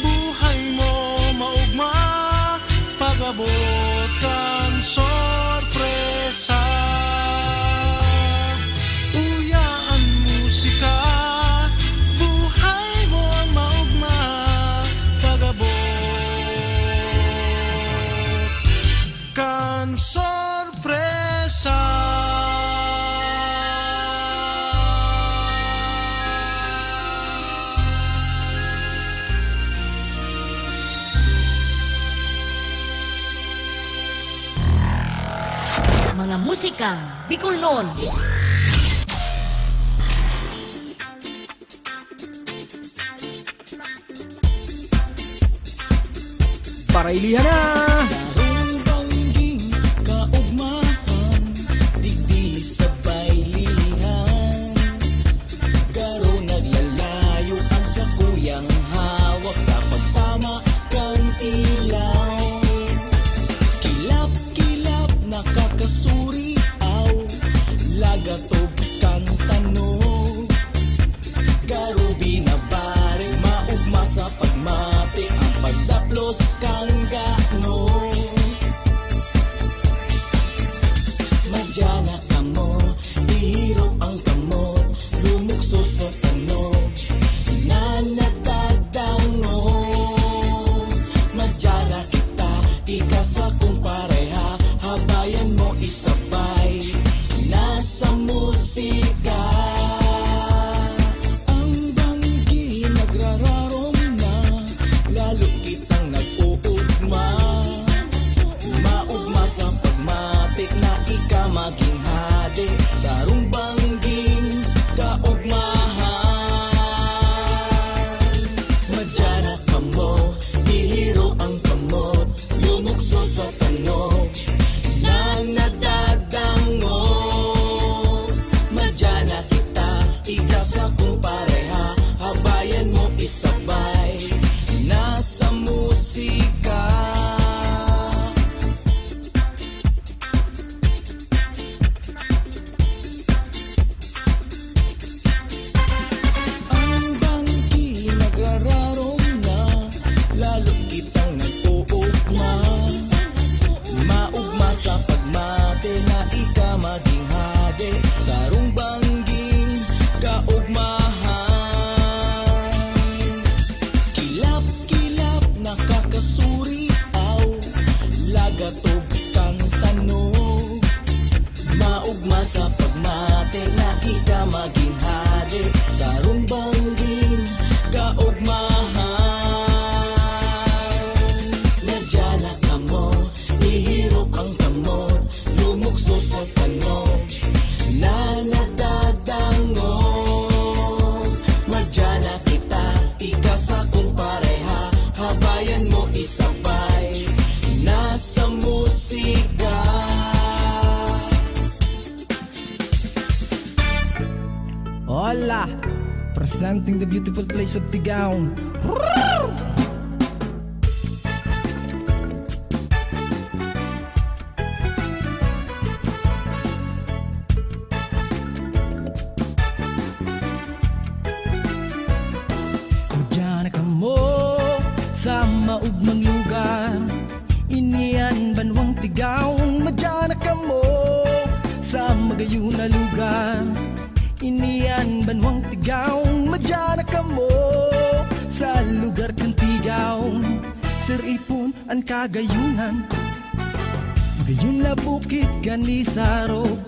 buhay mo maugma pagabot kan sorpresa uyaan musika buhay mo maugma pagabot kan sorpresa Mga musikang Bicolnon. Para ilihan na! Sarong bangging kaugmahan digdi sa bailihan garo naglalayo ang sakuyang hawak sa pagtama kan ilaw kilap-kilap nakakasuri aw lagatob kan tanog garo binabarig maugma sa pagmati ang pagdaplos kan gaano Gatog kang tanong maugma sa pagmate na ika maging hade sa rumbangging kaugmahan. Nadya na kamo, ihirop ang kamot, lumukso sa tanog na nadadangog. Madya na kita, ika sa kong pareha, habayan mo isabay nasa musika. Hola, presenting the beautiful place of Tigaon. Diyan ka mo sa maugmang lugar, inian banwang Tigaon. Madyan ka mo sa magayon na lugar, inian banwang Tigaon. Madyan ka mo sa lugar kang Tigaon. Sir Ipon ang kagayunan, magayon na bukid kanisarog,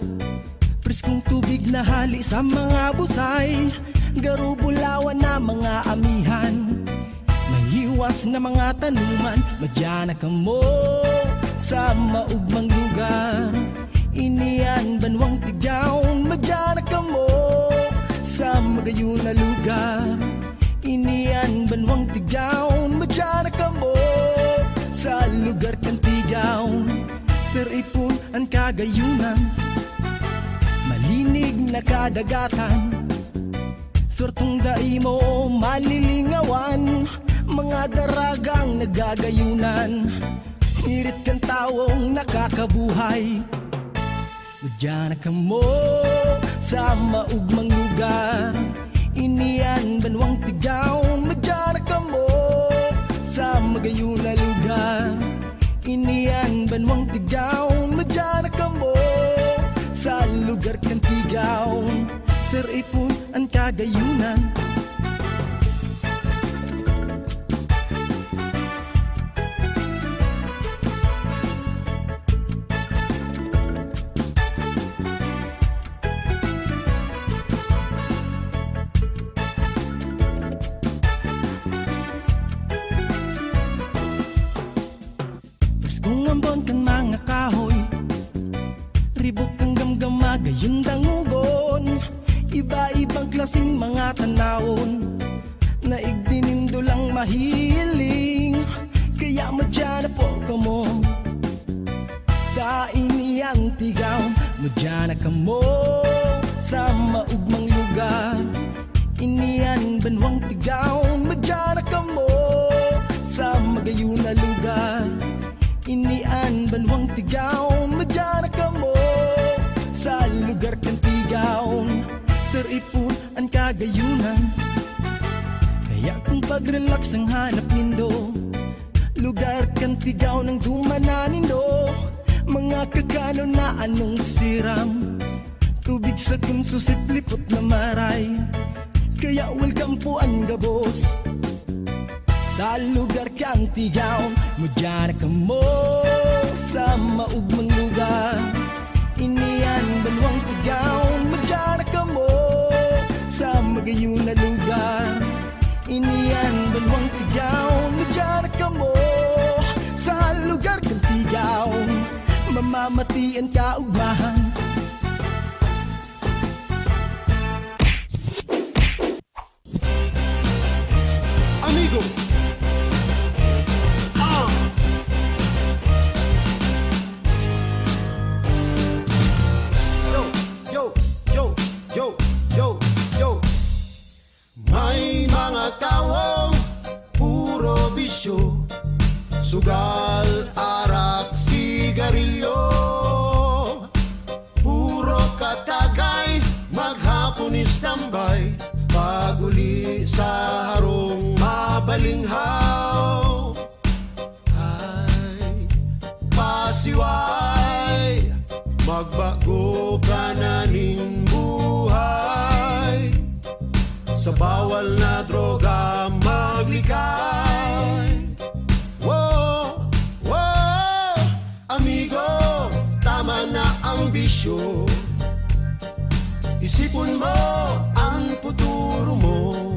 preskong tubig na hali sa mga busay, garubulawan na mga amihan, mahiwas na mga tanuman. Madyan ka mo sa maugmang lugar, inian banwang Tigaon. Madyan ka mo sa magayon na lugar, inian banwang Tigaon. Madyan ka mo sa lugar kang Tigaon. Sir Ipon ang kagayunan, malinig na kadagatan, surtong daimo malilingawan, mga daragang nagagayunan, hirit kang tawong nakakabuhay. Madyan ka mo sa maugmang lugar, inian banwang Tigaon. Madyan ka mo sa magayon na lugar, inian banwang Tigaon. Madyan ka mo sa lugar kang Tigaon. Sir Ipon ang kagayunan, preskong ambon kang mga kahoy, ribok kang gamgama gayon dangugon, iba-ibang klaseng mga tanawon, na igdinindo lang mahiling, kaya madyan na po ka mo. Dainian Tigaon, madyan ka mo sa maugmang lugar, inian banwang Tigaon. Madyan ka mo sa magayon na lugar, inian banwang Tigaon. Madyan ka mo sa lugar kang Tigaon. Sir Ipon ang kagayunan, kaya kung pag-relax ang hanap nindo, lugar kang Tigaon ang dumananin do. Mga kakano na anong siram, tubig sa kunsusip lipot na maray, kaya welcome po ang gabos sa lugar kang Tigaon. Madyan ka mo sa maugmang lugar, inian banwang Tigaon. Madyan ka mo sa magayon na lugar, inian banwang Tigaon. Madyan ka mo sa lugar kang Tigaon, mamamati ang kaugmahan. Amigo, Yo, yo, yo, yo, yo. May mga tao puro bisyo, sugal, arak, sigarilyo, puro katagay, maghapon istambay, paguli sa harong mabalinghaw. Ay, pasiway, magbago ka na ning buhay, sa bawal na droga maglikay. Whoa, whoa, bisyo. Isipon mo ang futuro mo.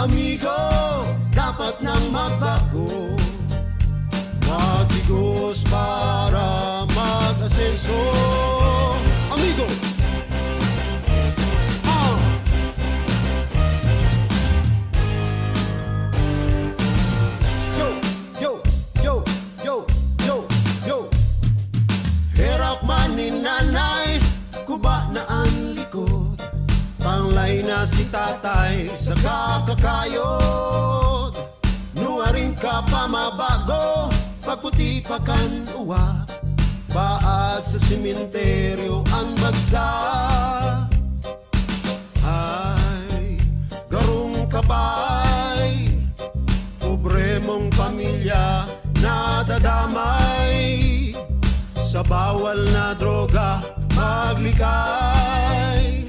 Amigo, dapat nang magbago. Maghigos para mag-asenso. Amigo! Yo, yo, yo, yo, yo, yo. Hirap man ni nanay, kuba na ang likod. Panglay na si tatay sa kakakayod. Nuwaring ka pa mabago, pagputi pa kan uwa. Baat sa simenteryo ang bagsak. Ay, garong kapay, pobre mong pamilya nadadamay. Sa bawal na droga maglikay.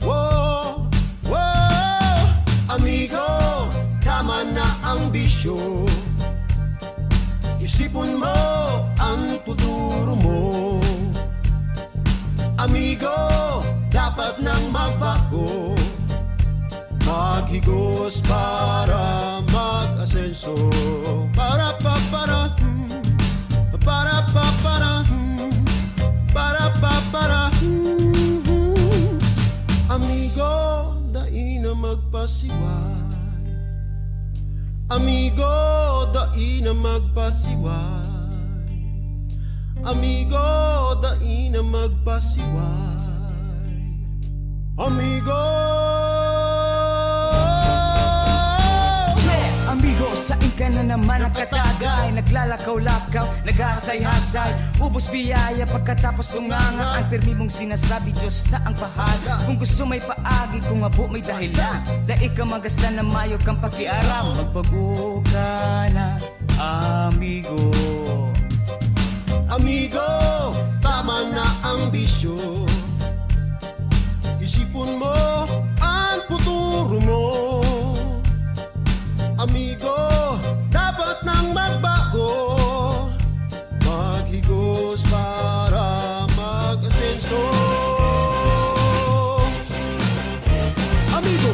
Wow, wow, amigo, tama na ang bisyo. Isipon mo ang futuro mo. Amigo, dapat nang magbago. Maghigos para mag-asenso. Para pa para para pa para para pa para. Amigo, dai na magpasiway. Amigo, dai na magpasiway. Amigo, dai na magpasiway. Amigo! Amigo, saan ka na naman nakatagay? Naglalakaw-lakaw, naghasay-hasay. Ubos biyaya pagkatapos tunganga. Ang permi mong sinasabi, Diyos na ang bahala. Kung gusto may paagi, kung abo may dahilan. Dai ka magasta na mayo kang pakiaram. Magbago ka na, amigo. Amigo, tama na ang bisyo. Isipon mo ang futuro mo. Amigo, dapat nang magbago. Maghigos para mag-asenso. Amigo!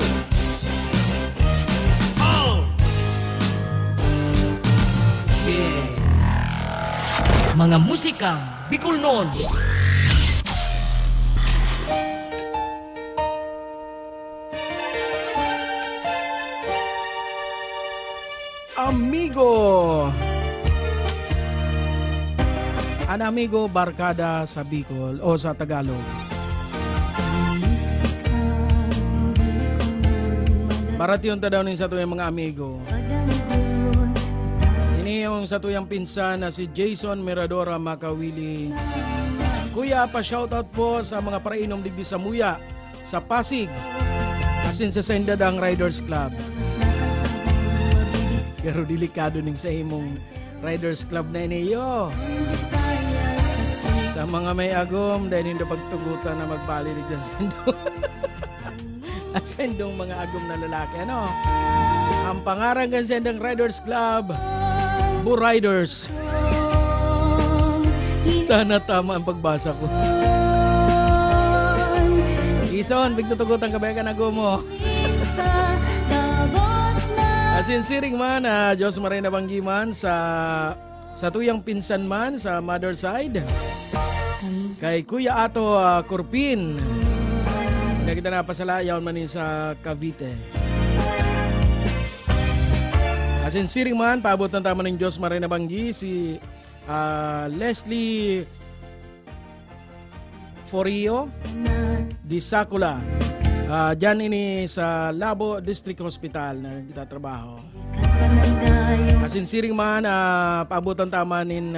Yeah. Mga musikang Bicol noon. Amigo. An amigo barkada sa Bicol o sa Tagalog. Barati yung tadaw nin sa tuyang mga amigo. Ini yung sa tuyang pinsan na si Jason Miradora Makawili. Kuya, pa-shoutout po sa mga parainom digdi sa Muya, sa Pasig, asin sa Sendadang Riders Club. Pero delikado ning sa imong Riders Club na iniyo. Sa mga may agom, dahil hindi pagtugutan na magbalilig dyan sa sendong. Sendong mga agom na lalaki. Ano? Ang pangarang ng Sendang Riders Club, Bu Riders. Sana tama ang pagbasa ko. Ison, bigtutugutan ka ba ka na mo? Asinsiring man, Diyos maray na banggiman sa tuyang pinsan man sa mother side. Kay Kuya Ato Kurpin. Na kita napasalayaw man sa Cavite. Asinsiring man, paabot ng tama ng Diyos maray na banggi si Leslie Forio di Sacula. Diyan ini sa Labo District Hospital na kita trabaho. Asinsiring man, paabutan tama nin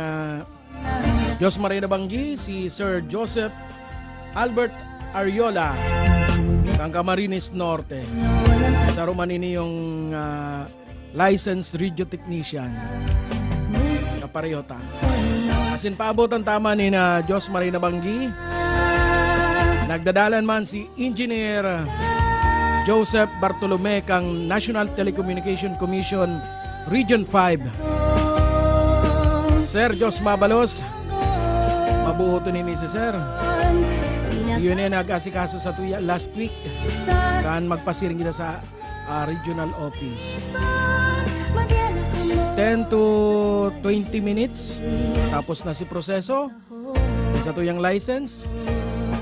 Diyos Maria Banggi, si Sir Joseph Albert Ariola ng Camarines Norte. Sa Romanini yung licensed radio technician kaparehota. Asin paabutan tama nin Diyos Maria Banggi. Nagdadalan man si Engineer Joseph Bartolome kang National Telecommunication Commission Region 5. Sir Jos Mabalos, buoto ni si Sir. Yun yung nag-asikaso sa tuya last week. Kaan magpasiring kita sa regional office. 10 to 20 minutes. Tapos na si proseso. Sa tuyang license.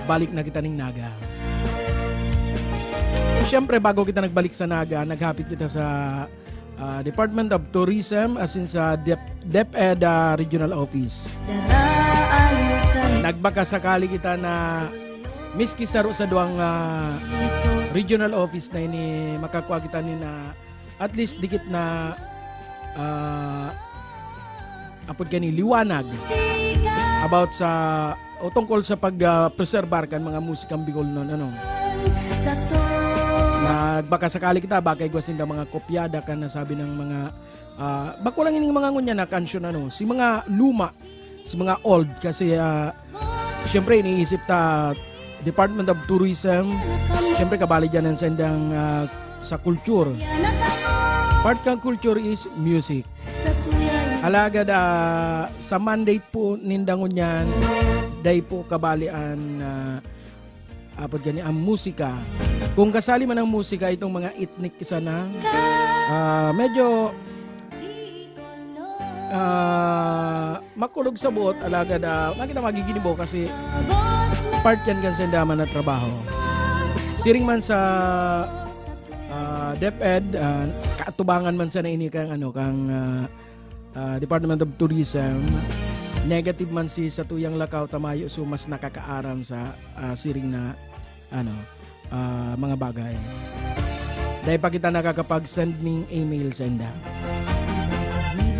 Balik na kita ng Naga. Siyempre, bago kita nagbalik sa Naga, naghapit kita sa Department of Tourism as in sa DepEd Regional Office. Nagbaka sakali kita na miski saro sa duang regional office na ini makakuha kita ni na at least dikit na apod kani liwanag about sa o tungkol sa pag-preserbar kan mga musikang Bicol noon ano. Nagbaka sakali kita bakay gwasin da mga kopyada kan nasabi ng mga bako lang ining mga ngunya na kansyon ano si mga luma si mga old kasi syempre iniisip ta Department of Tourism syempre kabali dyan ang sendang sa culture part kang culture is music alaga da sa mandate po nindangon yan day po kabalian apod gani ang musika. Kung kasali man ang musika itong mga ethnic sana medyo makulog sa buot alaga da makita magiginibo kasi part yan kan sa daman na trabaho. Siring man sa DepEd kaatubangan man sa na ini kang ano kang Department of Tourism negative man si sa tuyang lakaw tamayo so mas nakakaaram sa siring na ano mga bagay. Dahil pa kita nakakapag-send ng email senda.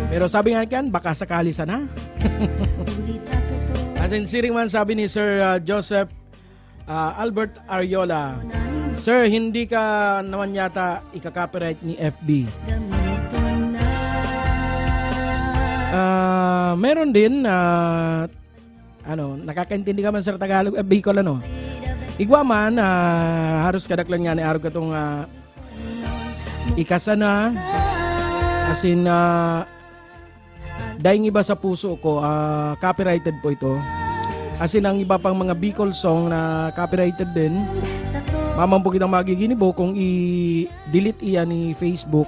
Pero sabi nga kan baka sakali sana. As in siring man sabi ni Sir Joseph Albert Ariola, Sir, hindi ka naman yata ika-copyright ni FB. Meron din ano, nakakaintindi ka man sa Tagalog Bicol ano. Igwa man haros kadaklan nga ni araw katong ikasana as in daing iba sa puso ko copyrighted po ito. As in ang iba pang mga Bicol song na copyrighted din. Mamang po kitang magiginibo kung i-delete iyan ni Facebook.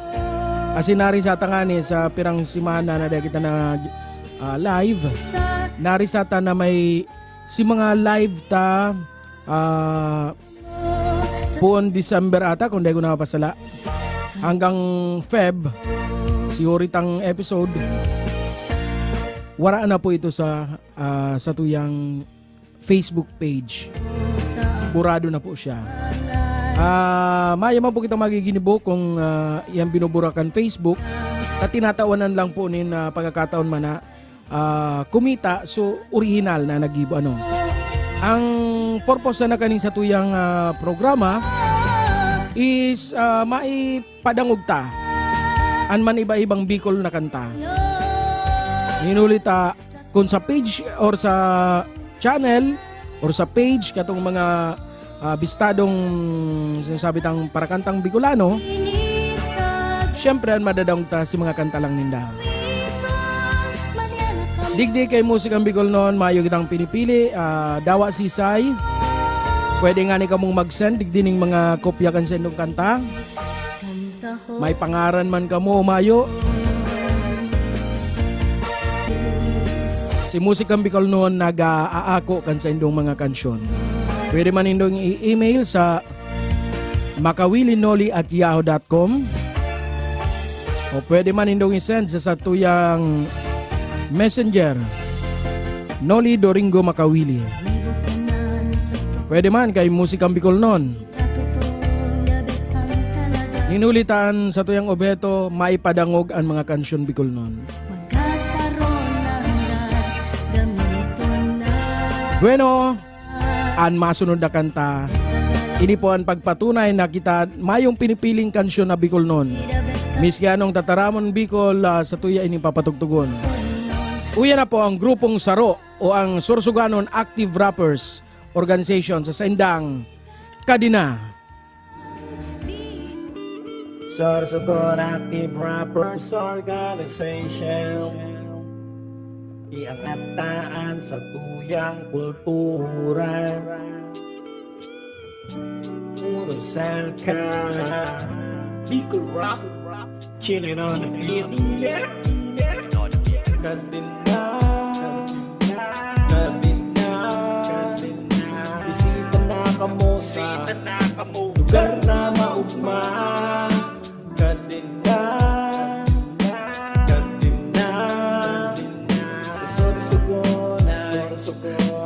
As in nari sa tangani sa pirang simana na dahil kita na live. Nari sa ta na may si mga live ta puon December ata kung dahil ko nakapasala. Hanggang Feb si Horitang episode. Wara na po ito sa tuyang Facebook page. Burado na po siya. Maya man po kita magiginibo kung yan binuburakan Facebook at tinatawanan lang po nin pagkakataon man na kumita so original na nagibo ano. Ang purpose na kaning sa tuyang programa is maipadangog ta an man iba-ibang Bicol na kanta. Ninulita kung sa page or sa channel or sa page katong mga bistadong sinasabi tang parakantang Bicolano, syempre ang madadang ta si mga kanta lang ninda. Digdi kay musikang Bicol noon, mayo kitang pinipili, dawa sisay. Pwede nga ni kamong mag-send digdi ning mga kopya kan sendong kanta. May pangaran man kamo mayo. Si musikang Bicol noon nag-aako kan sa indong mga kansyon. Pwede man indong i-email sa makawilinoli@yahoo.com o pwede man indong i-send sa tuyang messenger Noli Doringo Makawili. Pwede man kay musikang Bicol noon. Ninulitan sa tuyang objeto maipadangog ang mga kansyon Bicol noon. Bueno, ang masunod na kanta, ini po ang pagpatunay na kita mayong pinipiling kansyon na Bicol noon. Miski anong tataramon Bicol sa tuya ini papatugtugon. Uya na po ang grupong Saro o ang Sorsoganon Active Rappers Organization sa Sendang Kadina. Sorsogon Active Rappers Organization iangataan sa tuyang kultura. Puro salka, Bicol rock, chilling on the beat. Kadina, bisita na kamo sa lugar na maugma. Kadina, sa Sorsogon,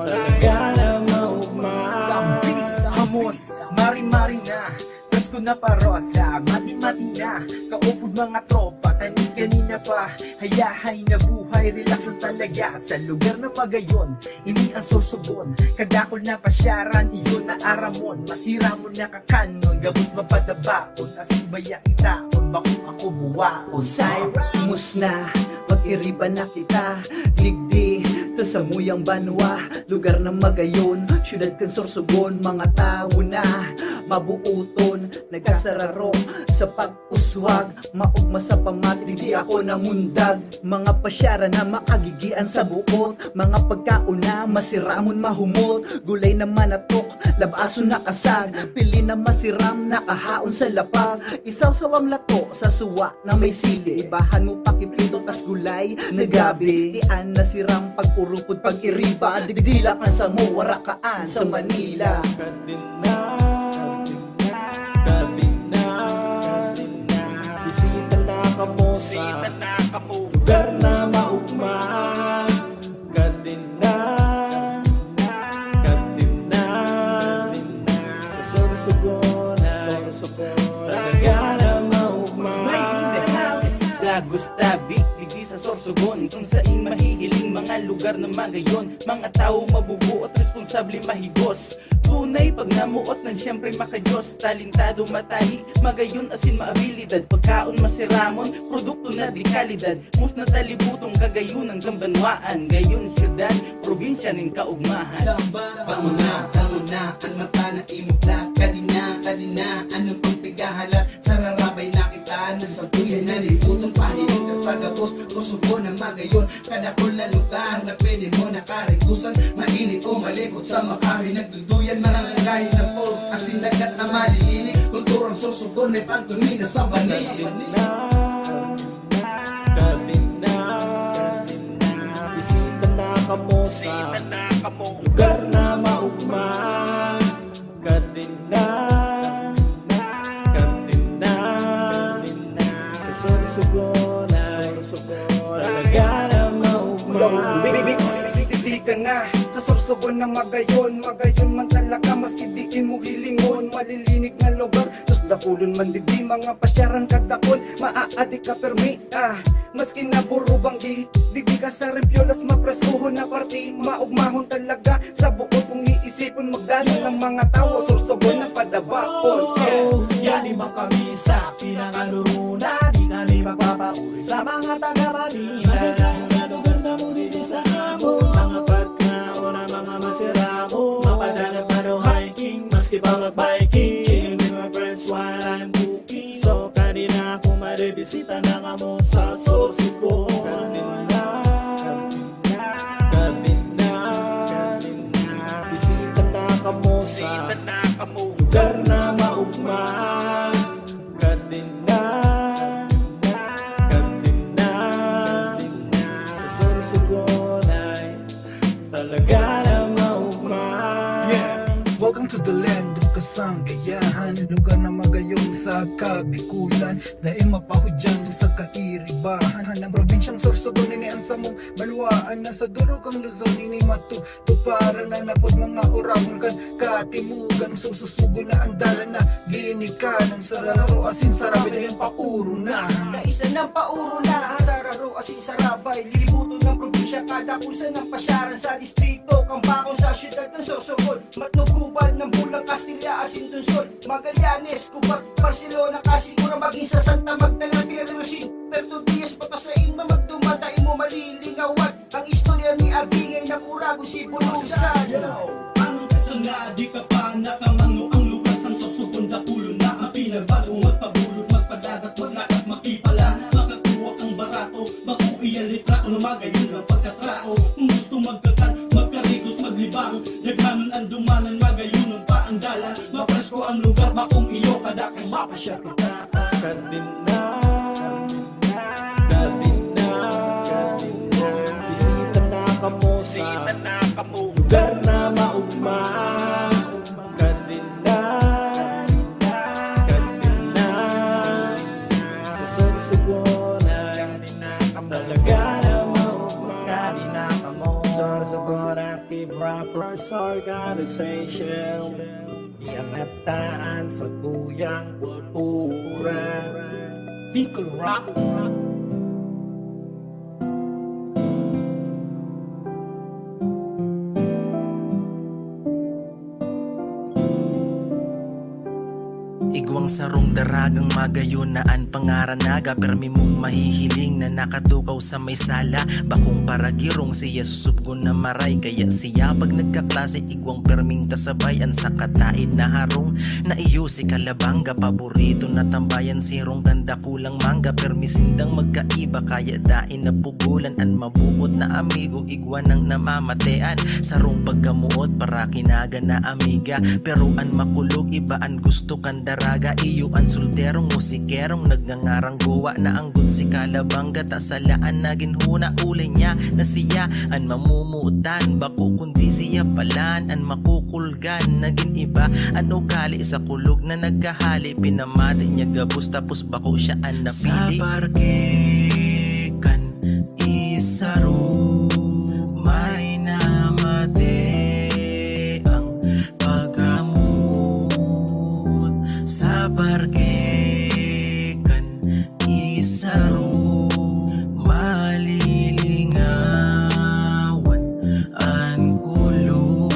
talaga na maugma. Hamos, mari-mari na Presko na parosa, mati-mati na Kaupod mga tropa, kanina pa Hayahay na buhay, relax na talaga Sa lugar na magayon, ini ang Sorsogon Kadakol na pasyaran, iyon na aramon Masira mo na kakanon, gabos mapadabaon Asibaya itaon, bakong ako buwaon Cyrus na, mag-iriba na kita Digdi, sa samuyang banwa Lugar na magayon, syudad kan Sorsogon Mga tao na, mabuuton Nagkasararo sa pag-uswag Maugma sa pamatig, di ako namundag Mga pasyara na makagigian sa buot Mga pagkauna, masiramon mahumot Gulay na manatok, labaso na kasag Pili na masiram, nakahaon sa lapag Isaw-sawang lato sa suwa na may sili Ibahan mo pakiprito tas gulay na gabi Tian na siram pag-urupod pag-iriba Digdilak na sa mo, warakaan sa Manila Bisita na kamo sa lugar na maugma. Kadina, sa Sorsogon, talaga na maugma. Lagos Tabi, digdi sa Sorsogon Kung saan mahihiling mga lugar na magayon Mga tao mabubuo at responsable mahigos Tunay pag namuot ng siyempre makajos Talintado matahi, magayon asin maabilidad Pagkaon masiramon, produkto na di kalidad Mus na talibutong kagayon ng gambanwaan Gayon syudad, probinsya nin kaugmahan Samba, pamuna, ang mata na imukla Kadina, anong pang pigahala Sararabay na kita ng sabuyan na libutan Pahiling ka sa gapos, Sorsogon na magayon Kadakol na lugar na pwede mo nakarikusan Mainit o malikot sa makahoy nagduduyan Manananggahin ng post, asin dagat na malilinig Kulturang Sorsogon may pantuni na sa banig Kadina, bisita na kamo sa lugar na maugma. Kadina, sa Sorsogon, talaga na maugma. Hindi ka na sa Sorsogon na magayon man talaga maski diin mo hilingon Malilinig na lugar, tos dakulon man digdi Mga pasyaran kadakon, maaadi ka permi Maski na puro banggi, digdi ka sa rempyolas Mapreskuhon na party, maugmahon talaga Sa buot kung iisipon magdala ng mga tao Sorsogon na padabakon Yan ibang kami sa pinangaluruna Di kami magpapauri sa mga taga-Manila Magandang lugar na mo dito sa amo Mga pagkaon na mga masiramo Mapadagat pa no hiking Maski pa mag-biking Chilling with my friends while I'm cooking So kanina ako maribisita na nga mo sa Sorsogon Kadina, bisita na kamo sa lugar na maugma. Kadina, sa Sorsogon ay talaga na maugma. Welcome to the land of Kasanggayahan Lugar na magayon sa Kabikulan Dahil mapahudyan sa kairibahan Ang probinsyang Sorsogon inian sa mong balwaan Nasa durog ang Luzon ini matutuparan Na napod mga oragon kan katimugan Sususugo na andalan na ginikanan Sararo asin sarabay dahil pauro na Naisa ng pauro na Sararo asin sarabay Lilibuto ng probinsya kada kusa ng pasyaran Sa distrito, kambakong sa syudad ng Sorsogon Matnuguban ng Bulang Castilla asin Dunsol Magallanes, Cuba, Barcelona Kasigura maging sa Santa Magdalena Pilarusin Perto Diaz papasain mamagdumatain mo malilingawan Ang istorya ni Abingay ng Urago si Bulusan Anong kasana, di ka pa nakamango Ang lugar sang Sorsogon dakulo na Ang pinagbago, magpabulot, magpadagat Maglakat, makipala, makakuha kang barato Baku iyan litrato, magayon ang pagkatrao Bisita na kamo lugar na maugma. Kardinal, kardinal, sa Sorsogon talaga na maugma. Kardinal kamo Sorsogon Active Rappers Organization, iangataan sa tuyang kultura. Bicol Rock. Igwang sarong daragang magayunaan pangaranaga permi mong mahihiling na nakatukaw sa may sala. Bakong paragirong siya susubgon na maray, kaya siya pag nagkaklase igwang perming kasabayan sa kataid na harong. Na iyo si Kalabanga paborito na tambayan, sirong ganda kulang mangga permi sindang magkaiba, kaya dain na pugulan an mabuot na amigo igwan ang namamatean. Sarong pagkamuot para kinaga na amiga, pero an makulog iba an gusto kan daraga. Iyo ang solterong musikerong nagngangarang guwa na anggun si Kalabanga, tasalaan naging huna ulay niya na siya ang mamumutan. Bako kundi siya palan ang makukulgan, naging iba ang ugali sa kulog na nagkahali. Pinamati niya gabos tapos bako siya ang napili. Sa parkikan isaro may namate ang paggamot. Sa parkikan isaro malilingawan ang kulog.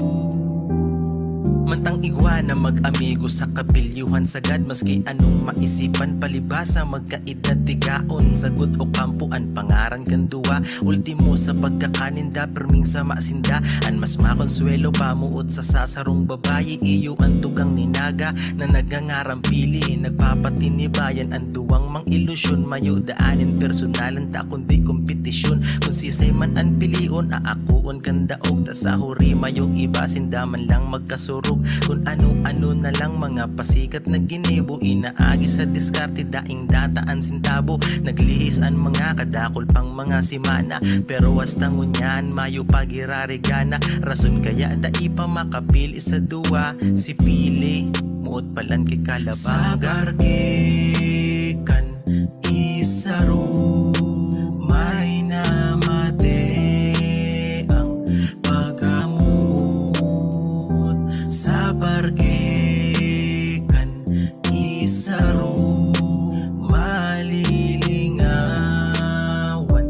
Mantang igwa na mag-amigo sa kapilyuhan sagad, maski anong maisipan palibasa magkaedad tigaon. Sagot o kampuan pangaran kanduwa, ultimo sa pagkakaninda perming sa masinda. An mas makonsuelo pamuot sa sasarong babayi, iyo ang tugang ninaga na nagangarang pili. Nagpapatinibayan ang duwang mang ilusyon, mayo daanin personalan ta kundi kompetisyon. Kung sisay man ang pilion aakuon kandaog, ta sa huri mayong iba sindaman lang magkasurog. Kung ano-ano na lang mga pasikat na ginibo, inaagi sa diskarte daing dataan sintabo. Naglihis ang mga kadakol pang mga simana, pero hasta ngunyan mayo pagirarigana. Rason kaya da ipa makapili sa duwa si Pili muot palan kay Kalabanga. Sa parkikan isaro may namate ang paggamot. Sa parkikan isaro malilingawan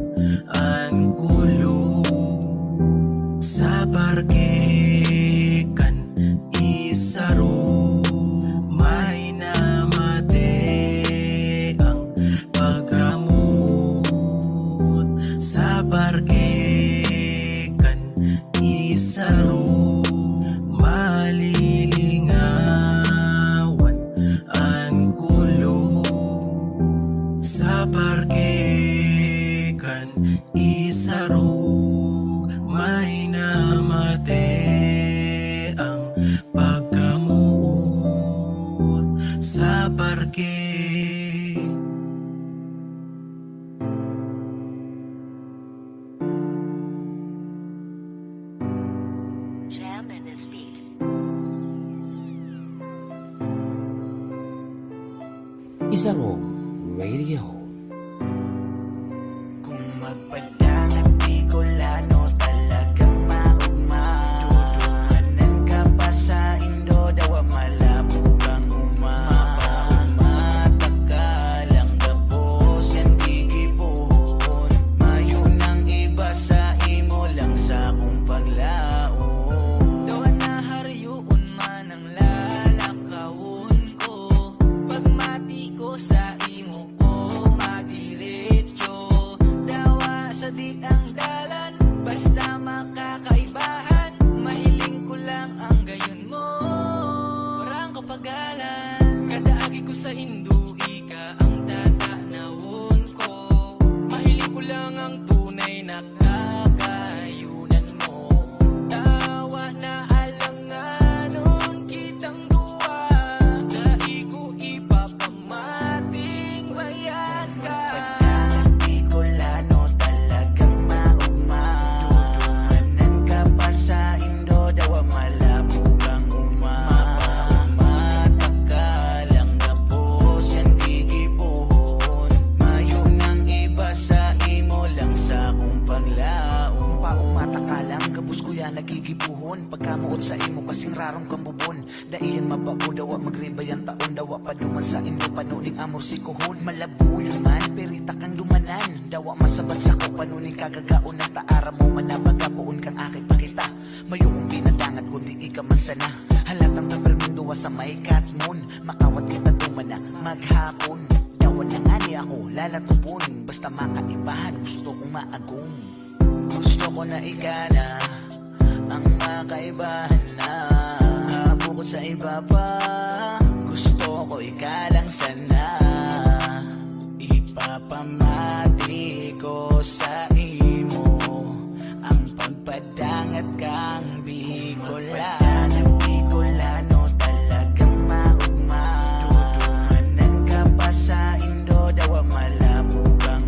ang kulog. Sa parkikan isaro may namate ang paggamot. Sa parkikan isaro malilingawan ang kulog. Sa parkikan isaro may namate ang paggamot. Sa parkikan Jam in this beat. Isaro Radio. Kung magpadang at Bicolano talagang maugma, duduhanan ka pa sa Indo daw malabo kang Mapaumatak ka lang gapos yan gigipuhon, mayo nang iba sa imo lang sa kong paglaon. Dawa na hariyuon man ang lalakawon ko, pagmati ko sa imo ko gabos ko yan nagigibuhon. Pagkamuot sa imo kasing rarong kambubon. Daiyan mabago dawa magribayan taon. Dawa paduman sa indo panuning amor si kuhon. Malabuyo man perita kang lumanan. Dawa masabat sa ko panuning kagagaon. Ng taara mo manabagapuon kang aki pakita. Mayo kong pinadangat kundi ika man sana. Halatang taperminduwa sa may katmon. Makawat kita dumana maghapon. Dawan na nga ni ako lalatupon. Basta makaibahan gusto kong maagong. Gusto ko na ika na ang makaibahan na. Bukod sa iba pa, gusto ko ika lang sana. Ipapamati ko sa imo ang pagpadangat kang Bicolano. Talagang maugma. Dudumanan ka pa sa Indo, dawa malabo kang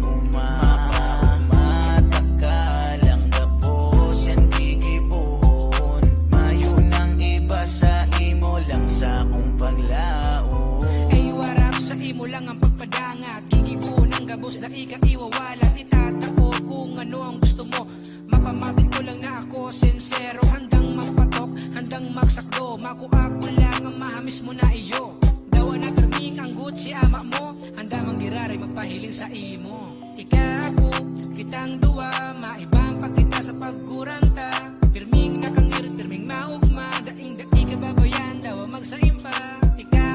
Mata ka lang gapos yan gigibuhon. Mayo nang iba sa imo lang sa kong paglao. Ay warap sa imo lang ang pagpadangat. Gigibuhon ang gabos na ika-iwawalat. Itatao kung ano ang gusto mo. Mapamati ko lang na ako sincero. Handang magpatok, handang magsakdo. Makuha ko lang ang mahamis mo na iyo. Dawa na perming ang good si ama mo. Handa manggiraray magpahiling sa imo. Ika ako, kitang duwa. Maibang pakita sa pagkuranta. Pirming nakangirit, pirming maugma. Daing daing kababayan, dawa magsaim pa. Ika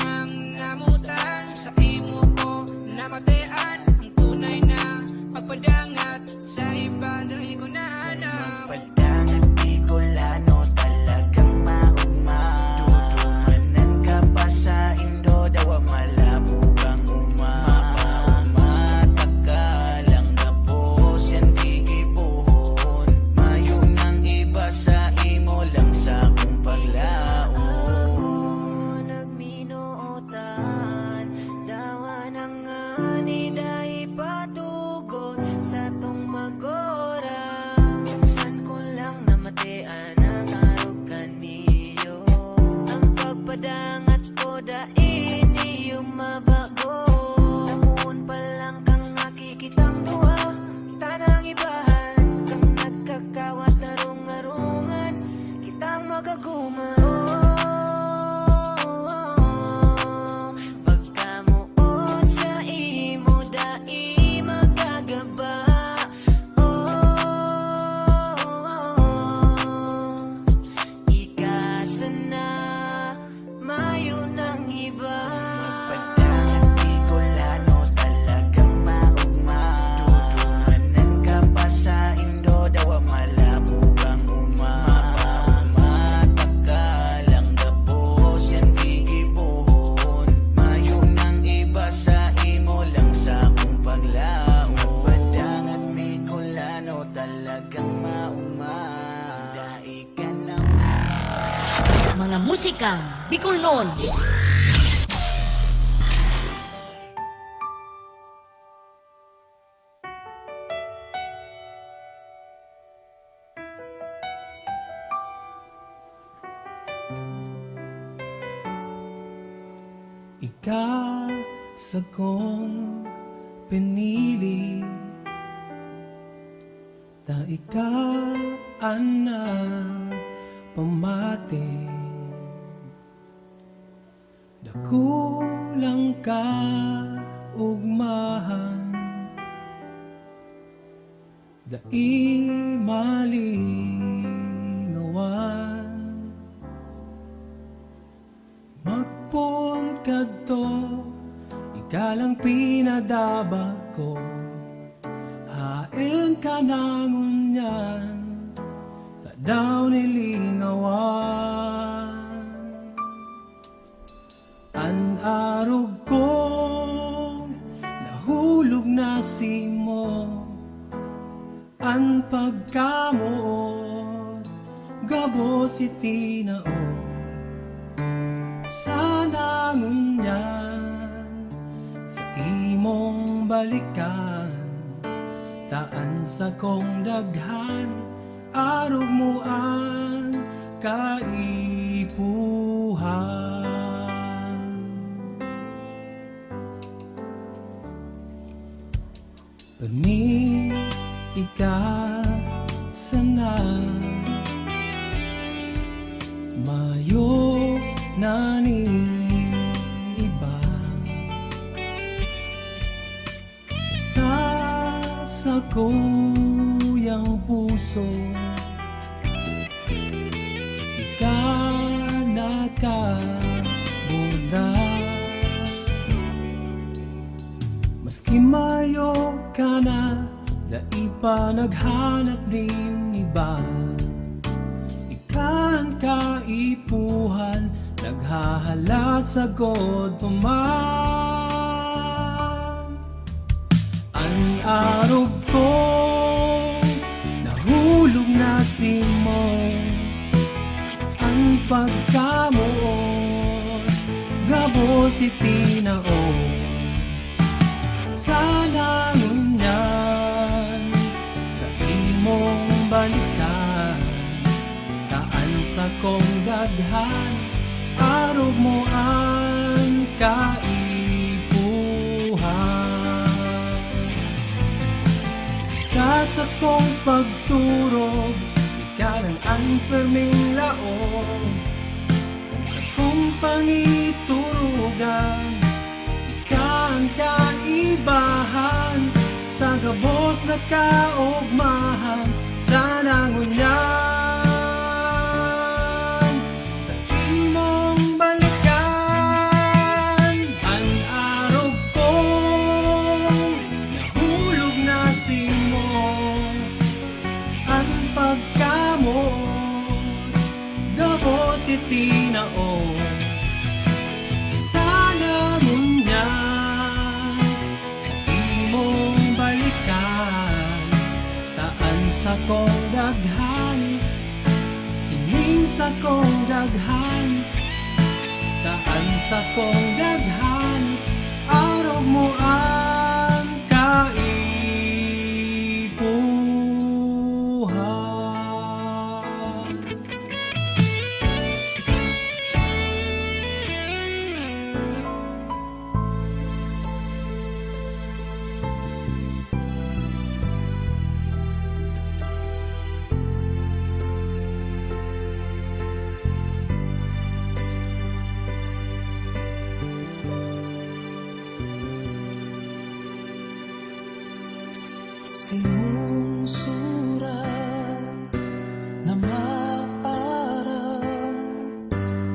ang namutan sa imo ko. Namatean ang tunay na pagpadangat. Sa iba dahil ko nahanap. Pagpadangat Bicolano, talagang maugma. Dudumanan ka pa sa Indo, dawa malabo kang Mata ka lang gapos yan gigibuhon. Mayo nang iba sa imo lang sa kong paglao. Ako nagminuotan, dawa nang ani dahi patugot sa tong magora. Minsan ko lang namatean ang arog kaniyo. Ang pagpadangat ko dain iyo mabago. Tamuon pa lang kang nakikitang duwa. Tanang ibahan kang nagkakawat narungarungan. Kitang magaguman. Pagkamuot sa imo dai magagaba. Ikasana mayo nang iba. Pagpadangat Bicolano, talagang maugma. Dudumanan ka pa sa Indo, dawa malabo kang Mata ka lang gapos yan gigibuhon. Mayo nang iba sa imo lang sa kong paglao. Pagpadangat Bicolano, talagang maugma. Dai ka na Mga musikang Bicolnon. Ika sa kong pinili. Ta ika anak pamati. Dakulang ka ugmahan. Dai malingawan. Magpon kadto, ika lang pinadaba ko. Hain ka nangunyan, ta daw nilingawan. An arog ko, nahulog na si mo. An pagkamuot, gabos itinao. Sana ngunyan sa imong balikan. Taan sa kong daghan, arog mo ang kaipuhan. Pagni ika sana naniniba sa sakuyang puso. Ikaw nakabuga, maski mayo ka na, dai pa naghanap ng iba. Ikan kaipuhan, naghahalat sa god paman. Ang araw ko, nahulog na si mo. Ang pagkamuot, gabo si tinao. Sana ngunyan sa imong balikan, kaan sa kong daghan, araw mo ang kaipuhan. Sa sakong pagturog, ikaw ang perming laong. Kan sa kong pangiturugan, ikaw ang kaibahan. Sa gabos na kaugmahan, sana ngunyan sa imong balikan. Ang araw kong nahulog na si mo. Ang pagkamot, gabo si tinao. Sana ngunyan sa imong balikan, taan sa kong daghan, ining sa kong daghan, taan sa kong daghan, araw mo ang kaipuhan. Simong surat na maaram,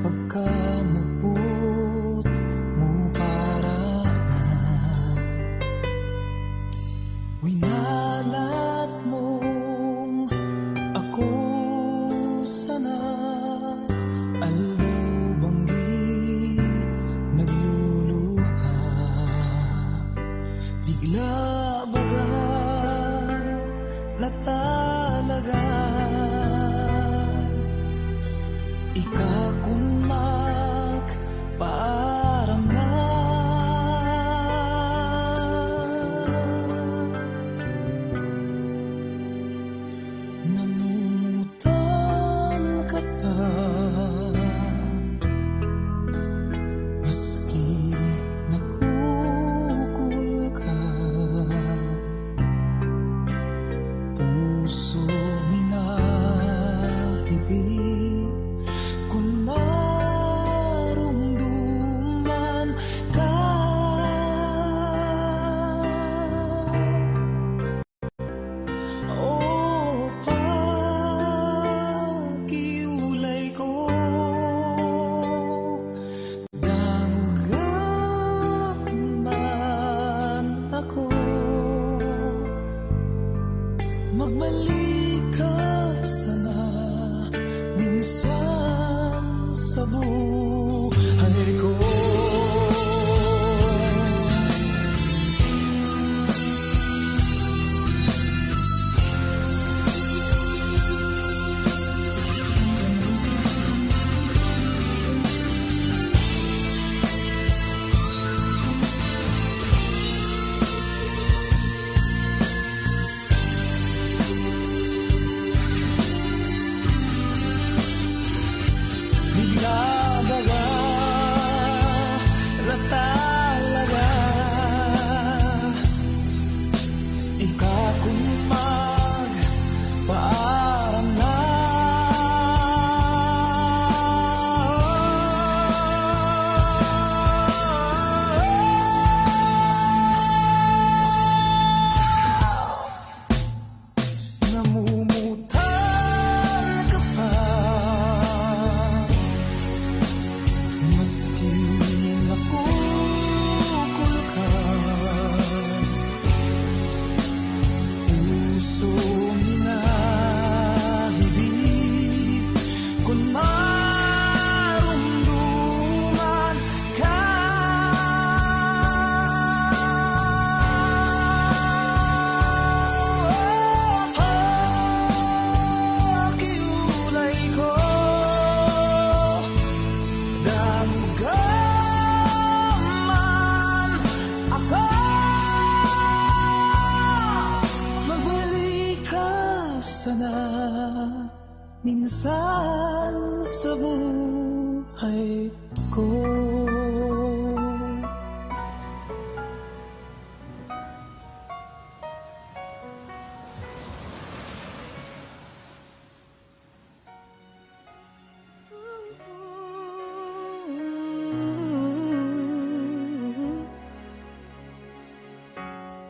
pagkamuot mo para na. Winalat mong ako sana, aldaw banggi nagluluha. Bigla baga na talaga, ikakun magpaaram na. Namumutan ka pa, maski nakukul ka. Puso minahibig kung marumduman ka. O pakiulay ko, dangugan man ako. Magbalik ka sana minsan sa buhay ko. minsan sa buhay ko.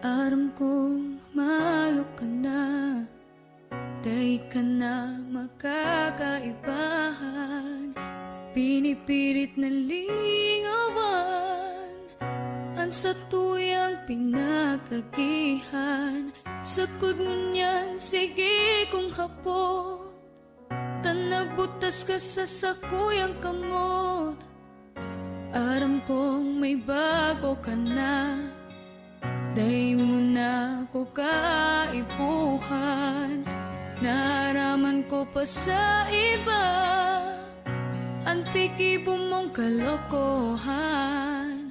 Aram kong mayo ka na, day ka na makakaibahan. Pinipilit na lingawan ang sa tuyang pinagagihan. Sakod mo niyan, sige kung hapot, tanagbutas ka sa sakuyang kamot. Aram kong may bago ka na, day mo na ko kaipuhan. Naraman ko pa sa iba ang pikibo mong kalokohan.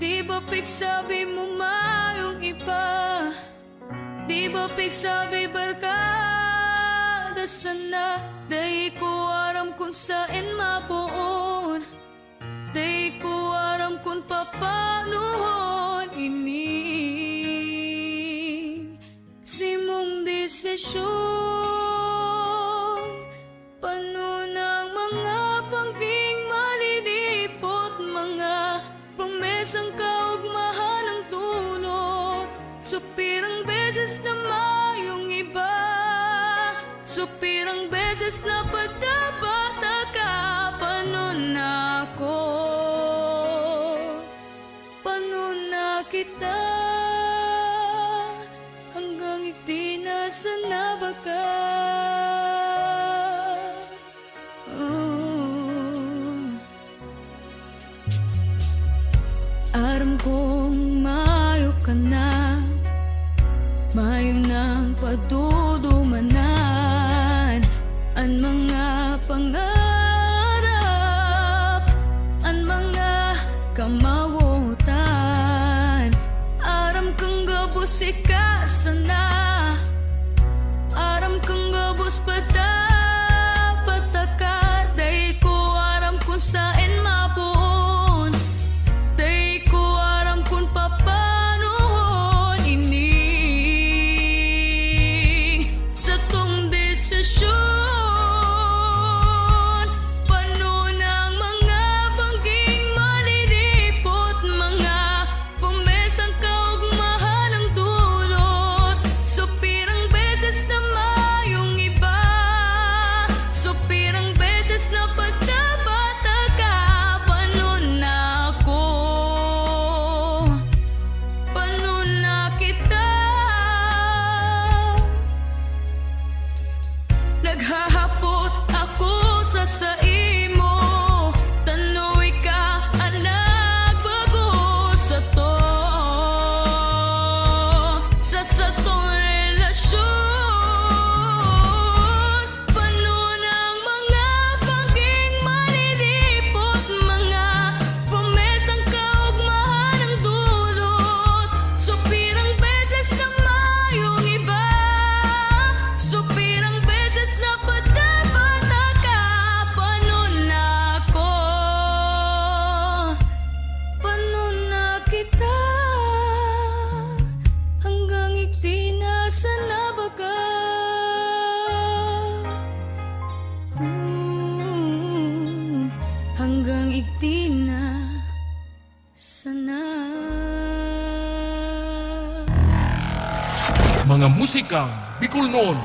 Di ba pigsabi mo mayong iba? Di ba pigsabi barkada sana? Day ko aram kung saan mabuon, day ko aram kung papanuhon ini simong desisyon. Pano ng mga pangging malilipot, mga promesang kaugmahan ng tunot. Supirang beses na mayong iba, supirang beses na padabata ka. Pano na ako, pano na kita, hanggang iti nasa na ba ka? Aram kong mayo ka na, mayo nang padudumanan ang mga pangarap, ang mga kamawutan. Aram kang gabos ikasana, aram kang gabos pataka. Day ko aram kung saan mabuon, day ko aram kung papanuhon ini sa tong desisyon. Pano ng mga bangging malilipot, mga pumesang kaugmahan ng dulot. Supirang beses na mayong iba, supirang beses na padabata ka. Pano na ako, pano na kita, naghahapot ako sa saimo. Tanoy ka ang nagbago sa to, sa tong relasyon. Pano ng mga bangging malilipot, mga promesang kaugmahan ng dulot. Supirang beses na mayong iba, supirang beses na padabata ka. Pano na ako, pano na kita, hanggang iti nasa na ba ka? Hanggang iti na sana. Mga musikang Bicol noon.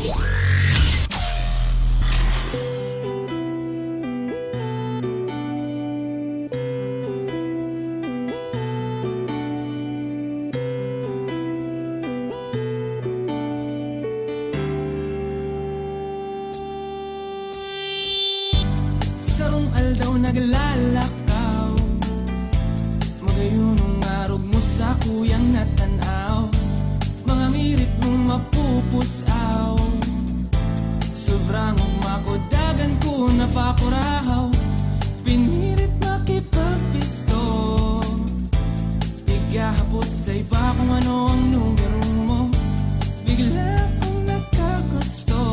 Sarong aldaw naglalakaw, magayunong arog mo sa kuyang natanaw. Mga mirit mong mapupusaw, sobrang umakodagan ko napakurahaw. Pinirit makipagpisto, tigahapot sa iba kung ano ang numero mo. Bigla akong nagkagusto,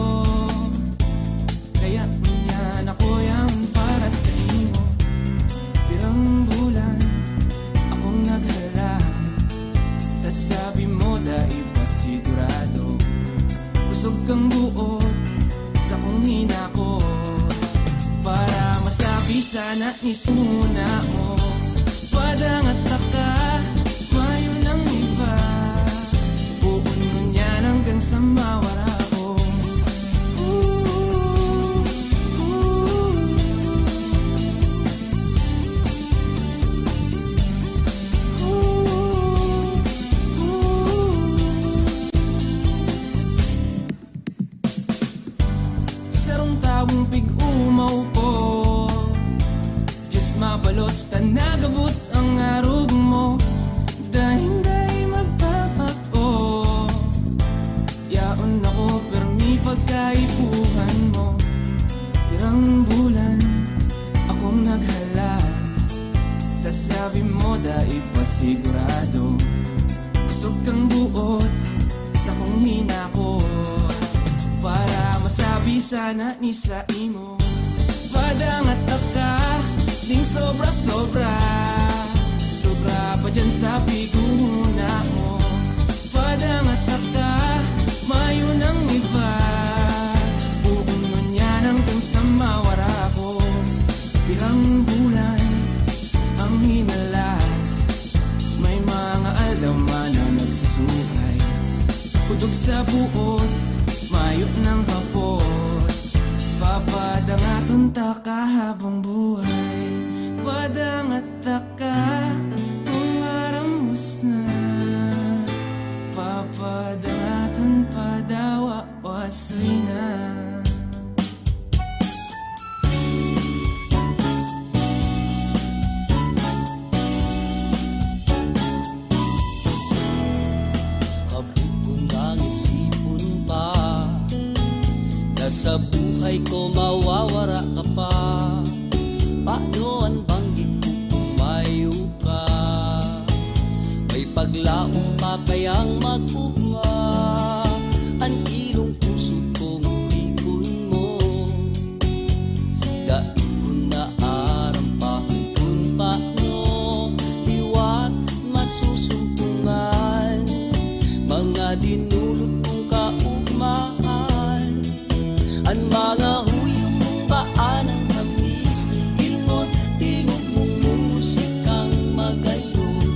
sana ismuna mo Padangat ka, mayo ng iba Buon mo niyan hanggang sa mawala ko Sarong tawong pig-umaw ko Diyos mabalos ta nagabot ang arog mo Dahing magpapako Yaon ako permi pagkaipuhan mo Tirang bulan akong naghalat Tas sabi mo dahil pasigurado Kusog kang buot sa kong hinakot Para masabi sana ni sa imo Padangat ka, ding sobra-sobra Sobra pa dyan sa piguna mo Padangat ka, mayo ng iba Buong nun yan hanggang sa mawara ko Tirang bulan ang hinala May mga aldaman na nagsusuhay Kutog sa buot Mayo ng hapon Papadangaton ta ka habang buhay Padangat ka kung aramos na Papadangaton padawa wasoy na Sa buhay ko mawawara ka pa Paano ang banggit ko kumayo ka May paglaong pa kayang mag-ugma Ang ilong puso kong ipon mo Daig ko na aram pa kung paano Hiwag masusumpungan Mga dinulot kong kaugmaan Ang mga huyong mong paan ang hamis Hilmon, tingog mong musikang magayon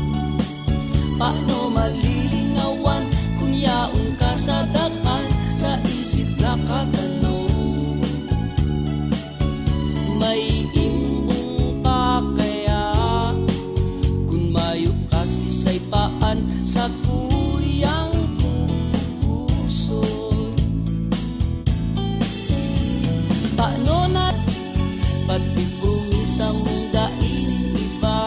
Paano malilingawan kung yaon ka sa daghan Sa isip na katanong May imbong pa kaya Kung mayo ka sisay paan sa kuyang puso Paano na pagpipong sa mong daing iba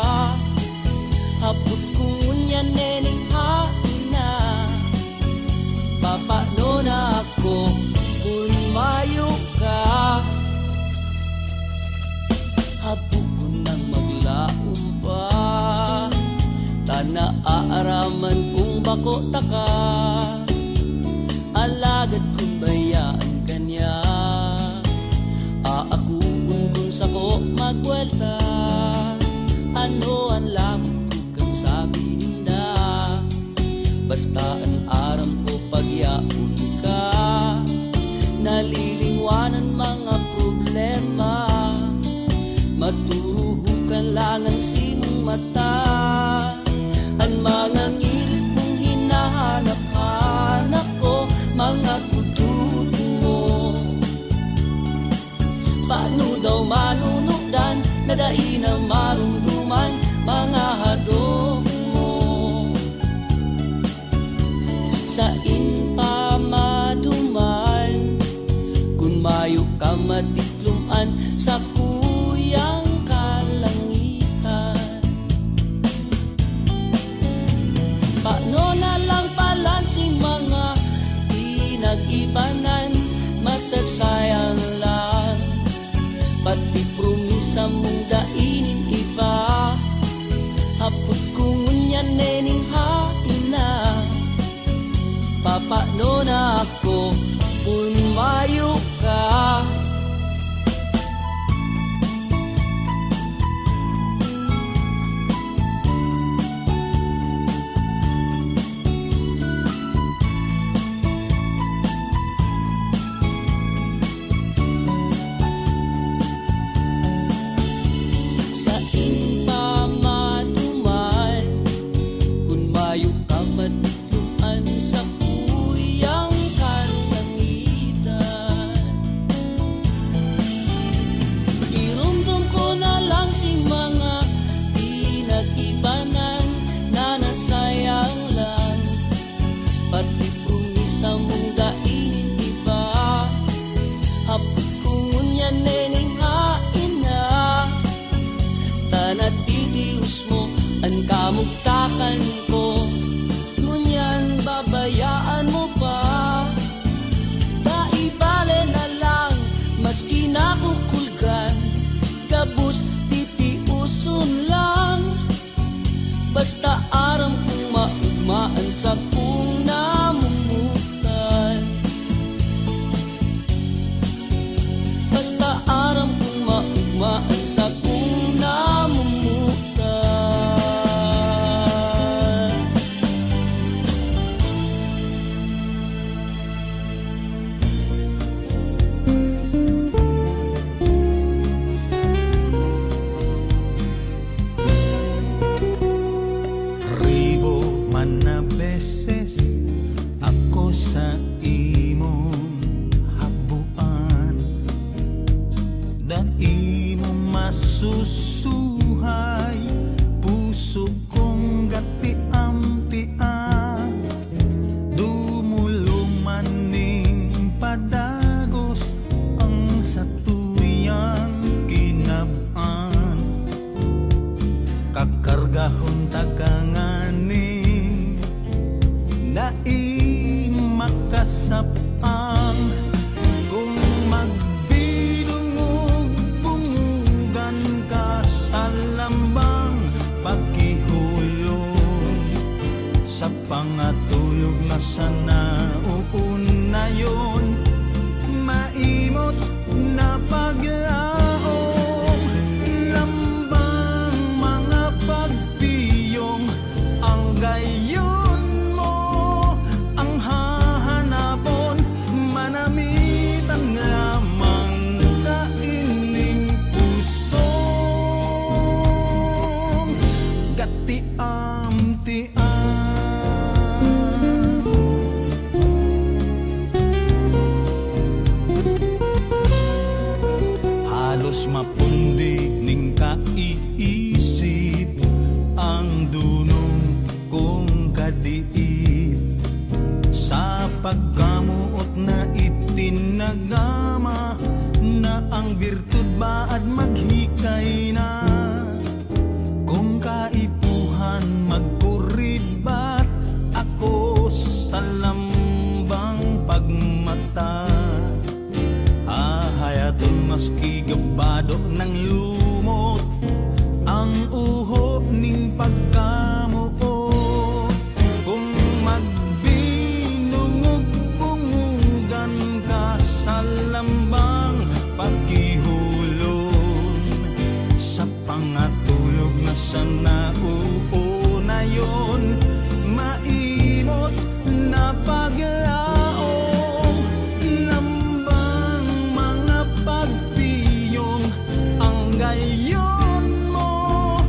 Hapot kong ngunyan nening haina Papaano na ako kung mayo ka Hapot ko nang maglaom pa Tana-aaraman kung bako taka Alagad kong bayaan kanya Aakuun kung sako magwelta Ano ang lamang ko kang sabi ninda Basta ang aram ko pagyaon ka Nalilingwanan mga problema Maturuhukan lang ang simong mata Ang mga ngirit mong hinahanap-hanap ko Mga kudut mo Paano daw manunukdan na dai na marumduman mga hadok mo Sa inpamaduman Kung mayo ka matikluman sa kuyang kalangitan Paano na lang palan si mga pinag-ibanan Masasayang lang Pati promisa mong dainin iba Hapot kong ngunyan nening haina Papaano na ako kung mayo ka Maski nakukulgan, gabos titiuson lang. Basta aram kong maugmaan sa kung namumutan. Basta aram kong maugmaan sa kung namumutan. Sa imong habuan, da imo masusuhay, puso kong gatiam-tiam, dumuluman ning padagos ang satuyang kinab-an, kakargahon taganganing makasapang kung magbidungog bungugan ka sa lambang pakihulong sa pangatuyog na sana uunayon maimot na paglaong lambang mga pagpiyong ang gayon mapundi ning kaiisip ang dunong kong kadiip sa pagkamuot na itinagama na ang birtud baad maghikay na kung kaipuhan magkuribat ako sa lambang pagmata. Hayaton maski gabado ng lumot ang uho ning pagkamuot kung magbinungog bungugan ka sa lambang pagkihulon sa pangatulog na sana uunayon maimot na paglaong pagpiyong ang gayon mo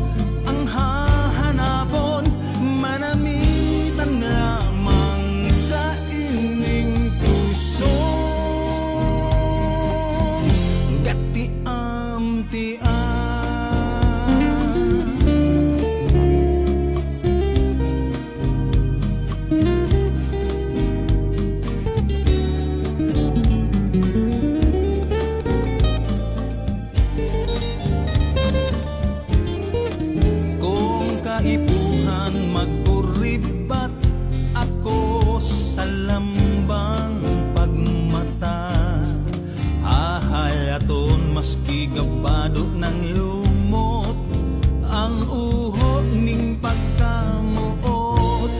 ang hahanapon manamitan lamang sa ining puso gatiam-tiam. Ipuhan magkuribat ako sa lambang pagmata hahayaton maski gabado ng lumot ang uho ning pagkamuot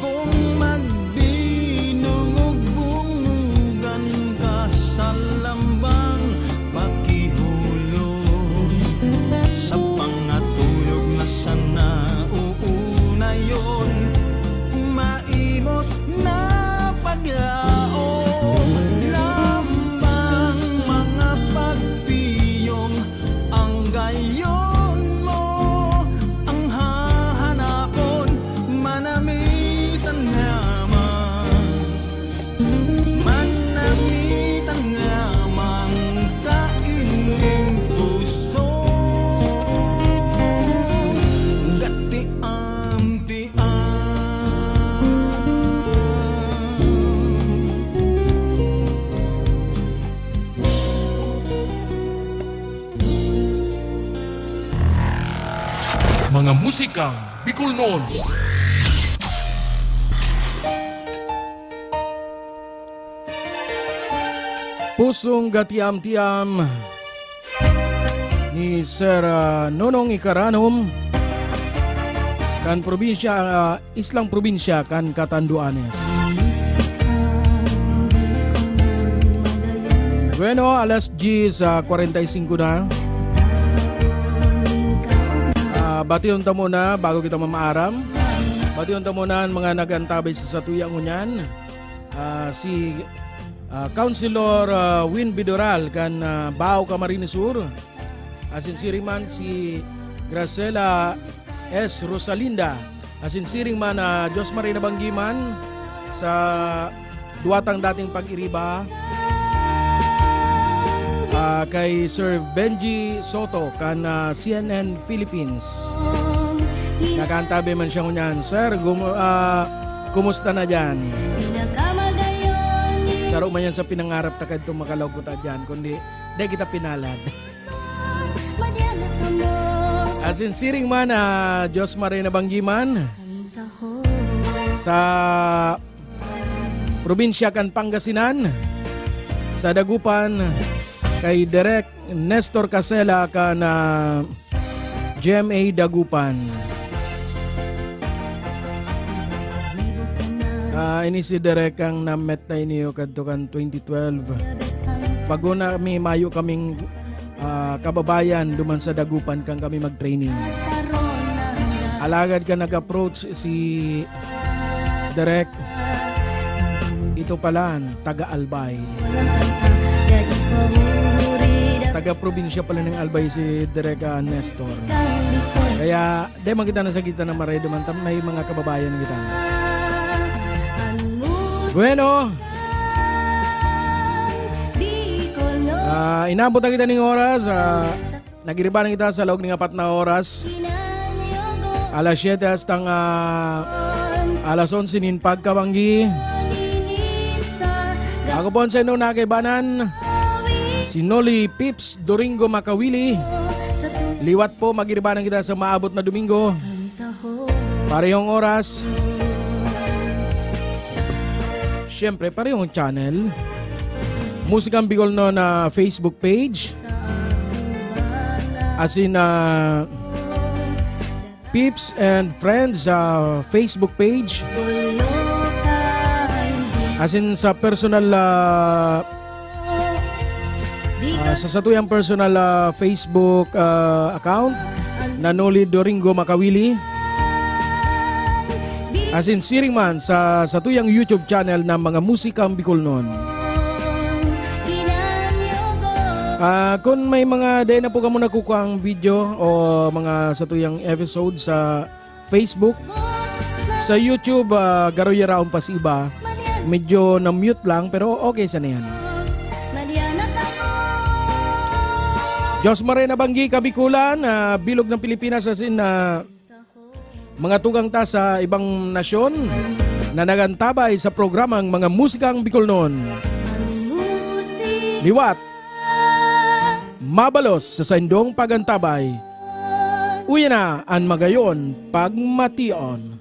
kung magbinungog bungugan ka sa lambang pakihulog sa pangatulog na sana uunayon maimot na paglaong lambang mga pagpiyong ang gayon mo ang hahanapon manamitan lamang kaining puso Mga musikang Bicol noon. pusong gatiam-tiam ni Sir Nonong Ikaranom kan probinsya Islang probinsya kan Catanduanes. Bueno, alas 10:45 na. Bation ta muna bago kita mamaaram. Bation ta muna ang mga nagantabay sa satuyang unyan. Si Councilor Win Bidoral kan Bao Camarines Sur. Asin siring si Graciela S. Rosalinda. Asin siring man Diyos Marina Banggiman sa duwatang dating pag-iriba. Kay Sir Benji Soto kan CNN Philippines. Nakantabi man siya ngunyan, Sir, kumusta na dyan? Saro man yan sa pinangarap takad itong makalaw ko ta dyan, kundi di kita pinalad. Asin siring man Diyos Marina Banggiman sa probinsya kan Pangasinan, sa Dagupan, kay Direk Nestor Casela kan GMA Dagupan. Ini si Direk ang namet na iniyo kadto kan 2012. Paguna mi mayo kaming kababayan duman sa Dagupan kang kami mag-training. Alagad ka nag-approach si Direk. Ito pala, taga-Albay. Taga-probinsya pala ng Albay si Direk Nestor. Kaya, di man kita nasa kita na maray duman may mga kababayan kita. Bueno, inabot na kita ng oras. Nagiriba na kita sa loob ng 4 na oras. Alas 7 hastang alas 11 nin pagkabanggi. Ako po sa inyo nakaibanan, si Noli Pips Doringo Makawili. Liwat po, magiriba na kita sa maabot na Domingo. Parehong oras. Siyempre, parehong channel. Musikang Bicol no na Facebook page. As in Pips and Friends Facebook page. As in sa personal sa satuyang personal Facebook account na Noli Doringo Makawili. As in siring man sa satuyang YouTube channel ng mga musikang Bicolnon. Kung may mga day na po kamo nakukuha ang video o mga satuyang episode sa Facebook, sa YouTube garoy raon pa si iba, medyo na-mute lang pero okay sa na yan. Diyos Marina Banggi Kabikulan, bilog ng Pilipinas, as in mga tugang ta sa ibang nasyon na nagantabay sa programang mga musikang Bicolnon. Liwat, mabalos sa sandong pagantabay. Uya na ang magayon pagmation.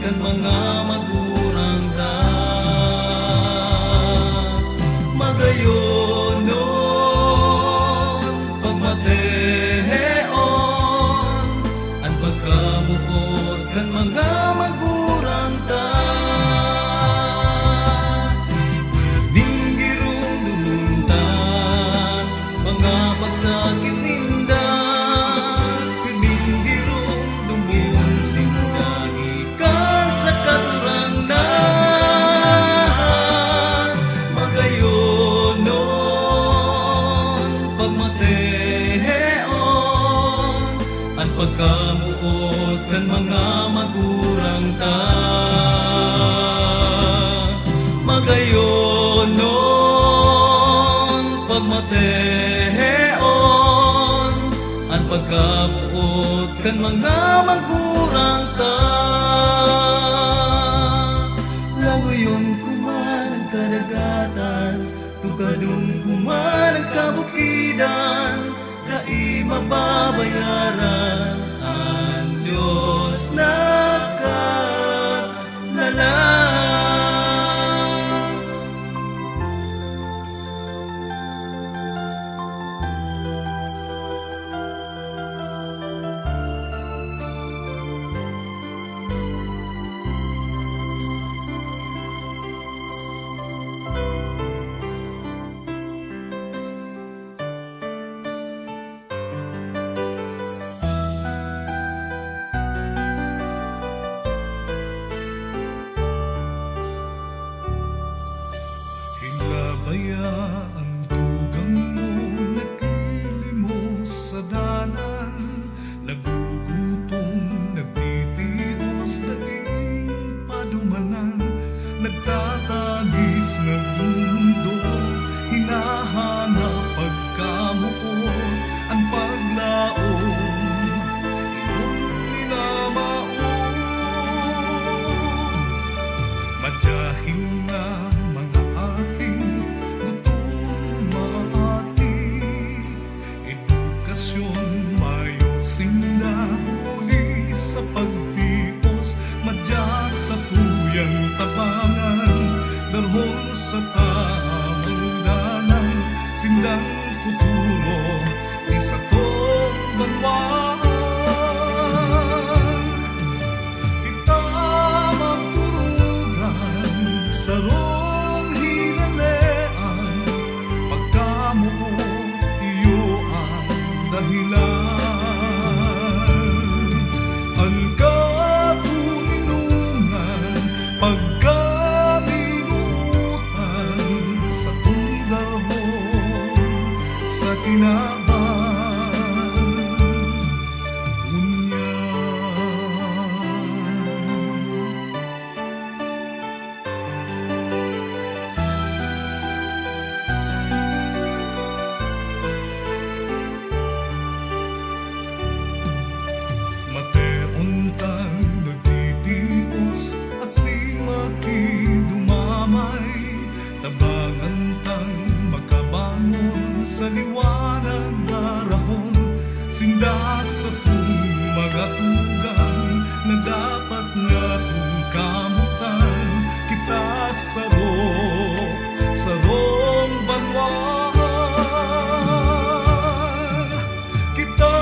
kan mga magurang da magayonon pagmateon an pagkamuot kan mga magurang da ninggirong dumuntan mga pagsakit ninda ninggirong dumun sindagi kan sa katurangan magayonon pagmateon an pagkamuot kan mga magurang ta magayonon pagmateon an pagkabuot kan mga magurang ta lagoyon kuman ang kadagatan tukadun kuman ang kabukidan dai mababayaran ang Diyos nagkalalang. Hingabayaan tugang mo, nagilimos sa dalan, nagugutom, nagtitios, daing padumanan, nagtatalis, nagmundo, hinahanap pagkamuot, ang paglaong, iyong minamaon. Madyahin nga mga aking gutom maati, edukasyon mayo sinda huli sa pagtipos, madya sa tuyang tabangan, dalhon sa tamang dalan, sindang futuro, isa tong banwaan. Kita magturugan sa rong hinalean, pagkamuot iyo ang dahilan. Ang katuninungan, pagkaminutan sa tunggalhon, sa kinaban, mateontang nagtitios at si makidumamay, tabangantang makabangon sa liwanag na rahon, sinda sa kong mga tugang na dapat nga kong kamutan, kita sa rong banwaan. Kita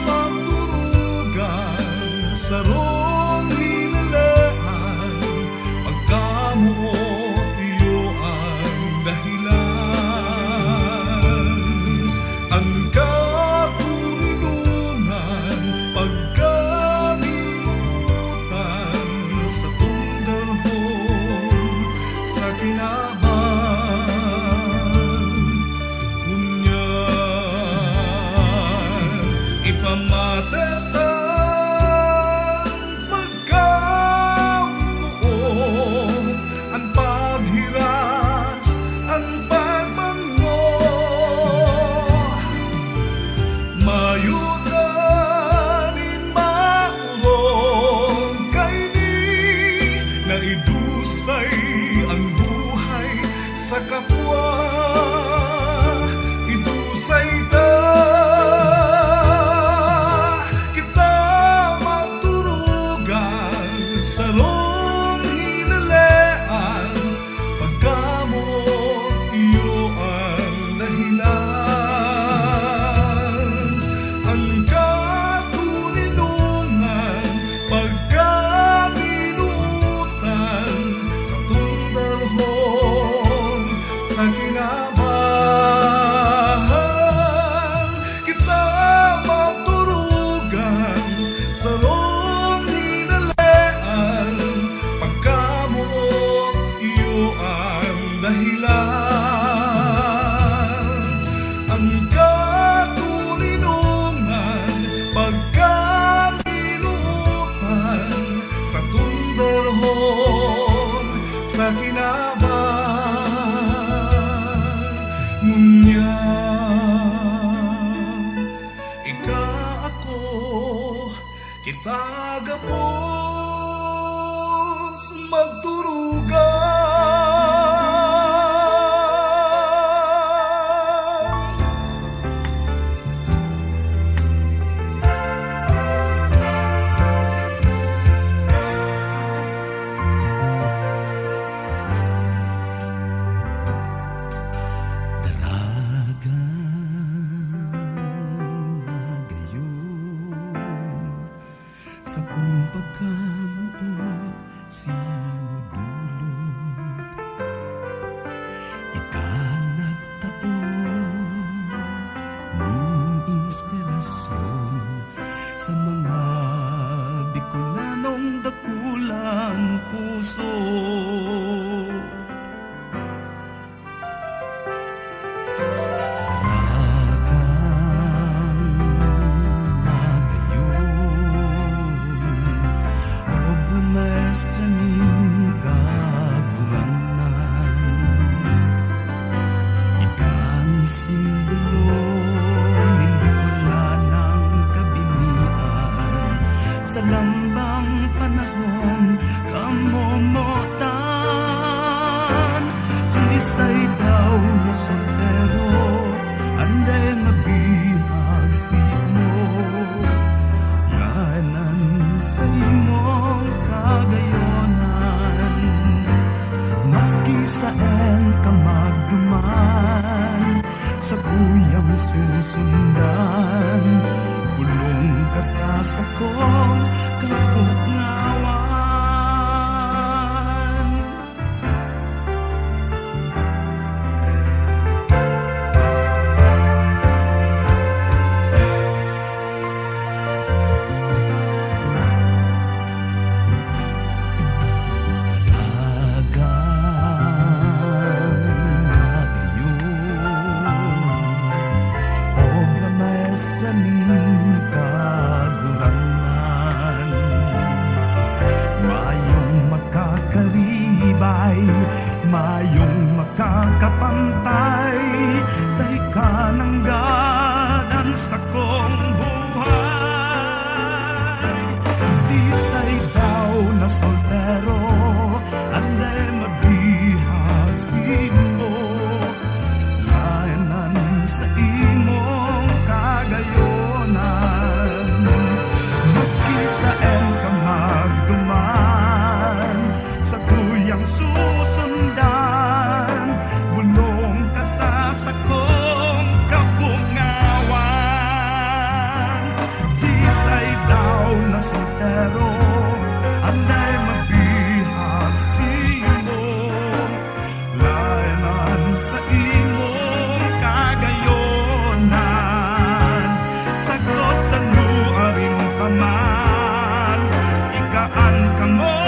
magturugan sa rong hinalaan, pagkamuot iyo ang dahilan. Ang katuninungan, pagkamuot pakinaban. Ngunyan, ika ako, kita gapos magturugan. Sa kong pagkamuot, sinudulot ika nagtaon ning inspirasyon sa mga Bicolanong dakulang puso. Maestra ning kaguranan, ikang simbolo ning Bicolanang kabinian, sa lambang panahon kamomotan. Sisay daw na soltero, anday mabihag simo, nganan sa imong kagayonan. Maski saan ka magduman, sa kuyang susundan, kulong ka sa sakong kapugnawan. Mayong makakapantay, tay ka ng ganan sa kong buhay. Sisay daw na soltero, anday mabihag simo, layanan sa imong kagayonan. Maski saan ka magduman, sa tuyang susundan, bulong ka sa sakong kabungawan. Sisay daw na soltero, anday mabihag simo, layanan sa imong kagayonan. Sagot sa luaring paman, ikaan ka mo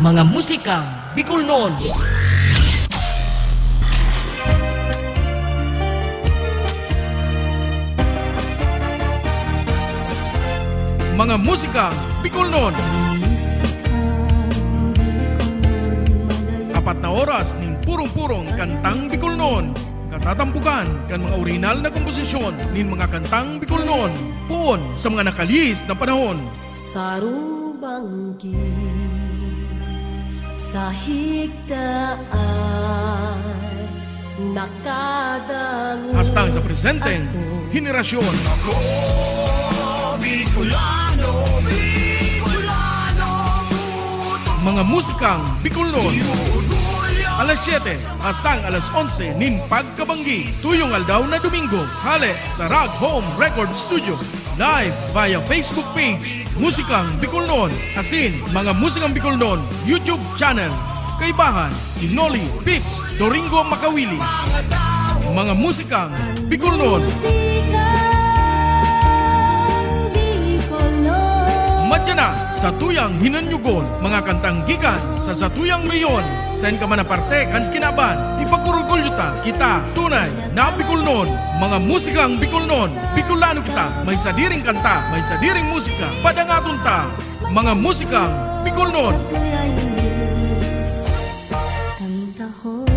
mga musikang Bicolnon. mga musikang Bicolnon. 4 na oras ning purong-purong kantang Bicolnon. Katatampukan kan mga original na komposisyon nin mga kantang Bicolnon. Puon sa mga nakalihis na panahon. Sarubanggi sa higdaan nakadangon Hastang sa presenteng henerasyon. Mga musikang Bicolnon. Alas 7 hastang alas 11 nin pagkabanggi. Tuyong aldaw na Domingo. Hale sa Rock Home Record Studio. Live via Facebook page Musikang Bicolnon. Asin mga musikang Bicolnon YouTube channel. Kaibahan si Noli Pips Doringo Makawili. Mga musikang Bicolnon. Madya na sa tuyang hinanyugon, mga kantang gikan sa satuyang riyon. Sen ka man na parte kan kinaban, ipagurugulyo ta kita tunay na Bicolnon. Mga musikang Bicolnon, Bicolano kita, may sadiring kanta, may sadiring musika, padangaton ta. Mga musikang Bicolnon. Kantahon